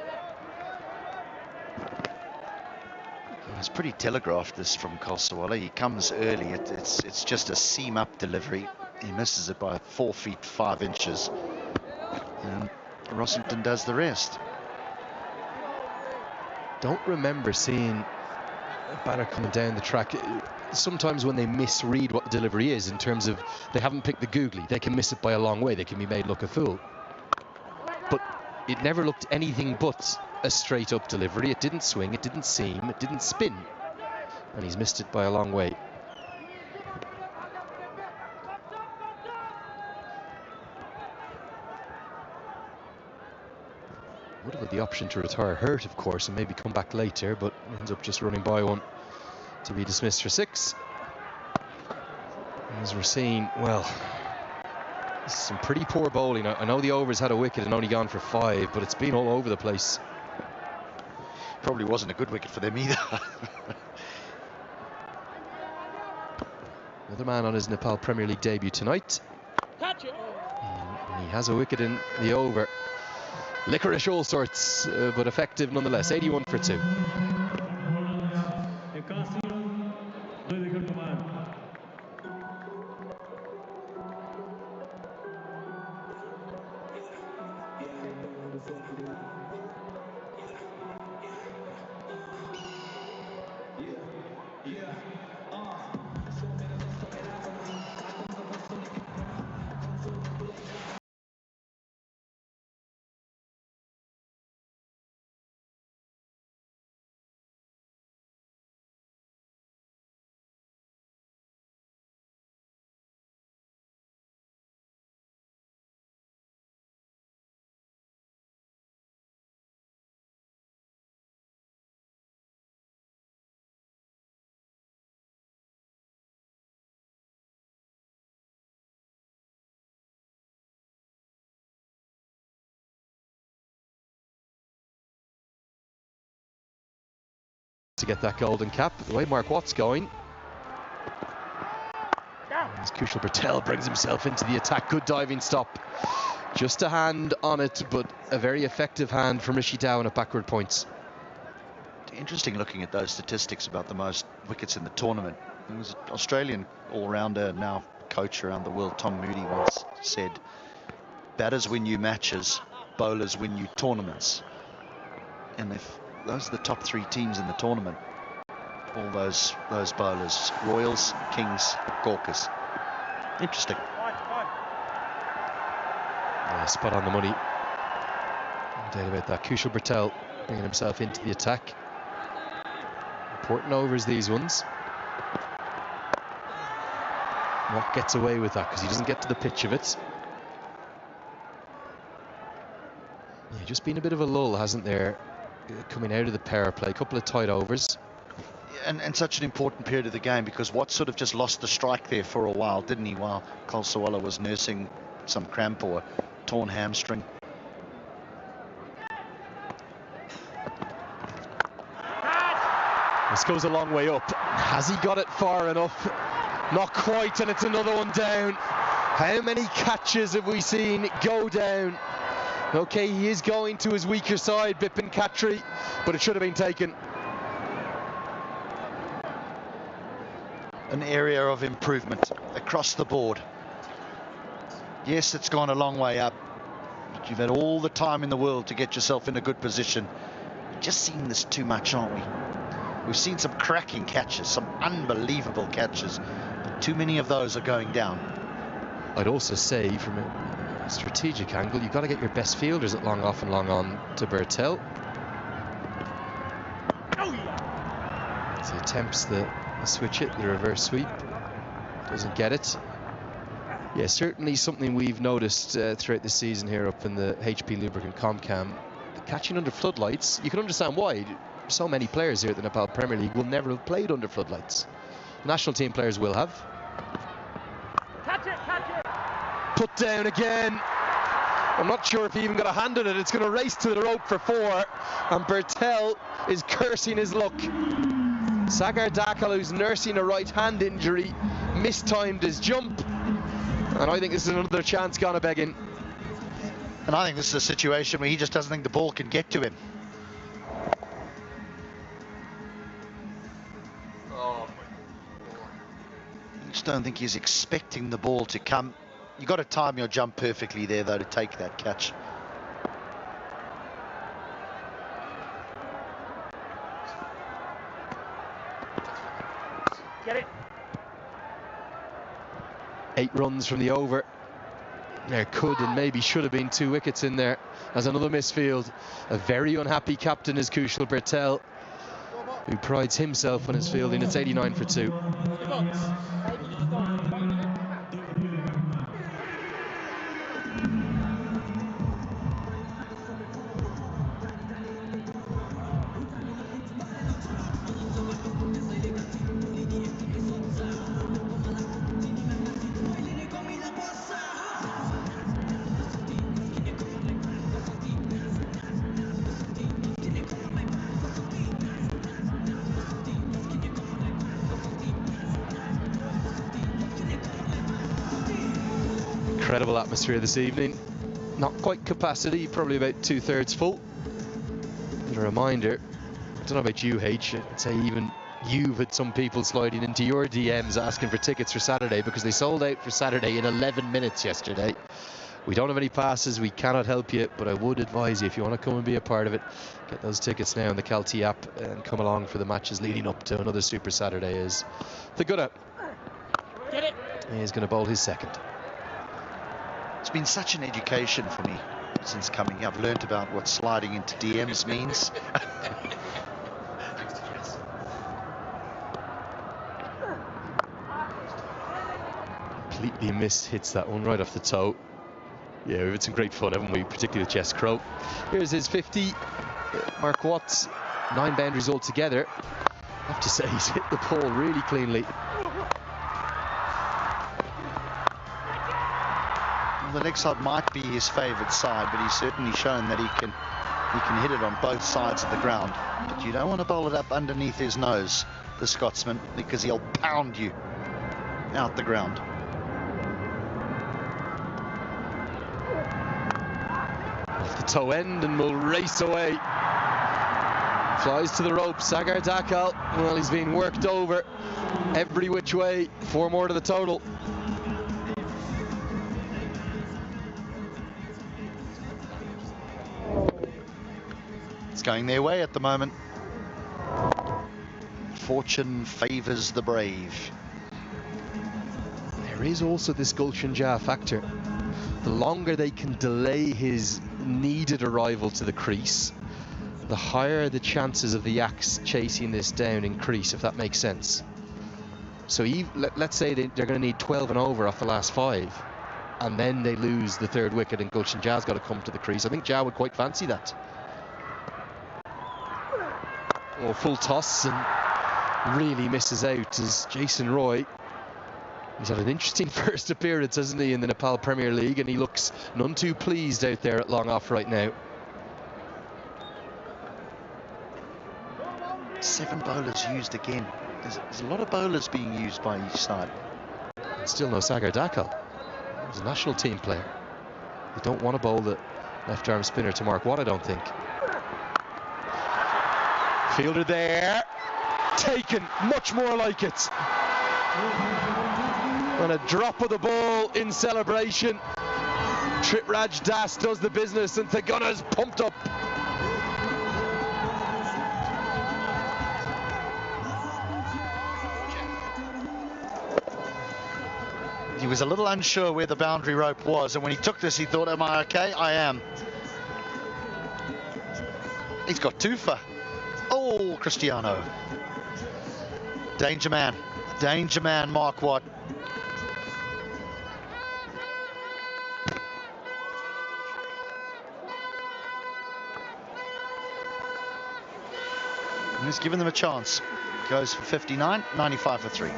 Speaker 2: It's pretty telegraphed, this from Kolsawala. He comes early. It's just a seam-up delivery. He misses it by 4 feet 5 inches, and Rossington does the rest.
Speaker 5: Don't remember seeing a batter coming down the track. Sometimes when they misread what the delivery is, in terms of they haven't picked the googly, they can miss it by a long way. They can be made look a fool. But it never looked anything but a straight up delivery. It didn't swing, it didn't seam, it didn't spin, and he's missed it by a long way. Would have had the option to retire hurt, of course, and maybe come back later, but ends up just running by one to be dismissed for 6. As we're seeing, well, this is some pretty poor bowling. I know the overs had a wicket and only gone for 5, but it's been all over the place.
Speaker 2: Probably wasn't a good wicket for them either.
Speaker 5: Another man on his Nepal Premier League debut tonight. And he has a wicket in the over. Licorice all sorts, but effective nonetheless. 81 for 2. To get that golden cap, the way Mark Watt's going. As Kushal Patel brings himself into the attack, good diving stop. Just a hand on it, but a very effective hand from Rishi Dowan at backward points.
Speaker 2: Interesting looking at those statistics about the most wickets in the tournament. There was an Australian all-rounder, now coach around the world, Tom Moody, once said, batters win you matches, bowlers win you tournaments. And if those are the top 3 teams in the tournament, all those bowlers, Royals, Kings, Gawkers. Interesting.
Speaker 5: Yeah, spot on the money. No doubt about that. Kushal Patel bringing himself into the attack. Important overs, these ones. Watt gets away with that because he doesn't get to the pitch of it. Yeah, just been a bit of a lull, hasn't there? Coming out of the power play, a couple of tight overs.
Speaker 2: And such an important period of the game, because Watt sort of just lost the strike there for a while, didn't he, while Kulsawala was nursing some cramp or torn hamstring.
Speaker 5: This goes a long way up. Has he got it far enough? Not quite, and it's another one down. How many catches have we seen go down? Okay, he is going to his weaker side, Bipin Khatri, but it should have been taken.
Speaker 2: An area of improvement across the board. Yes, it's gone a long way up, but you've had all the time in the world to get yourself in a good position. We're just seeing this too much, aren't we? We've seen some cracking catches, some unbelievable catches, but too many of those are going down.
Speaker 5: I'd also say, from a strategic angle, you've got to get your best fielders at long off and long on to Bertel. As he attempts the switch it, the reverse sweep, doesn't get it. Yeah, certainly something we've noticed throughout the season here up in the HP Lubricant Comcam. Catching under floodlights, you can understand why. So many players here at the Nepal Premier League will never have played under floodlights. National team players will have.
Speaker 10: Catch it, catch it.
Speaker 5: Put down again. I'm not sure if he even got a hand on it. It's going to race to the rope for 4, and Bertel is cursing his luck. Sagar Dakal, who's nursing a right hand injury, mistimed his jump, and I think this is another chance gone a begging.
Speaker 2: And I think this is a situation where he just doesn't think the ball can get to him. He just don't think he's expecting the ball to come. You've got to time your jump perfectly there, though, to take that catch.
Speaker 10: Get it.
Speaker 5: 8 runs from the over. There could and maybe should have been 2 wickets in there as another misfield. A very unhappy captain is Kushal Bertel, who prides himself on his fielding. It's 89 for 2. Incredible atmosphere this evening. Not quite capacity, probably about 2/3 full. And a reminder, I don't know about you, H, I'd say even you've had some people sliding into your DMs asking for tickets for Saturday because they sold out for Saturday in 11 minutes yesterday. We don't have any passes, we cannot help you, but I would advise you, if you want to come and be a part of it, get those tickets now on the Calty app and come along for the matches leading up to another Super Saturday. Is the Gunner.
Speaker 10: Get it.
Speaker 5: He's going to bowl his second.
Speaker 2: It's been such an education for me since coming here. I've learnt about what sliding into DMs means.
Speaker 5: Completely hits that one right off the toe. Yeah, we've had some great fun, haven't we? Particularly with Jess Crow. Here's his 50. Mark Watts, 9 boundaries altogether. I have to say, he's hit the ball really cleanly.
Speaker 2: The leg side might be his favourite side, but he's certainly shown that he can hit it on both sides of the ground. But you don't want to bowl it up underneath his nose, the Scotsman, because he'll pound you out the ground.
Speaker 5: Off the toe end and will race away. Flies to the rope. Sagar Dakal, well, he's being worked over every which way. 4 more to the total.
Speaker 2: It's going their way at the moment. Fortune favours the brave.
Speaker 5: There is also this Gulshan Jah factor. The longer they can delay his needed arrival to the crease, the higher the chances of the Yaks chasing this down increase, if that makes sense. So let's say they're going to need 12 and over off the last 5, and then they lose the 3rd wicket and Gulshan Jah's got to come to the crease. I think Jah would quite fancy that. Or full toss and really misses out as Jason Roy. He's had an interesting first appearance, hasn't he, in the Nepal Premier League, and he looks none too pleased out there at long off right now.
Speaker 2: 7 bowlers used again. There's a lot of bowlers being used by each side.
Speaker 5: And still no Sagar Dakal. He's a national team player. They don't want to bowl the left arm spinner to Mark Watt, I don't think. Fielder there, taken, much more like it. And a drop of the ball in celebration. Tripraj Das does the business and Thagunna's pumped up.
Speaker 2: He was a little unsure where the boundary rope was, and when he took this he thought, am I okay? I am. He's got 2 for. Oh, Cristiano. Danger man, Mark Watt. And he's given them a chance. Goes for 59, 95 for 3.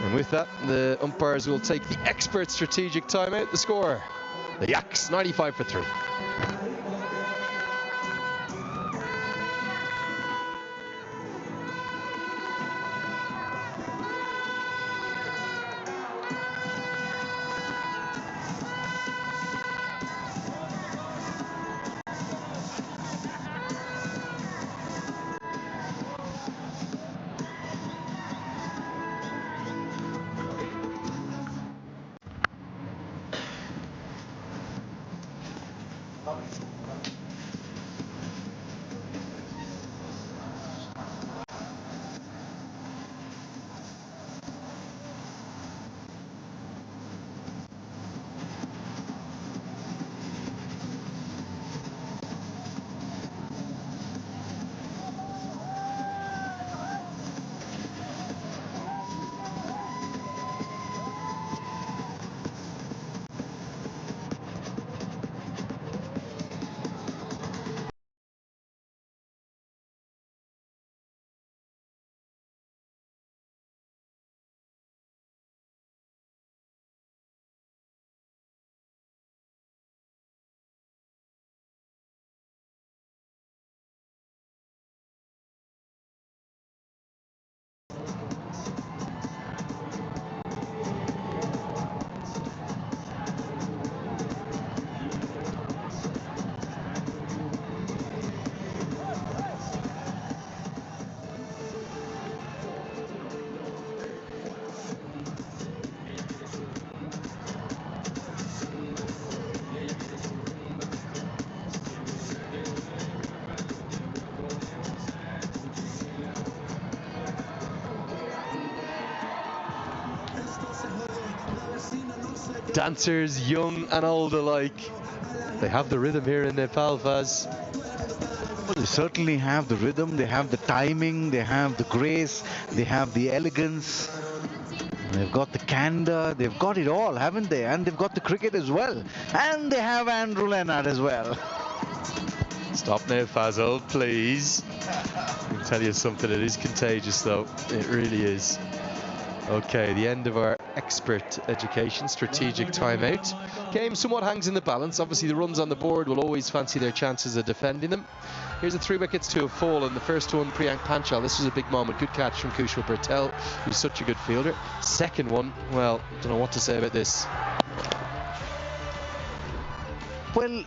Speaker 5: And with that, the umpires will take the expert strategic timeout. The score, the Yaks, 95 for 3. dancers, young and old alike. They have the rhythm here in Nepal, Faz.
Speaker 7: Well, they certainly have the rhythm, they have the timing, they have the grace, they have the elegance. They've got the candor, they've got it all, haven't they? And they've got the cricket as well. And they have Andrew Leonard as well.
Speaker 5: Stop now, Fazal, please. I can tell you something, it is contagious though. It really is. Okay, the end of our expert education strategic timeout. Game somewhat hangs in the balance. Obviously the runs on the board will always fancy their chances of defending them. Here's the 3 wickets to have fallen. The first one, Priyank Panchal. This was a big moment. Good catch from Kushal Patel, who's such a good fielder. Second one, well, don't know what to say about this.
Speaker 7: Well,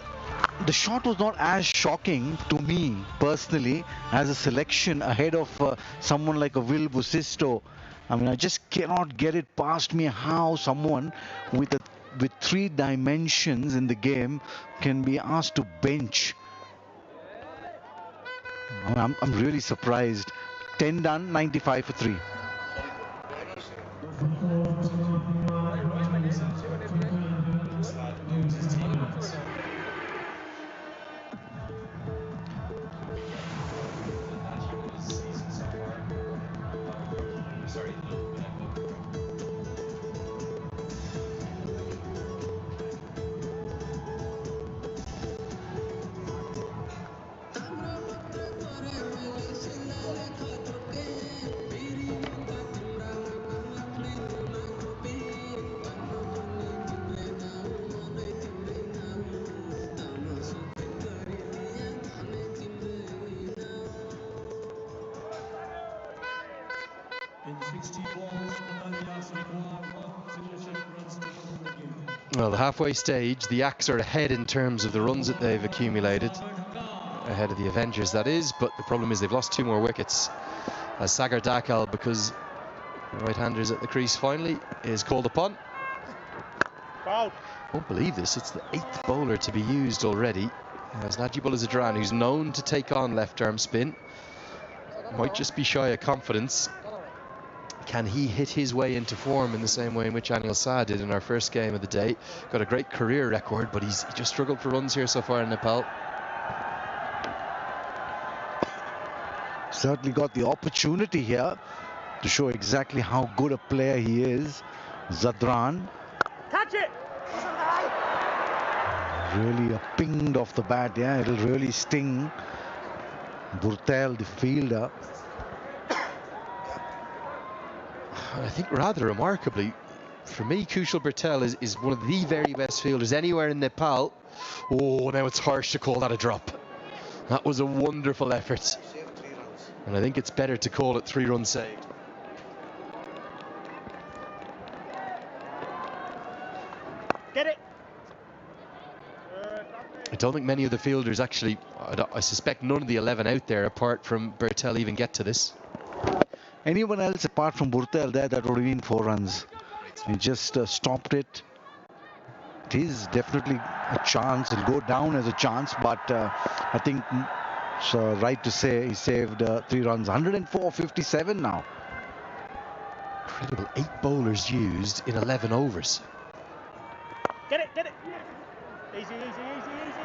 Speaker 7: the shot was not as shocking to me personally as a selection ahead of someone like a Will Busisto. I mean, I just cannot get it past me how someone with 3 dimensions in the game can be asked to bench. I'm really surprised. 10 done, 95 for 3.
Speaker 5: Well, the halfway stage, the Yaks are ahead in terms of the runs that they've accumulated. Ahead of the Avengers, that is. But the problem is they've lost 2 more wickets. As Sagar Dakal, because the right-handers at the crease finally, is called upon. Won't believe this, it's the 8th bowler to be used already. As Najibullah Zadran, who's known to take on left-arm spin, might just be shy of confidence. Can he hit his way into form in the same way in which Anil Shah did in our first game of the day? Got a great career record, but he just struggled for runs here so far in Nepal.
Speaker 7: Certainly got the opportunity here to show exactly how good a player he is. Zadran.
Speaker 10: Catch it!
Speaker 7: Really pinged off the bat, yeah, it'll really sting Burtel, the fielder.
Speaker 5: I think rather remarkably, for me, Kushal Patel is one of the very best fielders anywhere in Nepal. Oh, now it's harsh to call that a drop. That was a wonderful effort. And I think it's better to call it 3 runs saved.
Speaker 10: Get it!
Speaker 5: I don't think many of the fielders actually, I suspect none of the 11 out there apart from Bertel even get to this.
Speaker 7: Anyone else apart from Burtel there, that would have been 4 runs. He just stopped it. It is definitely a chance. It'll go down as a chance, but I think it's right to say he saved 3 runs. 104.57 now.
Speaker 5: Incredible, 8 bowlers used in 11 overs.
Speaker 10: Get it, get it! Easy, easy, easy, easy,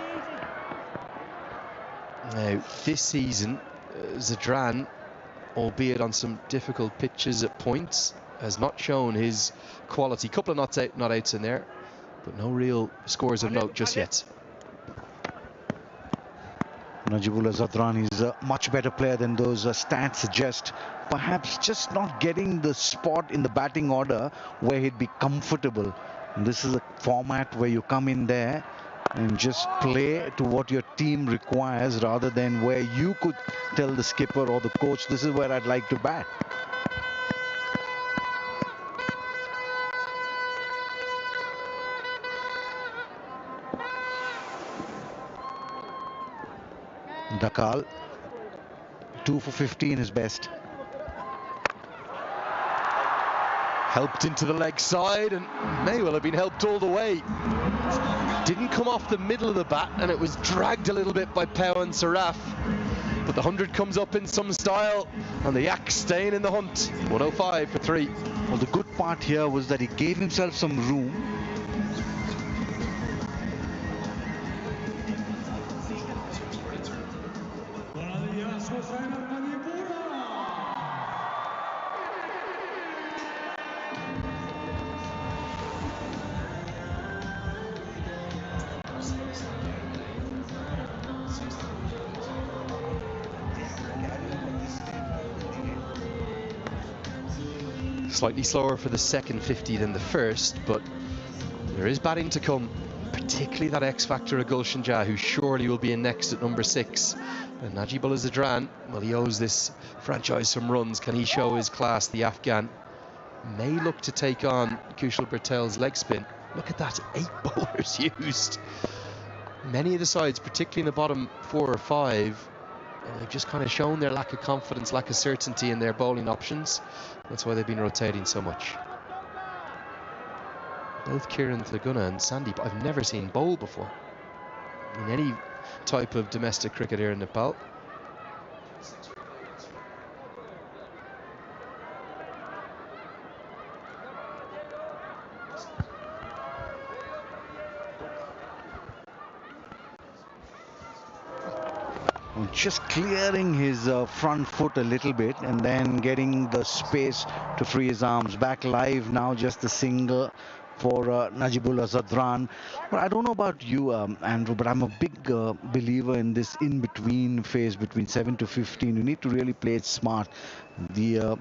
Speaker 10: easy.
Speaker 5: Now, this season, Zadran, albeit on some difficult pitches at points, has not shown his quality. Couple of not outs in there, but no real scores of note just yet.
Speaker 7: Najibullah Zadran is a much better player than those stats suggest. Perhaps just not getting the spot in the batting order where he'd be comfortable. And this is a format where you come in there and just play to what your team requires rather than where you could tell the skipper or the coach, this is where I'd like to bat. Dakal, 2 for 15 is best.
Speaker 5: Helped into the leg side and may well have been helped all the way. Didn't come off the middle of the bat and it was dragged a little bit by Pawan Saraf. But the 100 comes up in some style and the Yaks staying in the hunt. 105 for 3.
Speaker 7: Well, the good part here was that he gave himself some room.
Speaker 5: Slightly slower for the second 50 than the first, but there is batting to come, particularly that X-factor of Gulshan Jah, who surely will be in next at number 6. And Najibullah Zadran, well, he owes this franchise some runs. Can he show his class? The Afghan may look to take on Kushal Bertel's leg spin. Look at that, 8 bowlers used. Many of the sides, particularly in the bottom 4 or 5, they've just kind of shown their lack of confidence, lack of certainty in their bowling options. That's why they've been rotating so much. Both Kieran Thaguna and Sandeep I've never seen bowl before in any type of domestic cricket here in Nepal.
Speaker 7: Just clearing his front foot a little bit and then getting the space to free his arms. Back live now, just a single for Najibullah Zadran. But I don't know about you, Andrew, but I'm a big believer in this in-between phase between 7 to 15. You need to really play it smart. The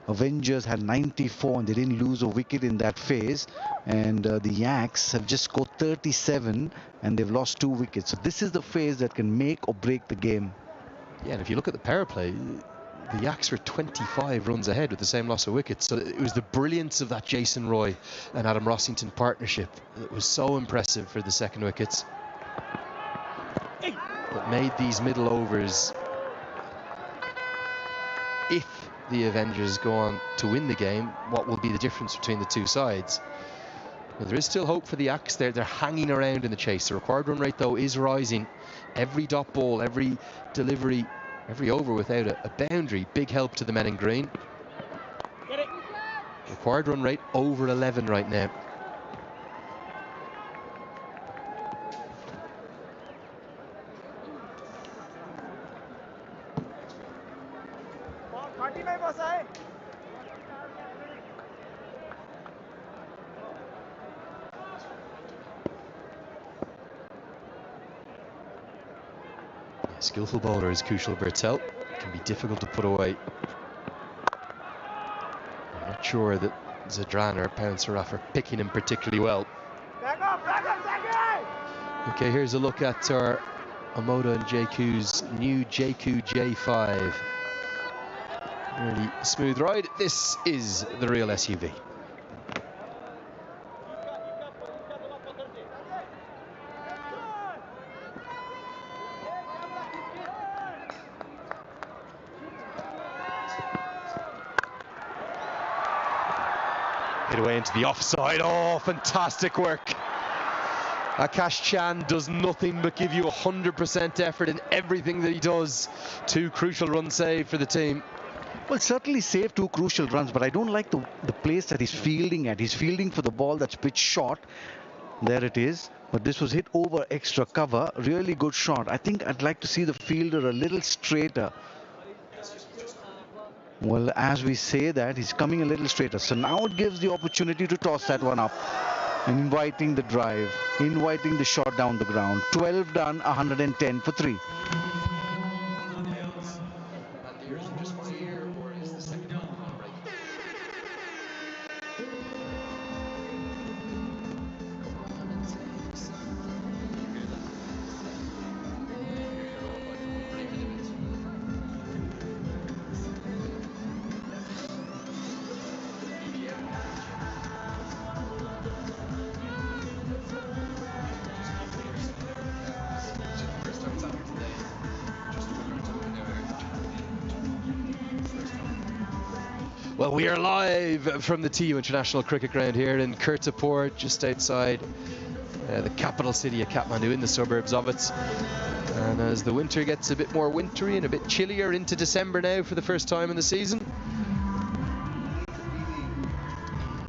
Speaker 7: Avengers had 94 and they didn't lose a wicket in that phase, and the Yaks have just scored 37 and they've lost 2 wickets. So this is the phase that can make or break the game.
Speaker 5: Yeah, and if you look at the power play, the Yaks were 25 runs ahead with the same loss of wickets. So it was the brilliance of that Jason Roy and Adam Rossington partnership that was so impressive for the second wickets, that made these middle overs, if the Avengers go on to win the game, what will be the difference between the two sides. Well, there is still hope for the Yaks. They're hanging around in the chase. The required run rate, though, is rising. Every dot ball, every delivery, every over without a boundary, big help to the men in green. Required run rate over 11 right now. Skillful bowler is Kushal Bertel. Can be difficult to put away. I'm not sure that Zadran or Pounceraf are picking him particularly well. Okay, here's a look at our Amoda and JQ's new JQ J5. Really smooth ride. This is the real SUV. Hit away into the offside. Oh, fantastic work. Akash Chan does nothing but give you 100% effort in everything that he does. 2 crucial runs saved for the team.
Speaker 7: Well, certainly saved 2 crucial runs, but I don't like the place that he's fielding at. He's fielding for the ball that's pitched short. There it is. But this was hit over extra cover. Really good shot. I think I'd like to see the fielder a little straighter. Well, as we say that, he's coming a little straighter. So now it gives the opportunity to toss that one up. Inviting the drive, inviting the shot down the ground. 12 done, 110 for 3.
Speaker 5: Well, we are live from the TU International Cricket Ground here in Kirtipur, just outside the capital city of Kathmandu, in the suburbs of it. And as the winter gets a bit more wintry and a bit chillier into December now for the first time in the season,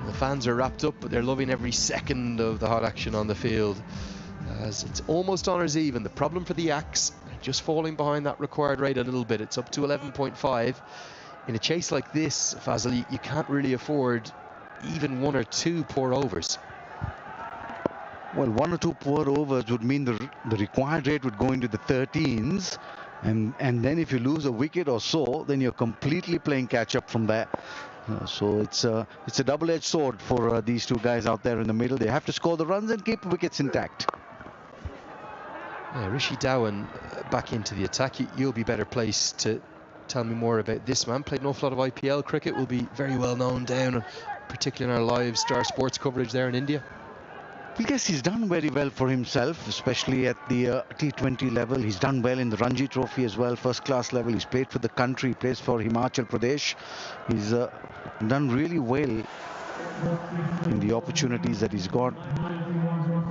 Speaker 5: the fans are wrapped up, but they're loving every second of the hot action on the field, as it's almost honours eve. And the problem for the Yaks, just falling behind that required rate a little bit. It's up to 11.5. In a chase like this, Fazal, you can't really afford even 1 or 2 poor overs.
Speaker 7: Well, 1 or 2 poor overs would mean the required rate would go into the 13s. And then if you lose a wicket or so, then you're completely playing catch up from there. So it's a double-edged sword for these two guys out there in the middle. They have to score the runs and keep wickets intact.
Speaker 5: Yeah, Rishi Dhawan back into the attack. You'll be better placed to tell me more about this man. Played an awful lot of IPL cricket, will be very well known down, particularly in our live Star Sports coverage there in India.
Speaker 7: I guess he's done very well for himself, especially at the T20 level. He's done well in the Ranji Trophy as well, first class level. He's played for the country, he plays for Himachal Pradesh. He's done really well in the opportunities that he's got.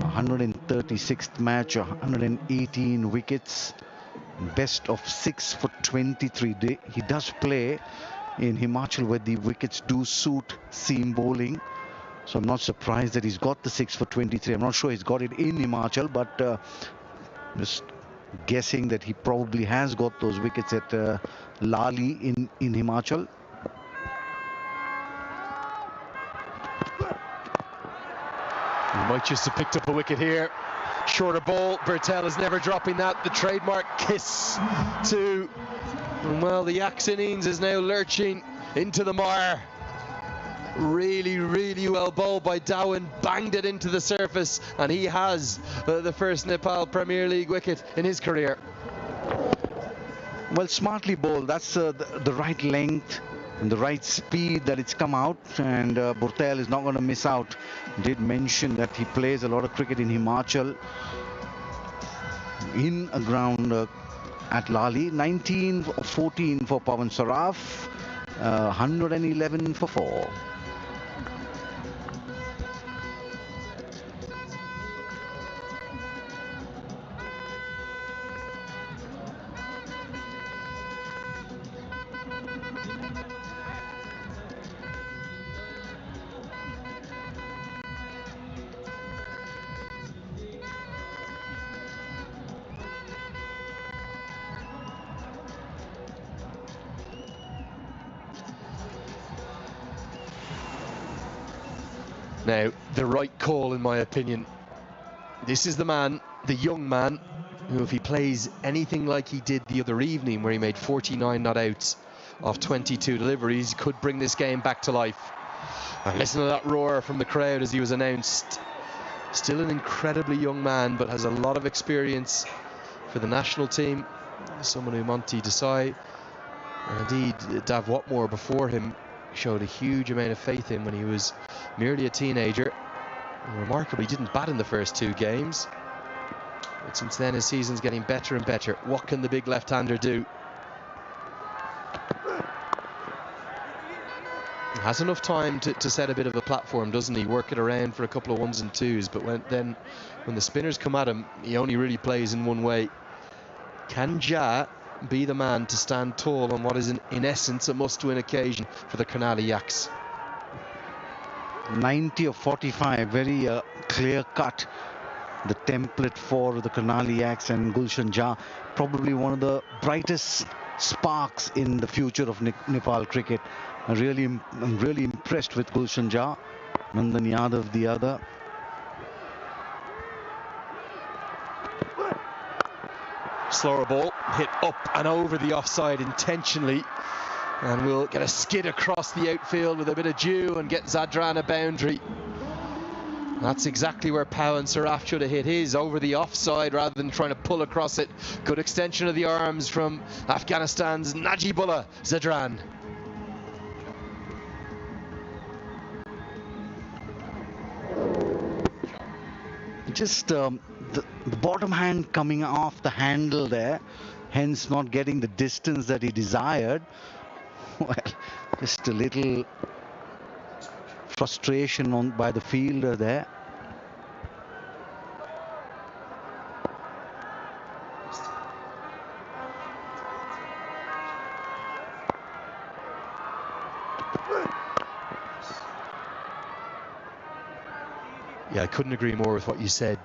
Speaker 7: 136th match, 118 wickets, best of 6 for 23. He does play in Himachal where the wickets do suit seam bowling. So I'm not surprised that he's got the 6 for 23. I'm not sure he's got it in Himachal, but just guessing that he probably has got those wickets at Lali in Himachal.
Speaker 5: He might just have picked up a wicket here. Shorter ball. Bertel is never dropping that. The trademark kiss to, well, the Yaks innings is now lurching into the mire. Really, really well bowled by Dhawan, banged it into the surface, and he has the first Nepal Premier League wicket in his career.
Speaker 7: Well, smartly bowled. That's the right length and the right speed that it's come out, and Bertel is not going to miss out. Did mention that he plays a lot of cricket in Himachal, in a ground at Lali. 19-14 for Pawan Saraf, 111 for 4.
Speaker 5: Now, the right call in my opinion. This is the man, the young man, who if he plays anything like he did the other evening where he made 49 not outs off 22 deliveries, could bring this game back to life. And listen to that roar from the crowd as he was announced. Still an incredibly young man, but has a lot of experience for the national team. Someone who Monty Desai, and indeed Dav Watmore before him, showed a huge amount of faith in when he was merely a teenager. And remarkably didn't bat in the first 2 games, but since then his season's getting better and better. What can the big left-hander do? He has enough time to set a bit of a platform, doesn't he? Work it around for a couple of 1s and 2s, but when the spinners come at him, he only really plays in one way. Can Ja be the man to stand tall on what is in essence a must-win occasion for the Karnali Yaks?
Speaker 7: 90 of 45, very clear cut. The template for the Karnali Yaks, and Gulshan Jah, probably one of the brightest sparks in the future of Nepal cricket. I'm really impressed with Gulshan Jah. Nandan Yadav the other.
Speaker 5: Slower ball, hit up and over the offside intentionally, and we'll get a skid across the outfield with a bit of dew and get Zadran a boundary. That's exactly where Pawan Saraf should have hit his, over the offside rather than trying to pull across it. Good extension of the arms from Afghanistan's Najibullah Zadran.
Speaker 7: Just the bottom hand coming off the handle there, hence not getting the distance that he desired. Well, just a little frustration by the fielder there.
Speaker 5: Yeah, I couldn't agree more with what you said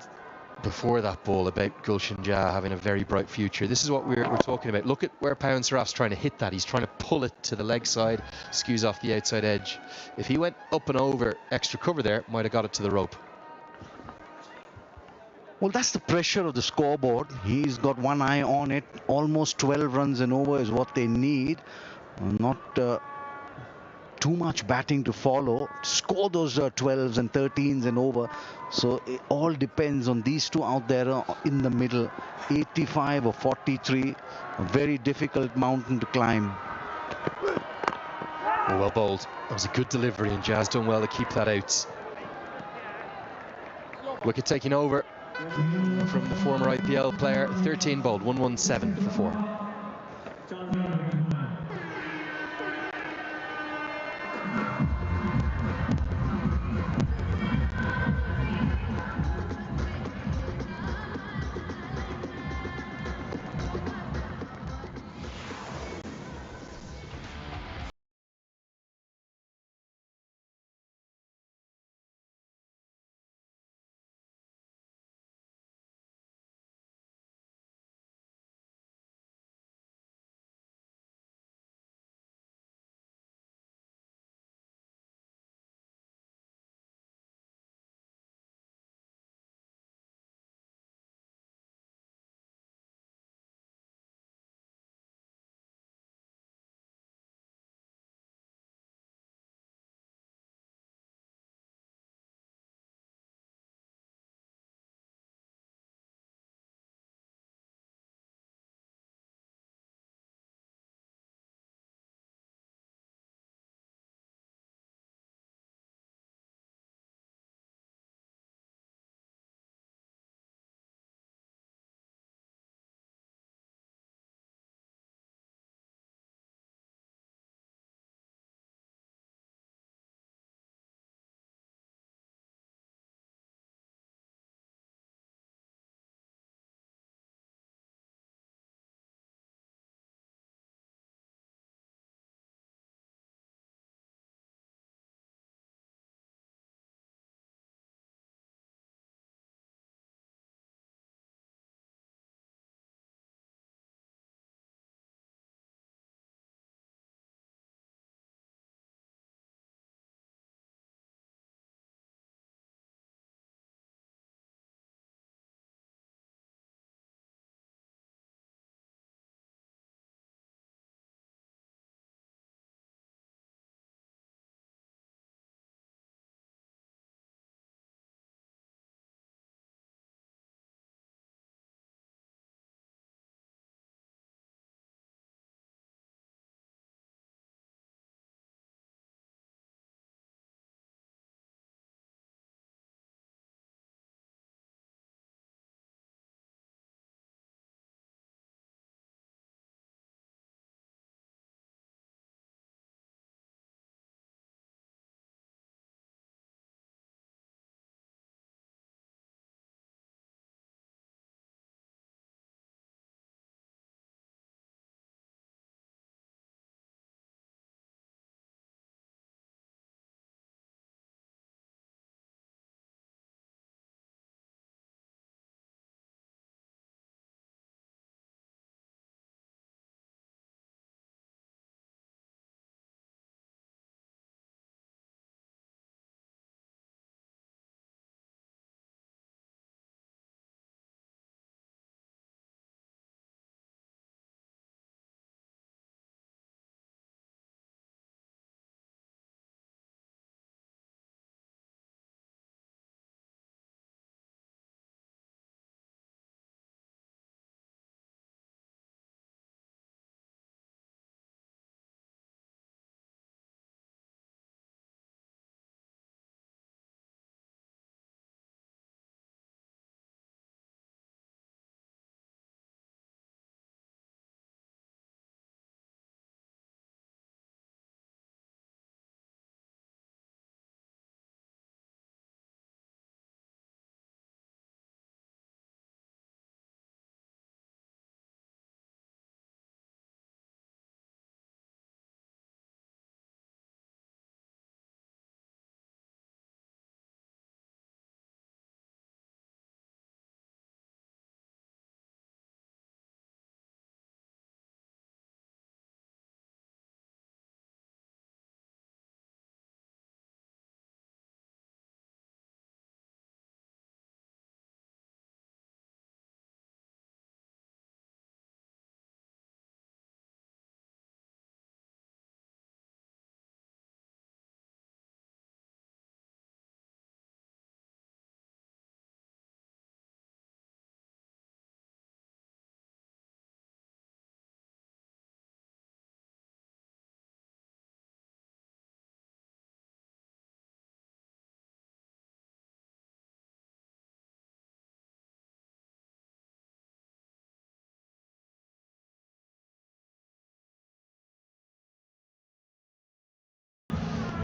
Speaker 5: before that ball about Gulshan Jah having a very bright future. This is what we're talking about. Look at where Pawan Saraf's trying to hit that. He's trying to pull it to the leg side, skews off the outside edge. If he went up and over extra cover there, might have got it to the rope.
Speaker 7: Well, that's the pressure of the scoreboard. He's got one eye on it. Almost 12 runs and over is what they need. Not too much batting to follow, score those 12s and 13s and over. So it all depends on these two out there in the middle. 85 or 43, a very difficult mountain to climb.
Speaker 5: Well bowled. That was a good delivery, and Jazz done well to keep that out. Wicket taking over from the former IPL player. 13 bowled, 117 for 4.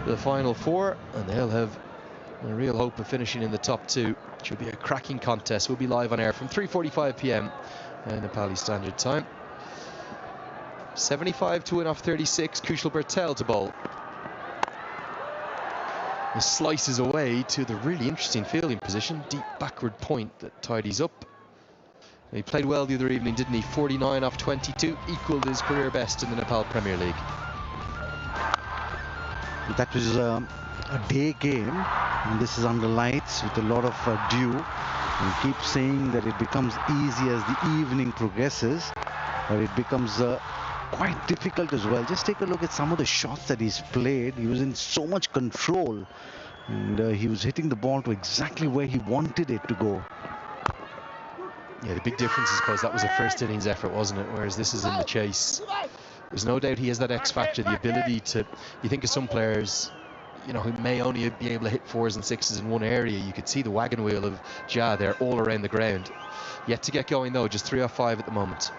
Speaker 5: the final four, and they'll have a real hope of finishing in the top two. Should be a cracking contest. We'll be live on air from 3:45 p.m. Nepali Standard Time. 75 to win off 36. Kushal Bertel to bowl. He slices away to the really interesting fielding position. Deep backward point that tidies up. He played well the other evening, didn't he? 49 off 22, equalled his career best in the Nepal Premier League.
Speaker 7: That was a day game, and this is under lights with a lot of dew. We keep saying that it becomes easy as the evening progresses, but it becomes quite difficult as well. Just take a look at some of the shots that he's played. He was in so much control, and he was hitting the ball to exactly where he wanted it to go.
Speaker 5: Yeah, the big difference, I suppose, that was a first innings effort, wasn't it? Whereas this is in the chase. There's no doubt he has that X factor, the ability to. You think of some players, you know, who may only be able to hit 4s and 6s in one area. You could see the wagon wheel of Jah there all around the ground. Yet to get going though, just 3 off 5 at the moment.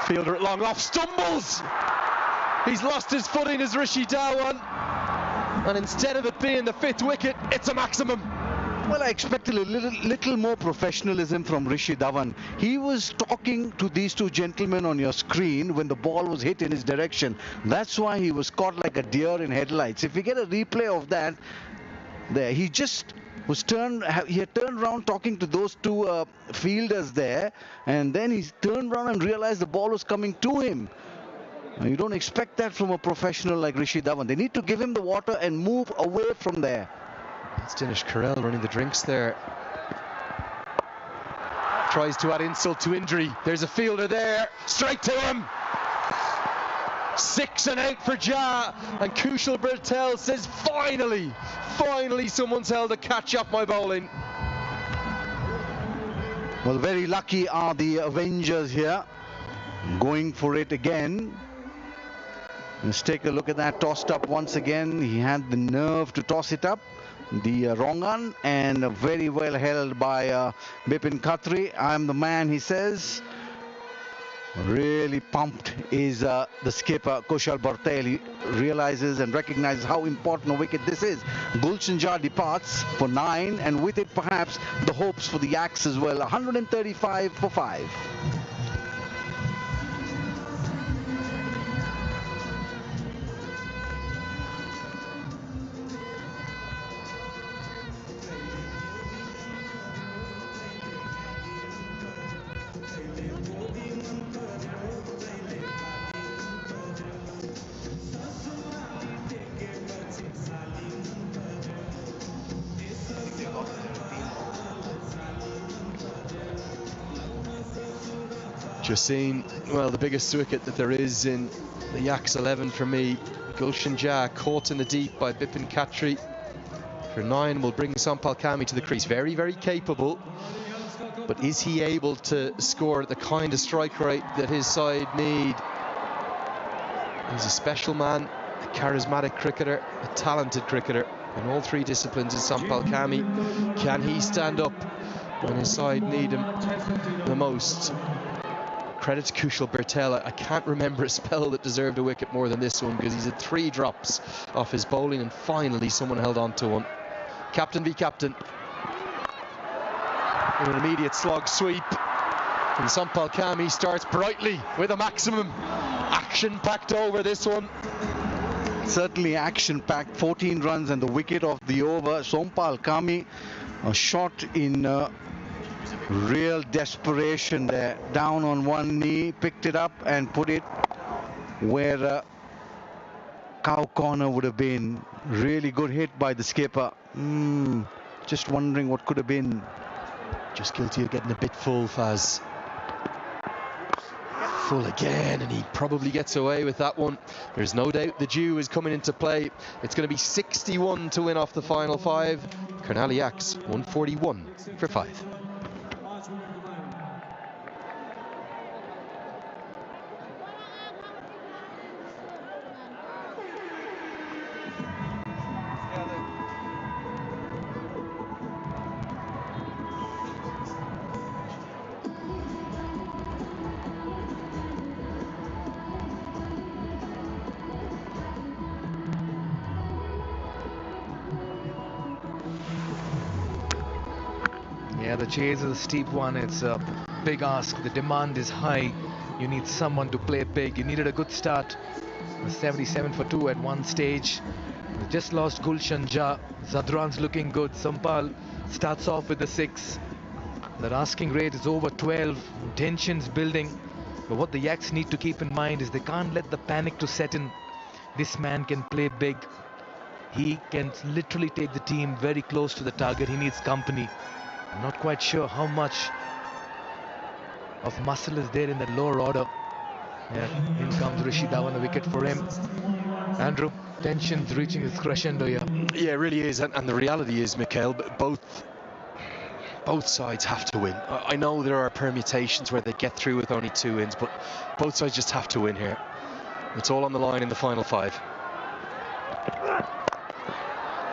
Speaker 5: Fielder at long off, stumbles! He's lost his footing as Rishi Dhawan, and instead of it being the 5th wicket, it's a maximum.
Speaker 7: Well, I expected a little more professionalism from Rishi Dhawan. He was talking to these two gentlemen on your screen when the ball was hit in his direction. That's why he was caught like a deer in headlights. If we get a replay of that, there, he just was he had turned around talking to those two fielders there, and then he turned around and realized the ball was coming to him. You don't expect that from a professional like Rishi Dhawan. They need to give him the water and move away from there.
Speaker 5: It's Dinesh Karel running the drinks there. Tries to add insult to injury. There's a fielder there. Straight to him. 6 and out for Jah. And Kushal Bertel says, finally someone's held a catch off my bowling.
Speaker 7: Well, very lucky are the Avengers here. Going for it again. Let's take a look at that. Tossed up once again. He had the nerve to toss it up. The wrong one, and very well held by Bipin Khatri. I'm the man, he says. Really pumped is the skipper, Kushal Bertel. He realizes and recognizes how important a wicket this is. Gulshan Jah departs for 9, and with it perhaps the hopes for the Yaks as well. 135 for 5.
Speaker 5: Just well, the biggest wicket that there is in the Yaks 11 for me. Gulshan Jah caught in the deep by Bipin Khatri. For 9 will bring Sampal Kami to the crease. Very, very capable. But is he able to score at the kind of strike rate that his side need? He's a special man, a charismatic cricketer, a talented cricketer in all 3 disciplines is Sampal Kami. Can he stand up when his side need him the most? Credit to Kushal Bertel. I can't remember a spell that deserved a wicket more than this one, because he's had 3 drops off his bowling, and finally someone held on to one. Captain v captain. In an immediate slog sweep. And Sampal Kami starts brightly with a maximum. Action-packed over this one.
Speaker 7: Certainly action-packed. 14 runs and the wicket of the over. Sampal Kami, a shot in real desperation there. Down on one knee, picked it up and put it where cow corner would have been. Really good hit by the skipper. Just wondering what could have been.
Speaker 5: Just guilty of getting a bit full, Faz. Full again, and he probably gets away with that one. There's no doubt the dew is coming into play. It's going to be 61 to win off the final 5. Karnali Yaks 141 for 5.
Speaker 6: Yeah, the chase is a steep one. It's a big ask. The demand is high. You need someone to play big. You needed a good start. 77 for 2 at one stage. We just lost Gulshan Jah. Zadran's looking good. Sampal starts off with the 6. Their asking rate is over 12. Tensions building. But what the Yaks need to keep in mind is they can't let the panic to set in. This man can play big. He can literally take the team very close to the target. He needs company. I'm not quite sure how much of muscle is there in the lower order. Yeah, in comes Rishi Dhawan, a wicket for him. Andrew, tensions reaching its crescendo here.
Speaker 5: Yeah, it really is. And the reality is, Mikhail, both sides have to win. I know there are permutations where they get through with only 2 wins, but both sides just have to win here. It's all on the line in the final 5.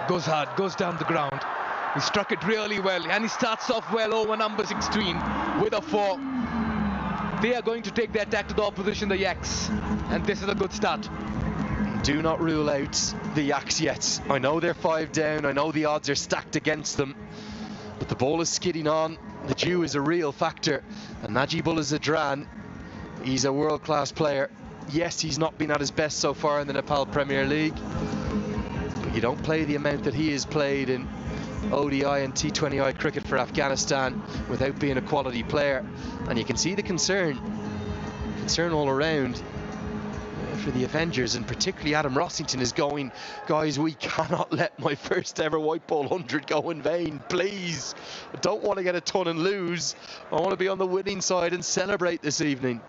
Speaker 6: Goes hard, goes down the ground. He struck it really well, and he starts off well over number 16 with a 4. They are going to take the attack to the opposition, the Yaks, and this is a good start.
Speaker 5: Do not rule out the Yaks yet. I know they're 5 down. I know the odds are stacked against them, but the ball is skidding on. The dew is a real factor, and Najibullah Zadran, he's a world-class player. Yes, he's not been at his best so far in the Nepal Premier League, but you don't play the amount that he has played in ODI and T20I cricket for Afghanistan without being a quality player. And you can see the concern all around for the Avengers, and particularly Adam Rossington is going, guys, we cannot let my first ever white ball 100 go in vain, please. I don't want to get a ton and lose. I want to be on the winning side and celebrate this evening.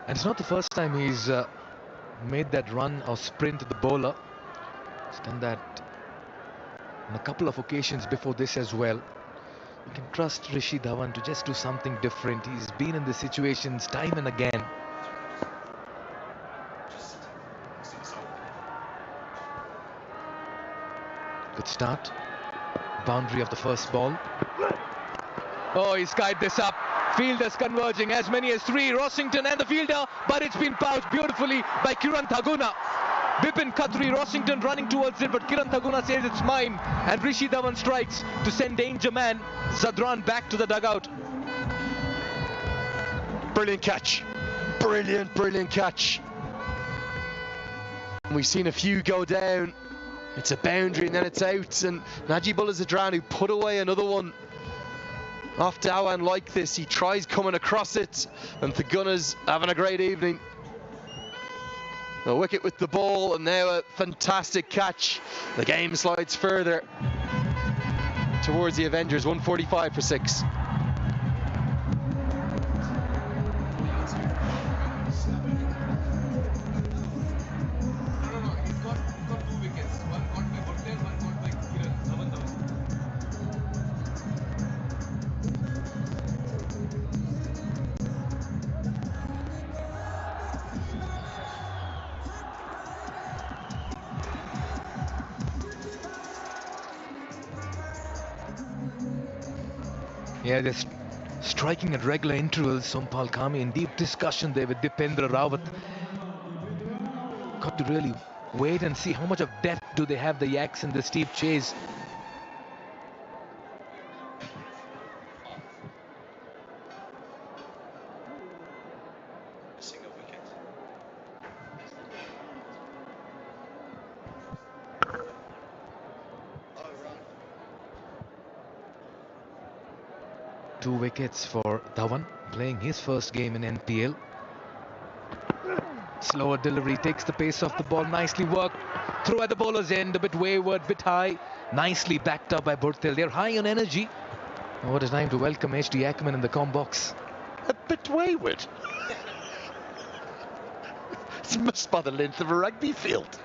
Speaker 6: And it's not the first time he's made that run or sprint to the bowler. He's done that on a couple of occasions before this as well. You can trust Rishi Dhawan to just do something different. He's been in these situations time and again. Good start. Boundary of the first ball. Oh, he's skied this up. Fielders converging, as many as 3. Rossington and the fielder, but it's been pouched beautifully by Kiran Thaguna. Bipin Khatri, Rossington running towards it, but Kiran Thaguna says it's mine, and Rishi Dhawan strikes to send danger man Zadran back to the dugout.
Speaker 5: Brilliant catch. Brilliant catch. We've seen a few go down. It's a boundary and then it's out, and Najibullah Zadran, who put away another one off Dhawan like this, he tries coming across it, and Thaguna's having a great evening. A wicket with the ball, and now a fantastic catch. The game slides further towards the Avengers. 145 for 6.
Speaker 6: Yeah, they're striking at regular intervals. Sompal Kami in deep discussion there with Dipendra Rawat. Got to really wait and see how much of depth do they have, the Yaks, in the steep chase. Two wickets for Dhawan, playing his first game in NPL. Slower delivery, takes the pace off the ball, nicely worked. Through at the bowler's end, a bit wayward, bit high. Nicely backed up by Burtel. They're high on energy. Oh, what a time to welcome HD Ackerman in the comm box.
Speaker 2: A bit wayward. It's must by the length of a rugby field.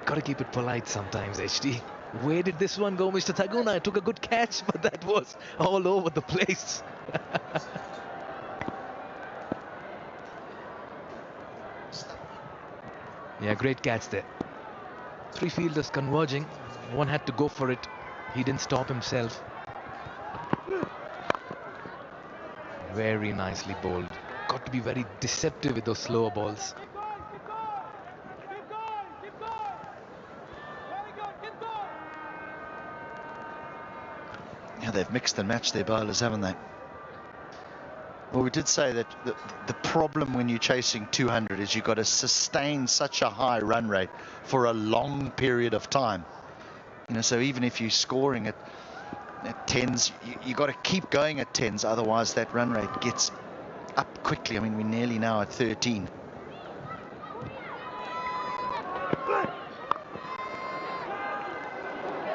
Speaker 6: Gotta keep it polite sometimes, HD. Where did this one go, Mr. Thaguna? I took a good catch, but that was all over the place. Yeah, great catch there. 3 fielders converging. One had to go for it. He didn't stop himself. Very nicely bowled. Got to be very deceptive with those slower balls.
Speaker 2: They've mixed and matched their bowlers, haven't they? Well, we did say that the problem when you're chasing 200 is you've got to sustain such a high run rate for a long period of time. You know, so even if you're scoring at tens, you got to keep going at tens, otherwise that run rate gets up quickly. I mean, we're nearly now at 13.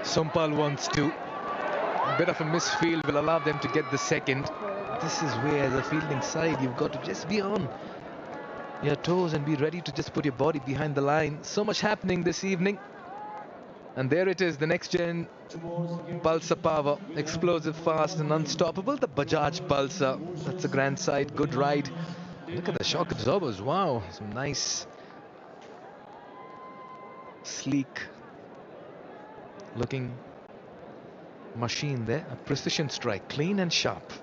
Speaker 6: Sompal wants to. A bit of a misfield will allow them to get the second. This is where the fielding side, you've got to just be on your toes and be ready to just put your body behind the line. So much happening this evening. And there it is, the next gen Pulsar power. Explosive, fast and unstoppable. The Bajaj Pulsar. That's a grand sight. Good ride. Look at the shock absorbers. Wow. Some nice, sleek looking machine there. A precision strike. Clean and sharp.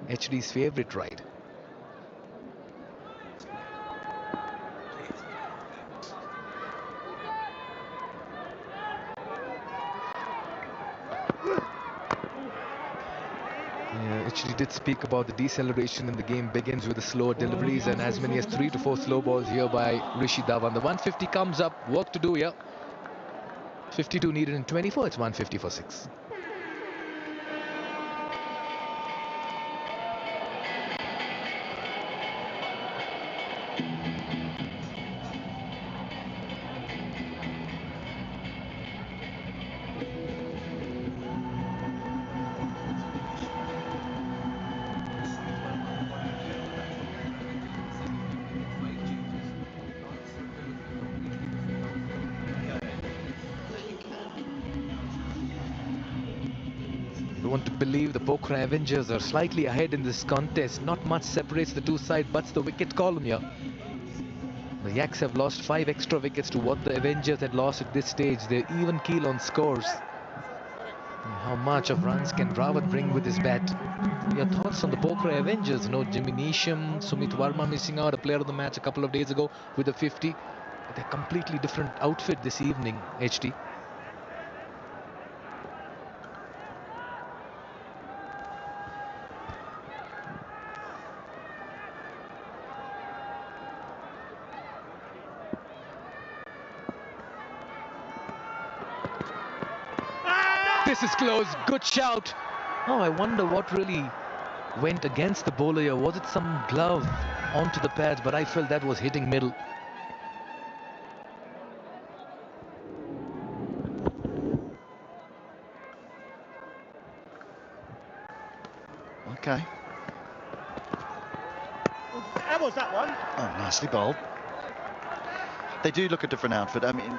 Speaker 6: HD's favorite ride. Yeah, HD did speak about the deceleration in the game begins with the slower deliveries and as many as 3 to 4 slow balls here by Rishi Dhawan. The 150 comes up, work to do here. 52 needed in 24, it's 150 for 6. We want to believe the Pokhara Avengers are slightly ahead in this contest. Not much separates the two sides but the wicket column here. The Yaks have lost 5 extra wickets to what the Avengers had lost at this stage. They're even keel on scores. And how much of runs can Rawat bring with his bat? Your thoughts on the Pokhara Avengers? No Jimmy Neesham, Sumit Verma missing out, a player of the match a couple of days ago with a 50. But they're completely different outfit this evening, HD. This is close, good shout. Oh, I wonder what really went against the bowler here. Was it some glove onto the pads? But I felt that was hitting middle.
Speaker 2: Okay.
Speaker 10: How was that one?
Speaker 2: Oh, nicely bowled. They do look a different outfit. I mean,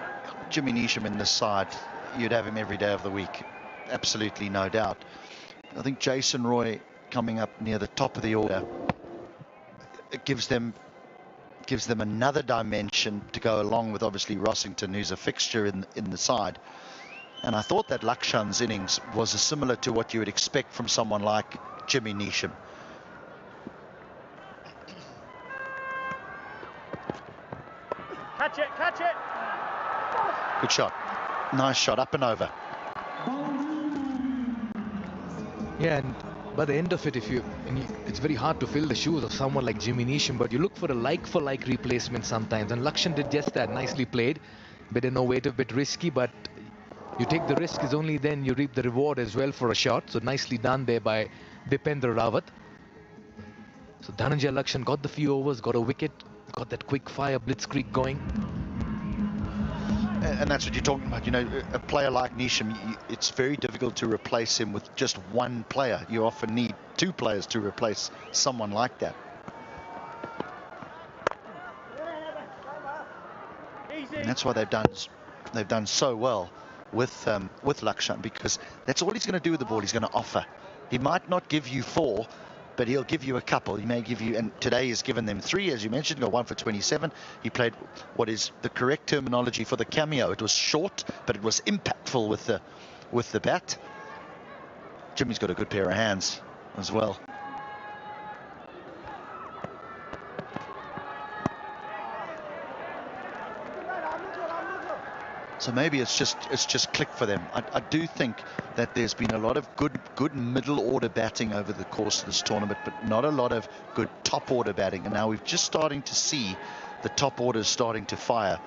Speaker 2: Jimmy Neesham in this side, you'd have him every day of the week. Absolutely, no doubt. I think Jason Roy coming up near the top of the order, it gives them another dimension to go along with obviously Rossington, who's a fixture in the side. And I thought that Lakshan's innings was similar to what you would expect from someone like Jimmy Neesham.
Speaker 10: Catch it, catch it.
Speaker 2: Good shot. Nice shot, up and over.
Speaker 6: Yeah, and by the end of it, it's very hard to fill the shoes of someone like Jimmy Neesham, but you look for a like-for-like replacement sometimes, and Lakshan did just that. Nicely played, bit innovative, bit risky, but you take the risk, is only then you reap the reward as well for a shot. So nicely done there by Dipendra Rawat. So Dhananjay Lakshan got the few overs, got a wicket, got that quick fire blitzkrieg going.
Speaker 2: And that's what you're talking about. You know, a player like Neesham, it's very difficult to replace him with just one player. You often need 2 players to replace someone like that. And that's why they've done so well with Lakshan, because that's all he's going to do with the ball. He's going to offer. He might not give you 4, but he'll give you a couple. He may give you, and today he's given them 3, as you mentioned, got 1 for 27. He played what is the correct terminology for the cameo. It was short, but it was impactful with the bat. Jimmy's got a good pair of hands as well. So maybe it's just clicked for them. I do think that there's been a lot of good middle order batting over the course of this tournament, but not a lot of good top order batting. And now we're just starting to see the top orders starting to fire.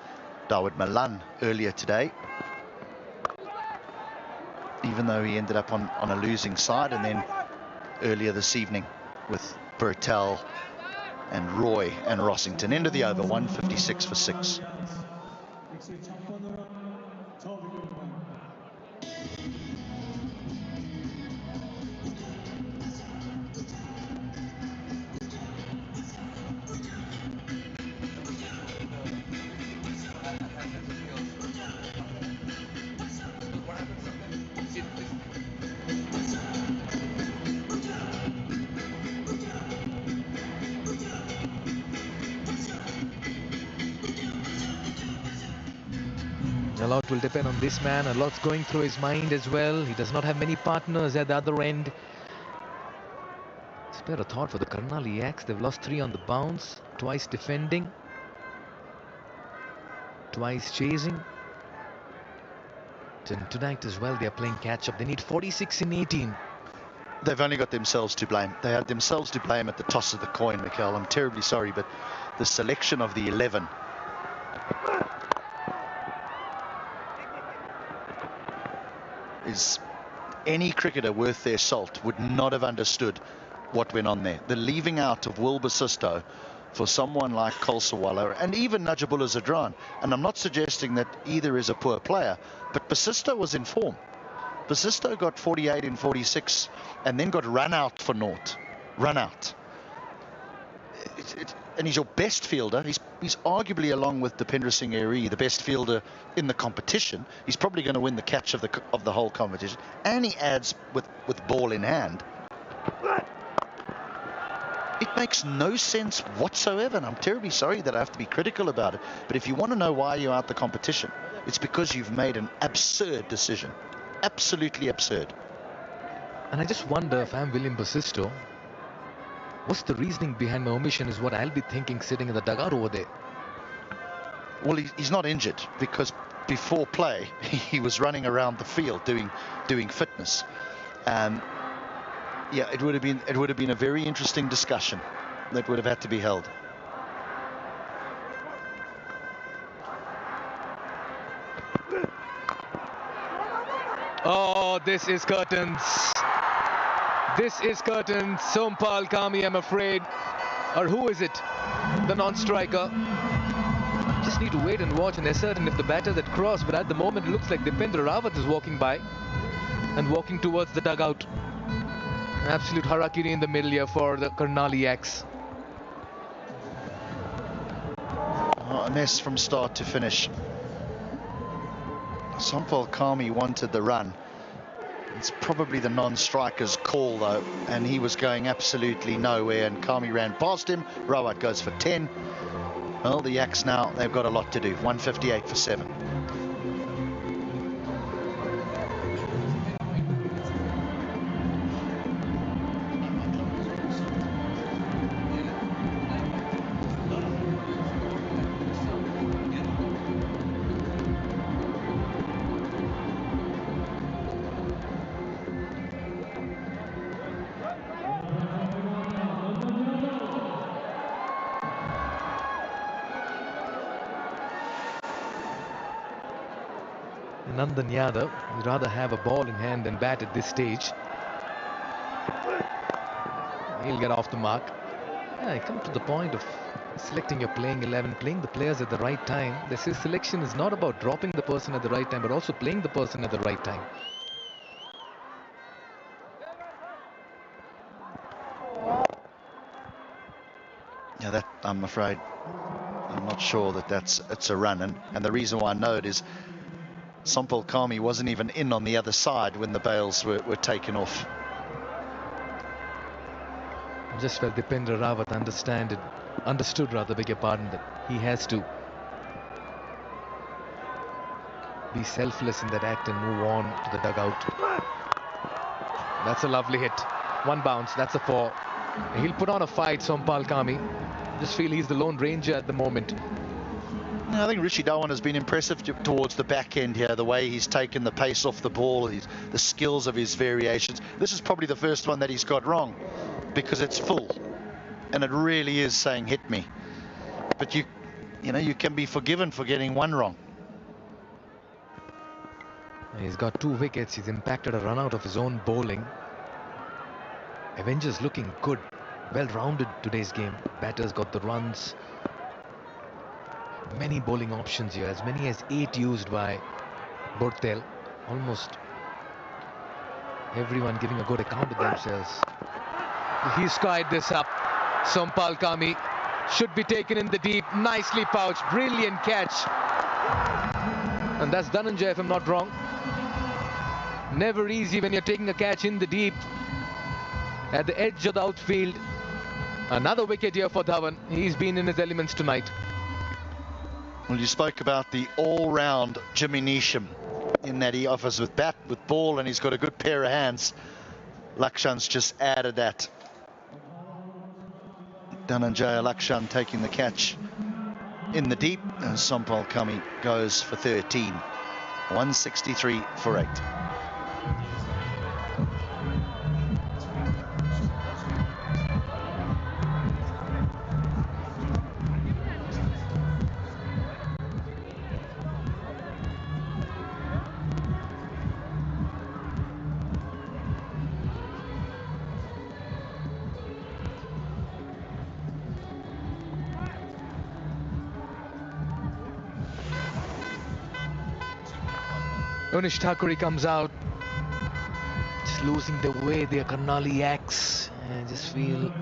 Speaker 2: Dawid Malan earlier today, even though he ended up on a losing side, and then earlier this evening with Bertel and Roy and Rossington. End of the over, 156 for 6.
Speaker 6: A lot will depend on this man. A lot's going through his mind as well. He does not have many partners at the other end. Spare a thought for the Karnali Yaks. They've lost 3 on the bounce, twice defending, twice chasing. Tonight as well, they're playing catch-up. They need 46 in 18.
Speaker 2: They've only got themselves to blame. They had themselves to blame at the toss of the coin, Mikhail. I'm terribly sorry, but the selection of the 11 is, any cricketer worth their salt would not have understood what went on there. The leaving out of Will Basisto for someone like Kulsawala and even Najibullah Zadran, and I'm not suggesting that either is a poor player, but Basisto was in form. Basisto got 48 in 46 and then got run out for naught. Run out. And he's your best fielder. He's arguably, along with Dipendra Singh Airee, the best fielder in the competition. He's probably going to win the catch of the whole competition. And he adds with ball in hand. It makes no sense whatsoever, and I'm terribly sorry that I have to be critical about it. But if you want to know why you're out the competition, it's because you've made an absurd decision. Absolutely absurd.
Speaker 6: And I just wonder, if I'm William Basisto, what's the reasoning behind my omission is what I'll be thinking sitting in the dugout over there.
Speaker 2: Well, he's not injured, because before play he was running around the field doing fitness. Yeah, it would have been a very interesting discussion that would have had to be held.
Speaker 6: Oh, this is curtains. This is curtains. Sompal Kami, I'm afraid. Or who is it? The non-striker. Just need to wait and watch and ascertain if the batter that crossed, but at the moment it looks like Dipendra Rawat is walking by and walking towards the dugout. Absolute harakiri in the middle here for the Karnali Yaks.
Speaker 2: A mess from start to finish. Sompal Kami wanted the run. It's probably the non-striker's call though, and he was going absolutely nowhere, and Kami ran past him. Rawat goes for 10. Well, the Yaks now, they've got a lot to do. 158 for 7.
Speaker 6: Nandan Yadav would rather have a ball in hand than bat at this stage. He'll get off the mark. Yeah, I come to the point of selecting your playing 11, playing the players at the right time. This selection is not about dropping the person at the right time, but also playing the person at the right time.
Speaker 2: Yeah, that, I'm afraid, I'm not sure that it's a run, and the reason why I know it is Sompal Kami wasn't even in on the other side when the bails were taken off.
Speaker 6: Just felt Dipendra Rawat understood, beg your pardon, that he has to be selfless in that act and move on to the dugout. That's a lovely hit. One bounce, that's a 4. He'll put on a fight, Sompal Kami. Just feel he's the Lone Ranger at the moment.
Speaker 2: I think Rishi Dhawan has been impressive towards the back end here, the way he's taken the pace off the ball, the skills of his variations. This is probably the first one that he's got wrong, because it's full, and it really is saying hit me. But you can be forgiven for getting one wrong.
Speaker 6: He's got 2 wickets. He's impacted a run out of his own bowling. Avengers looking good, well-rounded today's game. Batters got the runs. Many bowling options here, as many as 8 used by Bortel. Almost everyone giving a good account of themselves. He skied this up. Sompal Kami should be taken in the deep. Nicely pouched. Brilliant catch. And that's Dhananjay, if I'm not wrong. Never easy when you're taking a catch in the deep at the edge of the outfield. Another wicket here for Dhawan. He's been in his elements tonight.
Speaker 2: Well, you spoke about the all-round Jimmy Neesham, in that he offers with bat, with ball, and he's got a good pair of hands. Lakshan's just added that. Dhananjay Lakshan taking the catch in the deep, and Sompal Kami goes for 13. 163 for 8.
Speaker 6: Unish Thakuri comes out, just losing the way their Karnali acts. I just feel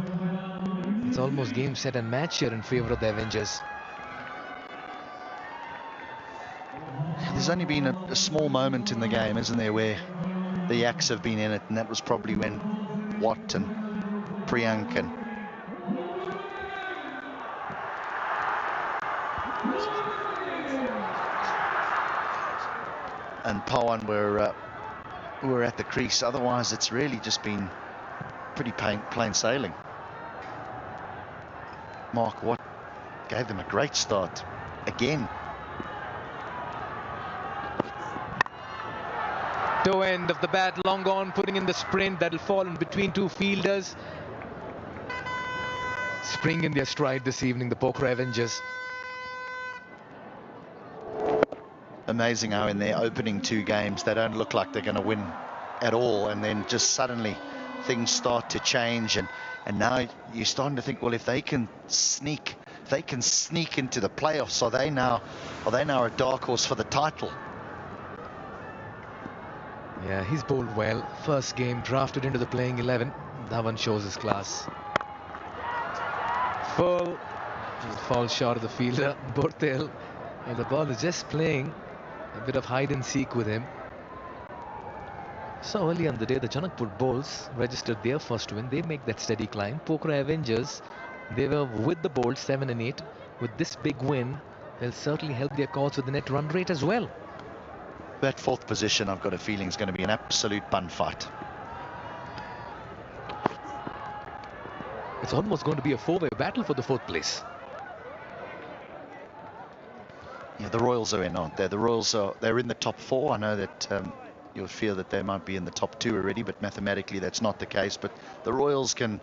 Speaker 6: it's almost game, set and match here in favour of the Avengers.
Speaker 2: There's only been a small moment in the game, isn't there, where the Yaks have been in it, and that was probably when Watt and Priyank and Pawan were at the crease. Otherwise, it's really just been pretty plain sailing. Mark Watt gave them a great start again.
Speaker 6: Toe end of the bat, long gone, putting in the sprint. That'll fall in between 2 fielders. Spring in their stride this evening, the Pokhara Avengers.
Speaker 2: Amazing how in their opening 2 games they don't look like they're going to win at all, and then just suddenly things start to change, and now you're starting to think, well, if they can sneak into the playoffs, are they now a dark horse for the title?
Speaker 6: Yeah, he's bowled well. First game, drafted into the playing 11. Dhawan shows his class. Full, just falls short of the fielder. Bortel, and the ball is just playing a bit of hide and seek with him. So early on the day, the Janakpur Bulls registered their first win. They make that steady climb. Pokhara Avengers, they were with the Bulls 7 and 8. With this big win, they'll certainly help their cause with the net run rate as well.
Speaker 2: That 4th position, I've got a feeling, is going to be an absolute bun fight.
Speaker 6: It's almost going to be a 4-way battle for the 4th place.
Speaker 2: Yeah, the Royals are in, aren't they? The Royals they're in the top 4. I know that you'll feel that they might be in the top 2 already, but mathematically that's not the case. But the Royals can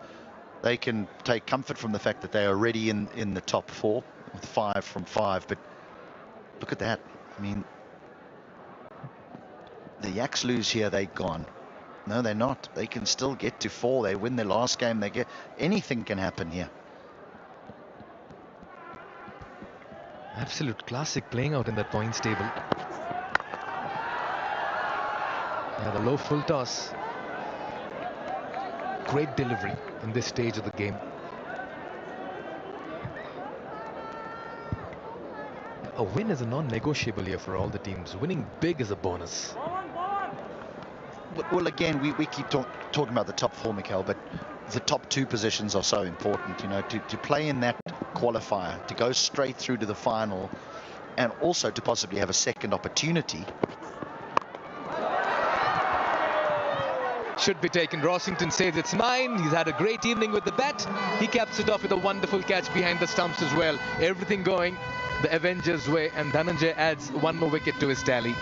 Speaker 2: take comfort from the fact that they are already in the top 4 with 5 from 5. But look at that. I mean, the Yaks lose here, they're gone. No, they're not. They can still get to 4. They win their last game. Anything can happen here.
Speaker 6: Absolute classic playing out in that points table. Yeah, the low full toss. Great delivery in this stage of the game. A win is a non-negotiable here for all the teams. Winning big is a bonus.
Speaker 2: Well, again, we keep talking about the top 4, Mikel, but the top 2 positions are so important, to play in that qualifier, to go straight through to the final, and also to possibly have a second opportunity.
Speaker 6: Should be taken. Rossington says it's 9. He's had a great evening with the bat. He caps it off with a wonderful catch behind the stumps as well. Everything going. the Avengers way, and Dhananjay adds one more wicket to his tally.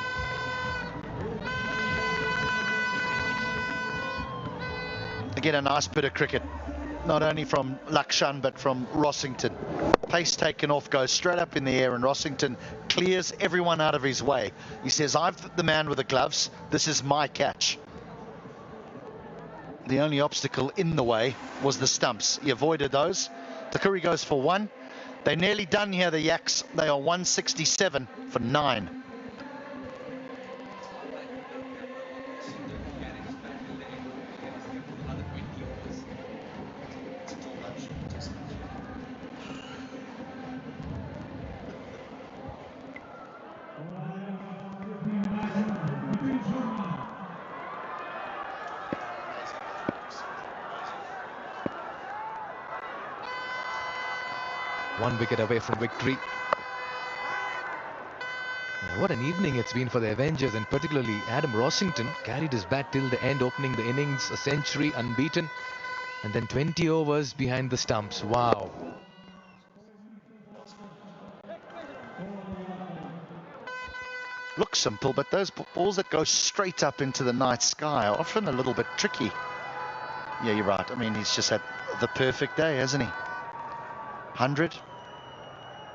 Speaker 2: Again, a nice bit of cricket, not only from Lakshan but from Rossington. Pace taken off, goes straight up in the air, and Rossington clears everyone out of his way. He says, "I'm the man with the gloves, this is my catch." The only obstacle in the way was the stumps. He avoided those. Takuri goes for 1. They're nearly done here, the Yaks. They are 167 for 9.
Speaker 6: One wicket away from victory. What an evening it's been for the Avengers, and particularly Adam Rossington carried his bat till the end, opening the innings, a century, unbeaten, and then 20 overs behind the stumps. Wow.
Speaker 2: Looks simple, but those balls that go straight up into the night sky are often a little bit tricky. Yeah, you're right. I mean, he's just had the perfect day, hasn't he? 100.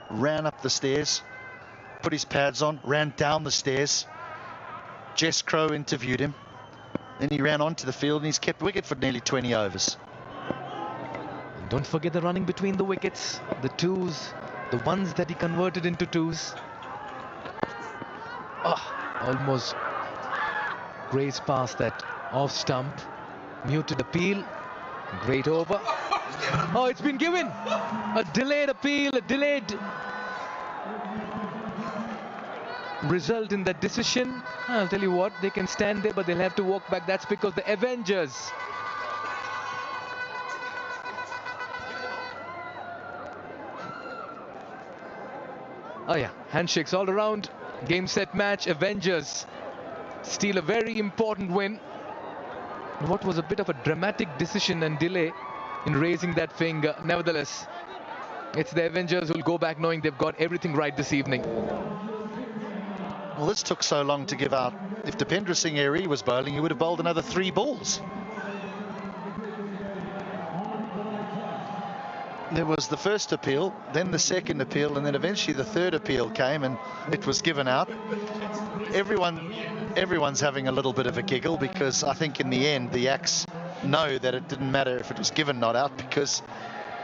Speaker 2: Ran up the stairs, put his pads on, ran down the stairs. Jess Crow interviewed him. Then he ran onto the field and he's kept wicket for nearly 20 overs.
Speaker 6: And don't forget the running between the wickets, the twos, the ones that he converted into twos. Almost grazed past that off stump. Muted appeal. Great over. Oh, it's been given. A delayed appeal, a delayed result in that decision. I'll tell you what, they can stand there, but they'll have to walk back. That's because the Avengers handshakes all around. Game, set, match. Avengers steal a very important win. What was a bit of a dramatic decision and delay in raising that finger. Nevertheless, it's the Avengers who'll go back knowing they've got everything right this evening.
Speaker 2: Well, this took so long to give out. If Dipendra Singh Airee was bowling, he would have bowled another 3 balls. There was the first appeal, then the second appeal, and then eventually the third appeal came and it was given out. Everyone's having a little bit of a giggle, because I think in the end the Yaks know that it didn't matter if it was given not out, because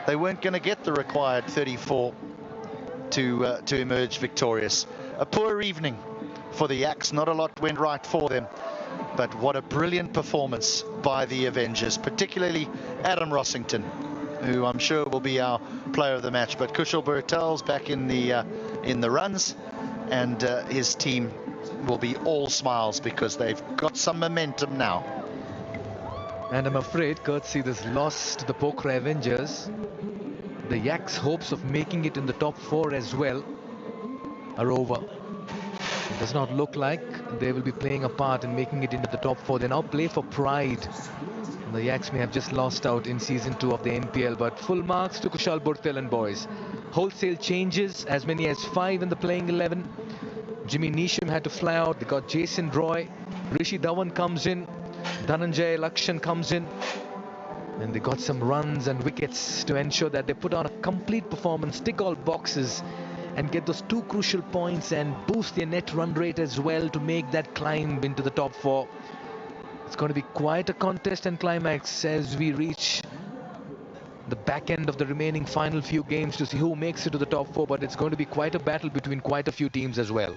Speaker 2: they weren't going to get the required 34 to emerge victorious. A poor evening for the Yaks. Not a lot went right for them, but what a brilliant performance by the Avengers, particularly Adam Rossington, who I'm sure will be our player of the match. But Kushal Burtel's back in the runs, and his team will be all smiles because they've got some momentum now.
Speaker 6: And I'm afraid, courtesy this loss to the Pokhara Avengers, the Yaks' hopes of making it in the top 4 as well are over. It does not look like they will be playing a part in making it into the top 4. They now play for pride. The Yaks may have just lost out in season 2 of the NPL, but full marks to Kushal Burtel and boys. Wholesale changes, as many as 5 in the playing 11. Jimmy Neesham had to fly out. They got Jason Roy. Rishi Dhawan comes in. Dhananjay Lakshan comes in. And they got some runs and wickets to ensure that they put on a complete performance, tick all boxes, and get those 2 crucial points and boost their net run rate as well to make that climb into the top 4. It's going to be quite a contest and climax as we reach the back end of the remaining final few games to see who makes it to the top 4, but it's going to be quite a battle between quite a few teams as well.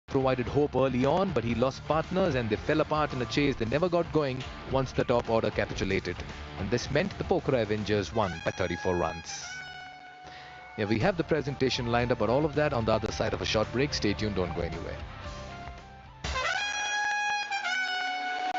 Speaker 6: provided hope early on, but he lost partners and they fell apart in a chase they never got going once the top order capitulated. And this meant the Pokhara Avengers won by 34 runs. Yeah, we have the presentation lined up, but all of that on the other side of a short break. Stay tuned, don't go anywhere.